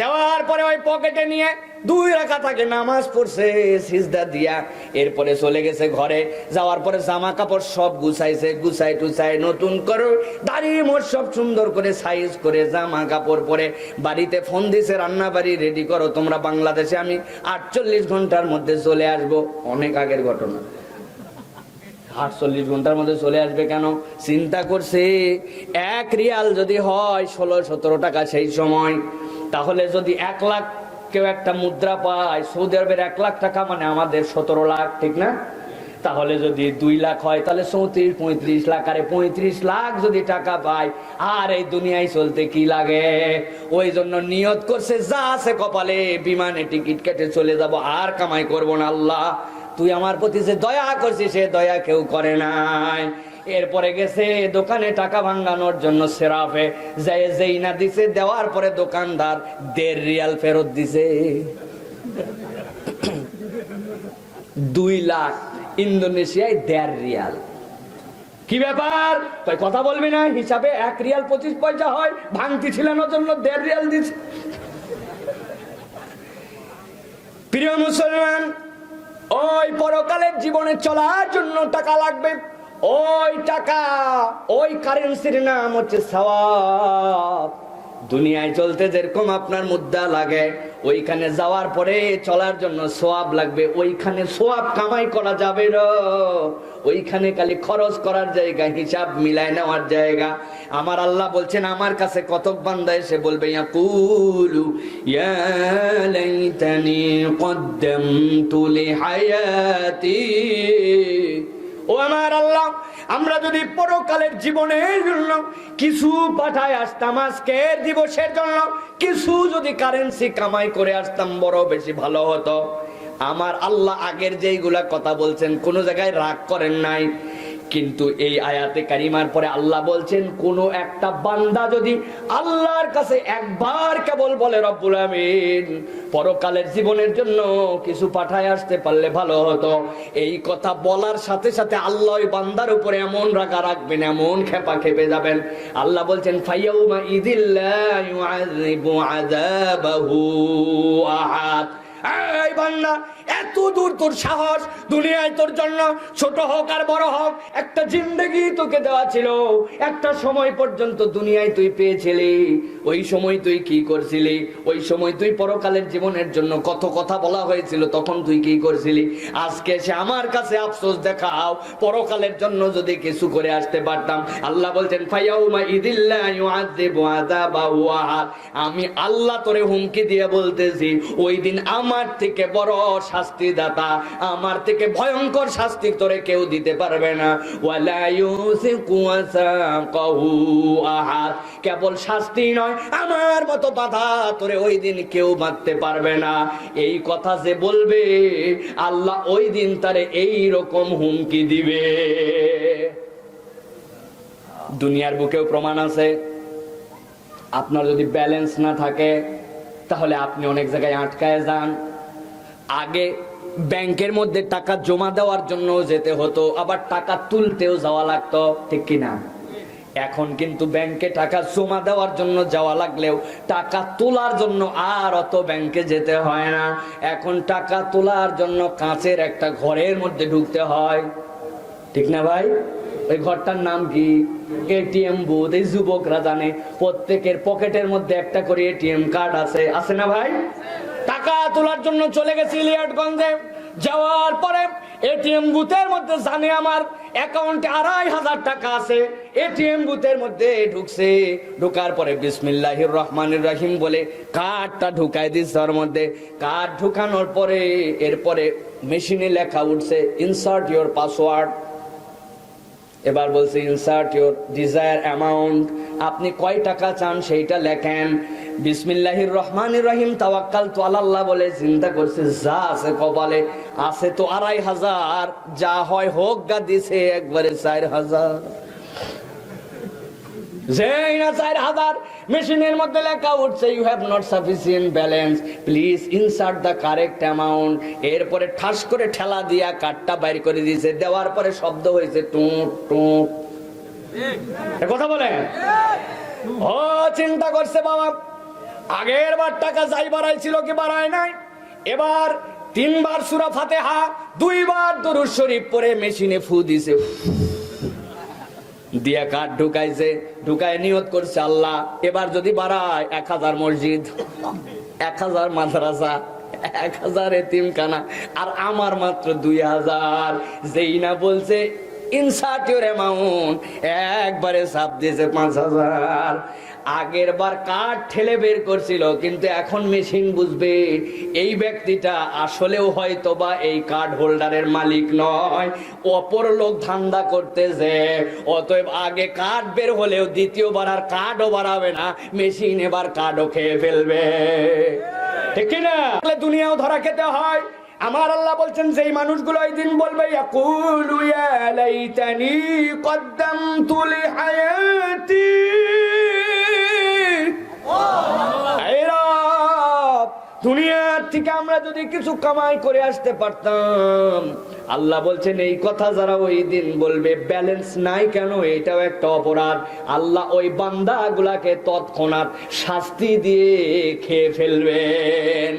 দেওয়ার পরে ওই পকেটে নিয়ে 2 রাকাত আগে নামাজ পড়ছে সিজদা দিয়া, এরপরে চলে গেছে ঘরে। যাওয়ার পরে জামা কাপড় সব গুছাইছে, গুছাই টুছাই নতুন করে দাড়ি মোট সব সুন্দর করে সাইজ করে জামা কাপড় পরে বাড়িতে ফোন দিছে, রান্না বাড়ি রেডি করো তোমরা, বাংলাদেশে আমি 48 ঘন্টার মধ্যে চলে আসবো। অনেক আগের ঘটনা। 48 ঘন্টার মধ্যে চলে আসবে কেন? চিন্তা করছে 1 রিয়াল যদি হয় 16-17 টাকা সেই সময়, তাহলে যদি 1 লাখ কেউ একটা মুদ্রা পায়, সৌদি আরবের 1 লাখ টাকা মানে আমাদের 17 লাখ, ঠিক না? তাহলে যদি 2 লাখ হয় তাহলে 34-35 লাখ। আরে 35 লাখ যদি টাকা পায়, আর এই দুনিয়ায় চলতে কি লাগে? ওই জন্য নিয়ত করছে যা আছে কপালে, বিমানে টিকিট কেটে চলে যাব, আর কামাই করব না। আল্লাহ তুই আমার প্রতি যে দয়া করছিস সে দয়া কেউ করে নাই। এরপরে গেছে দোকানে টাকা ভাঙানোর জন্য, সেরাফে যেই না দিছে, দেওয়ার পরে দোকানদার 1.5 রিয়াল ফেরত দিছে। 2 লাখ ইন্দোনেশিয়ায় 1.5 রিয়াল। কি ব্যাপার? তুই কথা বলবি না? হিসাবে 1 রিয়াল 25 পয়সা হয়, ভাঙতি ছিলানোর জন্য 1.5 রিয়াল দিছে। প্রিয় মুসলমান, ওই পরকালের জীবনে চলার জন্য টাকা লাগবে। ওই টাকা, ওই কারেন্সির নাম হচ্ছে সওয়াব। দুনিয়ায় চলতে যেরকম আপনার মুদ্রা লাগে, ওইখানে যাওয়ার পরে চলার জন্য সওয়াব লাগবে। ওইখানে সওয়াব কামাই করা যাবে না, ওইখানে খালি খরচ করার জায়গা, হিসাব মিলাই নেওয়ার জায়গা। আমার আল্লাহ বলছেন আমার কাছে কতক বান্দা এসে বলবে ইয়াকুলু ইয়া লাইতানি কদ্দামতু লিহায়াতি, ও আমার আল্লাহ, আমরা যদি পরকালের জীবনের জন্য কিছু পাঠায় আসতাম, আজকের দিবসের জন্য কিছু যদি কারেন্সি কামাই করে আসতাম, বড় বেশি ভালো হতো। আমার আল্লাহ আগের যেইগুলা কথা বলছেন কোনো জায়গায় রাগ করেন নাই, কিন্তু এই আয়াতে কারিমার পরে আল্লাহ বলছেন কোন একটা বান্দা যদি আল্লাহর কাছে একবার কেবল বলে রব্বুল আমিন পরকালের জীবনের জন্য কিছু পাঠায় আসতে পারলে ভালো হতো, এই কথা বলার সাথে সাথে আল্লাহ ওই বান্দার উপরে এমন রাগা রাখবেন, এমন খেপা খেপে যাবেন। আল্লাহ বলছেন ফায়াউমা ইযিল্লা ইউআযিবু আযাবাহু আহাদ। এই বান্দা এত দূর তোর সাহস, দুনিয়ায় তোর জন্য ছোট হোক আর বড় হোক একটা জিন্দেগি তোকে দেওয়া ছিল, একটা সময় পর্যন্ত দুনিয়ায় তুই পেয়েছিলি। ওই সময় তুই কি করছিলি? ওই সময় তুই পরকালের জীবনের জন্য কত কথা বলা হয়েছিল, তখন তুই কি করছিলি? আজকে সে আমার কাছে আফসোস দেখাও, পরকালের জন্য যদি কিছু করে আসতে পারতাম। আল্লাহ বলছেন ফায়াউমা ইদিল্লা ইউআযিবু আযাবাহু আহাদ, আমি আল্লাহ তোরে হুমকি দিয়ে বলতেছি ওই দিন আমার থেকে বড় শাস্তিদাতা, আমার থেকে ভয়ঙ্কর শাস্তি তোরে কেউ দিতে পারবে না। ওয়ালা ইউসিকু ওয়াসাকাহু আহাদ, কেবল শাস্তি নয় আমার মতো বাধা তোরে ওই দিন কেউ বাঁধতে পারবে না। এই কথা যে বলবে আল্লাহ ওই দিন তারে এই রকম হুমকি দিবে। দুনিয়ার বুকেও প্রমাণ আছে। আপনার যদি ব্যালেন্স না থাকে তাহলে আপনি অনেক জায়গায় আটকায় যান। আগে ব্যাংকের মধ্যে টাকা জমা দেওয়ার জন্য যেতে হতো, আবার টাকা তুলতেও যাওয়া লাগতো, ঠিক কিনা? এখন কিন্তু ব্যাংকে টাকা জমা দেওয়ার জন্য যাওয়া লাগলেও টাকা তোলার জন্য আর অত ব্যাংকে যেতে হয় না। এখন টাকা তোলার জন্য কাঁচের একটা ঘরের মধ্যে ঢুকতে হয়, ঠিক না ভাই? ওই ঘরটার নাম কি? ATM booth. এই যুবকরা জানে, প্রত্যেকের পকেটের মধ্যে একটা করে এটিএম কার্ড আছে, আছে না ভাই? টাকা তোলার জন্য চলে গেছি ইলিয়াটগঞ্জে, যাওয়ার পরে এটিএম বুথের মধ্যে জানে আমার অ্যাকাউন্টে ২৫০০ টাকা আছে। এটিএম বুথের মধ্যে ঢুকছে, ঢোকার পরে বিসমিল্লাহির রহমানির রহিম বলে কার্ডটা ঢুকাই দিচ্ছে ওর মধ্যে। কার্ড ঢুকানোর পরে এরপরে মেশিনে লেখা উঠছে ইনসার্ট ইওর পাসওয়ার্ড। এবার বলছে ইনসার্ট ইওর ডিজায়ার অ্যামাউন্ট, আপনি কয় টাকা চান সেইটা লেখেন। বিসমিল্লাহির রহমানির রহিম তাওয়াক্কালতু আলাল্লাহ বলে চিন্তা করছে যা আছে কপালে আছে তো ২৫০০, যা হয় হোক গা, দিছে একবারে ৪০০০। যেই না ৪০০০ মেশিনের মধ্যে লেখা উঠছে you have not sufficient balance, please insert the correct amount. এরপরে ঠাস করে ঠেলা দিয়া কার্ডটা বাইর করে দিয়েছে, দেওয়ার পরে শব্দ হয়েছে টুট টুট। কথা বলেন? ও চিন্তা করছে বাবা, আগের বার টাকা যাই বাড়াইছিল কি বাড়ায় নাই, এবার ৩ বার সূরা ফাতিহা ২ বার দুরূদ শরীফ পড়ে মেশিনে ফু দিছে, দিয়া কার্ড ঢুকাইছে, ঢুকায় নিয়ত করছে আল্লাহ এবার যদি বাড়ায় ১০০০ মসজিদ, ১০০০ মাদ্রাসা, ১০০০ এতিমখানা, আর আমার মাত্র ২০০০। যেই না বলছে ইনসার্ট ইওর অ্যামাউন্ট, একবারে চাপ দিয়েছে ৫০০০। আগের বার কার্ড ঠেলে বের করছিল, কিন্তু এখন মেশিন বুঝবে এই ব্যক্তিটা আসলেও হয়তো বা এই কার্ড হোল্ডারের মালিক নয়, অপর লোক ধান্দা করতেছে। অতএব আগে কার্ড বের হলেও দ্বিতীয়বার আর কার্ডও বাড়াবে না, মেশিন এবার কার্ডও খেয়ে ফেলবে, ঠিক না? দুনিয়াও ধরা খেতে হয়। আমার আল্লাহ বলছেন যেই মানুষগুলো এই দিন বলবে ইয়াকুলু ইয়া লাইতানি কদ্দামতু লিহায়াতি, দুনিয়ার থেকে আমরা যদি কিছু কামাই করে আসতে পারতাম। আল্লাহ বলছেন এই কথা যারা ওই দিন বলবে ব্যালেন্স নাই কেন, এটাও একটা অপরাধ। আল্লাহ ওই বান্দাগুলাকে তৎক্ষণাৎ শাস্তি দিয়ে খেয়ে ফেলবেন।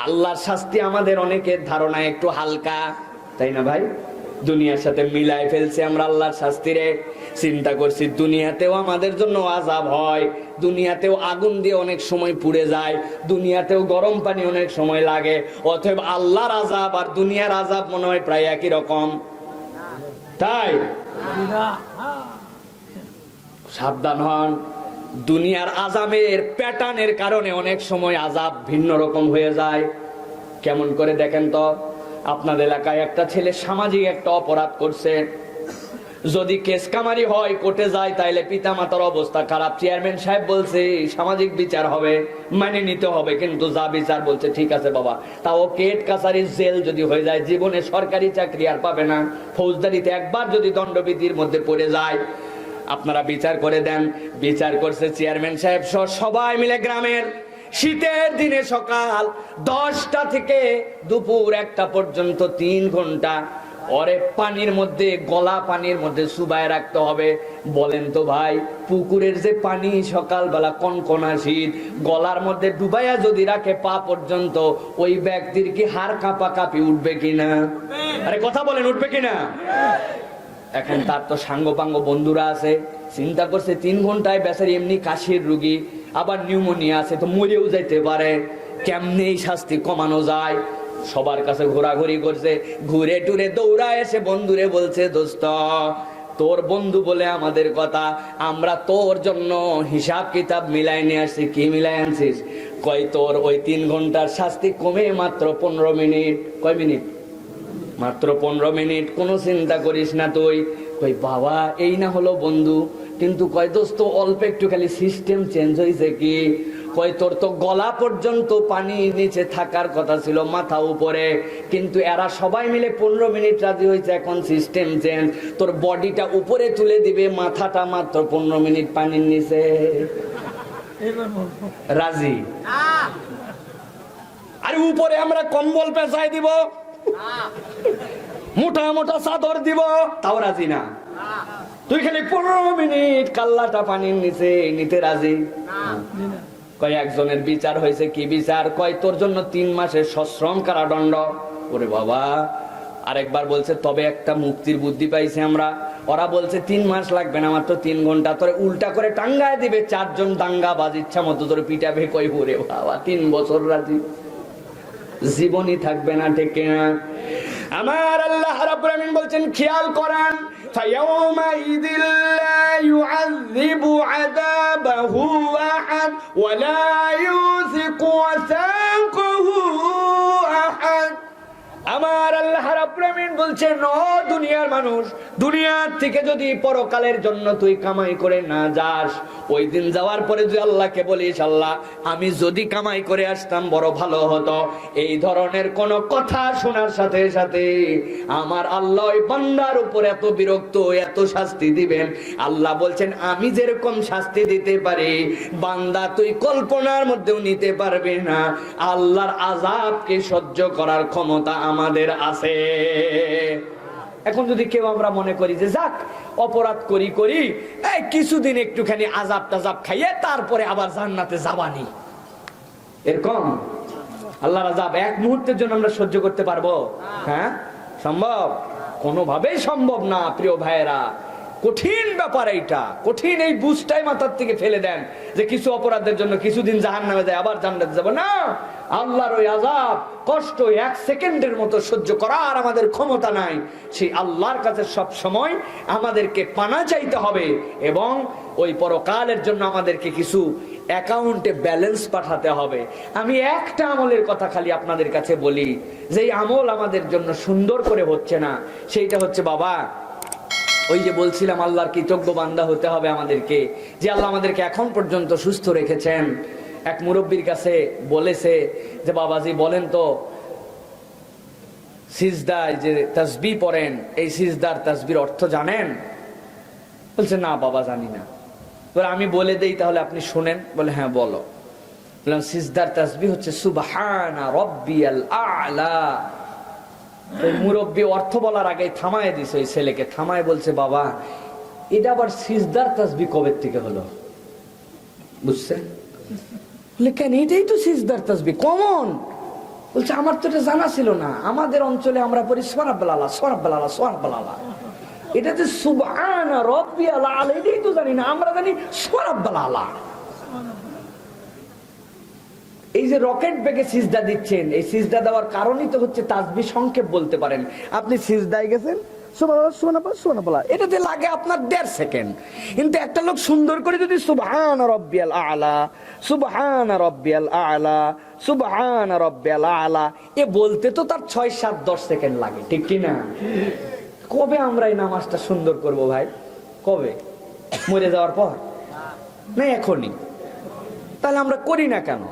আল্লাহর শাস্তি আমাদের অনেকের ধারণা একটু হালকা, তাই না ভাই? দুনিয়ার সাথে মিলাই ফেলছে আমরা আল্লাহর শাস্তিরে। চিন্তা করছি দুনিয়াতেও আমাদের জন্য আযাব হয়, দুনিয়াতেও আগুন দিয়ে অনেক সময় পুড়ে যায়, দুনিয়াতেও গরম পানি অনেক সময় লাগে। অতএব আল্লাহর আযাব আর দুনিয়ার আযাব মনে হয় প্রায় একই রকম, তাই সাবধান হন। দুনিয়ার আযাবের প্যাটার্নের কারণে অনেক সময় আযাব ভিন্ন রকম হয়ে যায়। কেমন করে দেখেন তো, আপনার এলাকায় একটা ছেলে সামাজিক একটা অপরাধ করছে, যদি কেস কামারি হয় কোর্টে যায় তাইলে পিতামাতার অবস্থা খারাপ। চেয়ারম্যান সাহেব বলছে সামাজিক বিচার হবে, মানে নিতে হবে, কিন্তু যা বিচার বলছে ঠিক আছে বাবা, তাও কেট কাছারি জেল যদি হয়ে যায়, জীবনে সরকারি চাকরি আর পাবে না, ফৌজদারিতে একবার যদি দণ্ডবিধির মধ্যে পড়ে যায়, আপনারা বিচার করে দেন। বিচার করছে চেয়ারম্যান সাহেব সহ সবাই মিলে গ্রামের। শীতের দিনে সকাল ১০টা থেকে দুপুর ১টা পর্যন্ত ৩ ঘন্টা ওরে পানির মধ্যে, গলা পানির মধ্যে চুবায় রাখতে হবে। বলেন তো ভাই, পুকুরের যে পানি সকালবেলা কনকনা শীত, গলার মধ্যে ডুবাইয়া যদি রাখে পা পর্যন্ত, ওই ব্যক্তির কি হাড় কাঁপা কাঁপি উঠবে কিনা? আরে কথা বলেন, উঠবে কিনা? এখন তার তো সাঙ্গপাঙ্গ বন্ধুরা আছে, চিন্তা করছে 3 ঘন্টায় বেচারি এমনি কাশির রুগী, আবার নিউমোনিয়া আছে, তো মরেও যাইতে পারে, কেমনে এই শাস্তি কমানো যায়? সবার কাছে ঘোরাঘুরি করছে, ঘুরে টুরে দৌড়া এসে বন্ধুরে বলছে, দোস্ত তোর বন্ধু বলে আমাদের কথা, আমরা তোর জন্য হিসাব কিতাব মিলাই নিয়ে আসছি। কি মিলাই আনছিস? কয় তোর ওই 3 ঘন্টার শাস্তি কমে মাত্র 15 মিনিট। কয় মিনিট? মাত্র 15 মিনিট। কোনো চিন্তা করিস না তুই। কই বাবা এই না হলো বন্ধু, কিন্তু কয় দোস্ত অল্প একটু খালি সিস্টেম চেঞ্জ হয়েছে। কি? কয় তোর তো গলা পর্যন্ত পানি নিচে থাকার কথা ছিল, মাথা উপরে, কিন্তু এরা সবাই মিলে 15 মিনিট রাজি হয়েছে, এখন সিস্টেম চেঞ্জ, তোর বডিটা উপরে তুলে দিবে, মাথাটা মাত্র 15 মিনিট পানির নিচে। রাজি? আর উপরে আমরা কম্বল পেঁচাই দিব, মোটা মোটা চাদর দিব, তাও রাজি না। তুই খালি 15 মিনিট কাল্লাটা পানির নিচে নিতে রাজি? কয় একজনের বিচার হয়েছে। কি বিচার? কয় তোর জন্য 3 মাসের সশ্রম কারাদণ্ড। ওরে বাবা। আরেকবার বলছে তবে একটা মুক্তির বুদ্ধি পাইছে আমরা। ওরা বলছে 3 মাস লাগবে না, মাত্র 3 ঘন্টা, তোরে উল্টা করে টাঙ্গায় দিবে, 4 জন দাঙ্গাবাজ ইচ্ছা মতো তোর পিটাবে। কই ওরে বাবা, 3 বছর রাজি, জীবনই থাকবে না, ঠিক না? আমার আল্লাহ রাব্বুল আমিন বলছেন, খেয়াল করেন, ফায়াউমাইযিল লা ইউআযযিবু আযাবাহু আহাদ ওয়া লা ইউসিকু ওয়াসাকাহু আহাদ। আমার আল্লাহ রাব্বুল আমিন বলছেন, ও দুনিয়ার মানুষ, দুনিয়ার থেকে যদি পরকালের জন্য তুই কামাই করে না যাস, ওই দিন যাওয়ার পরে যদি আল্লাহকে বলিস, আল্লাহ আমি যদি কামাই করে আসতাম বড় ভালো হতো, এই ধরনের কোন কথা শোনার সাথে সাথে আমার আল্লাহ ওই বান্দার উপর এত বিরক্ত, এত শাস্তি দিবেন। আল্লাহ বলছেন, আমি যেরকম শাস্তি দিতে পারি বান্দা তুই কল্পনার মধ্যেও নিতে পারবে না। আল্লাহর আযাবকে সহ্য করার ক্ষমতা আমাদের আছে। এখন যদি কেউ আমরা মনে করি যে যাক অপরাধ করি এই কিছুদিন একটুখানি আযাব টাজাব খাইয়ে তারপরে আবার জান্নাতে যাবানি, এরকম আল্লাহর আযাব 1 মুহূর্তের জন্য আমরা সহ্য করতে পারবো? হ্যাঁ, সম্ভব? কোনোভাবেই সম্ভব না প্রিয় ভাইয়েরা। কঠিন ব্যাপার এইটা, কঠিন। এই বুঝটাই মাথার থেকে ফেলে দেন যে কিছু অপরাধের জন্য কিছুদিন জাহান্নামে যায় আবার জান্নাতে যাব না। আল্লাহর ওই আযাব কষ্ট 1 সেকেন্ডের মতো সহ্য করার আমাদের ক্ষমতা নাই। সেই আল্লাহর কাছে সব সময় আমাদেরকে পানা চাইতে হবে এবং ওই পরকালের জন্য আমাদেরকে কিছু অ্যাকাউন্টে ব্যালেন্স পাঠাতে হবে। আমি একটা আমলের কথা খালি আপনাদের কাছে বলি, যেই আমল আমাদের জন্য সুন্দর করে হচ্ছে না, সেইটা হচ্ছে বাবা ওই যে বলছিলাম আল্লাহর কৃতজ্ঞ বান্দা হতে হবে আমাদেরকে, যে আল্লাহ আমাদেরকে এখন পর্যন্ত সুস্থ রেখেছেন। এক মুরব্বির কাছে বলেছে যে বাবাজি বলেন তো সিজদায় যে তাসবিহ পড়েন, এই সিজদার তাসবির অর্থ জানেন? বলছে না বাবা জানি না। বলে আমি বলে দেই তাহলে আপনি শুনেন। বলে হ্যাঁ বলো। বললাম সিজদার তাসবিহ হচ্ছে সুবহানা রাব্বিয়াল আ'লা। মুরব্বী অর্থ বলার আগে থামায় দিছে ওই ছেলেকে, থামায় বলছে বাবা এটা আবার সিজদার তাসবিহ কবে থেকে হলো? বুঝছেন? বলে কেন, এটাই তো সিজদার তাসবিহ কমন। বলছে আমার তো এটা জানা ছিল না, আমাদের অঞ্চলে আমরা পড়ি সুবহানাল আলা সুবহানাল আলা সুবহানাল আলা, এটা যে সুবহানা রাব্বিয়াল আ'লা এটাই তো জানি না, আমরা জানি সুবহানাল আলা। এই যে রকেট বেগে সিজদা দিচ্ছেন, এই সিজদা দেওয়ার কারণই তো হচ্ছে তাসবিহ সংক্ষেপ বলতে পারেন। আপনি সিজদায় গেছেন সুবহানাল্লাহ সুবহানাল্লাহ সুবহানাল্লাহ, এটাতে লাগে আপনার 1.5 সেকেন্ড। কিন্তু একটা লোক সুন্দর করে যদি সুবহানা রাব্বিয়াল আ'লা সুবহানা রাব্বিয়াল আ'লা সুবহানা রাব্বিয়াল আ'লা এ বলতে তো তার 6, 7, 10 সেকেন্ড লাগে, ঠিক কি না? কবে আমরা এই নামাজটা সুন্দর করব ভাই? কবে? মরে যাওয়ার পর? না এখনই? তাহলে আমরা করি না কেন?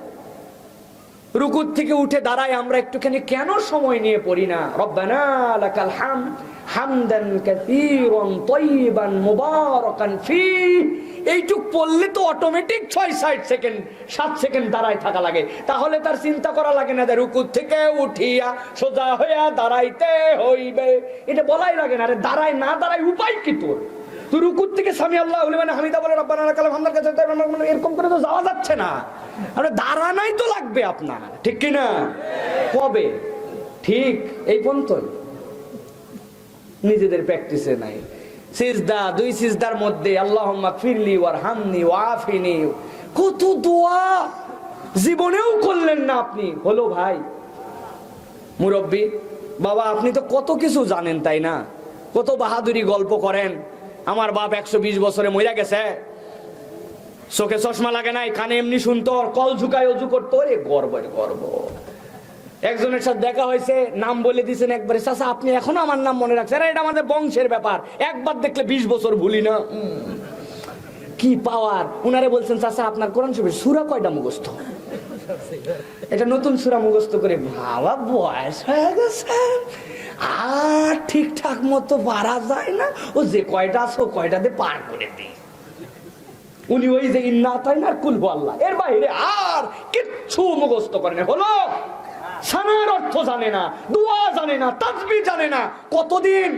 রুকুর থেকে উঠে দাঁড়ায় আমরা একটুখানি কেন সময় নিয়ে পড়ি না রব্বানা লাকাল হামদ হামদান কাসীরান তাইয়িবান মুবারাকান ফি? এইটুক পড়লে তো অটোমেটিক 6-7 সেকেন্ড 7 সেকেন্ড দাঁড়ায় থাকা লাগে। তাহলে তার চিন্তা করা লাগে না যে রুকুর থেকে উঠিয়া সোজা হইয়া দাঁড়াইতে হইবে, এটা বলাই লাগে না। আরে দাঁড়ায় না দাঁড়ায় উপায় কি তোর? তুই রুকুর থেকে সামি আল্লাহু লিমান হামিদা বলে রব্বানা লাকাল হামদ এরকম করে তো যাওয়া যাচ্ছে না। আরে দাঁড়ানাই তো লাগবে আপনার, ঠিক কি না? কবে ঠিক এই পর্যন্ত নিজেদের প্র্যাকটিসে নাই। সিজদা, 2 সিজদার মধ্যে আল্লাহুম্মা গফিরলি ওয়ারহামনি ওয়াআফিনি, কত দোয়া জীবনেও করলেন না আপনি। হলো ভাই মুরব্বি বাবা, আপনি তো কত কিছু জানেন তাই না? কত বাহাদুরি গল্প করেন। আমার বাপ 120 বছরে মরে গেছে, চোখে চশমা লাগে নাই, কানে এমনি শুনতো, কল ঝুকায় অজু করতো। রে গর্বের গর্ব। একজনের সাথে দেখা হয়েছে, নাম বলে দিয়েছেন একবারে, চাচা আপনি এখনো আমার নাম মনে রাখছেন? এটা আমাদের বংশের ব্যাপার, একবার দেখলে 20 বছর ভুলি না। কি পাওয়ার! উনারে বলছেন চাচা আপনার কোরআন শরীফের সূরা কয়টা মুখস্থ? এটা নতুন সূরা মুখস্থ করে বাবা বয়স হয়ে গেছে আর ঠিকঠাক মতো পারা যায় না, ও যে কয়টা আছে কয়টাতে পার করে দিই। উনি ওই যে ইন্না আতাইনা আর কুল হু আল্লাহ, এর বাইরে আর কিচ্ছু মুখস্থ করেন। হলো সানার অর্থ জানে না, দোয়া জানে না, তাসবিহ জানে না। কতদিন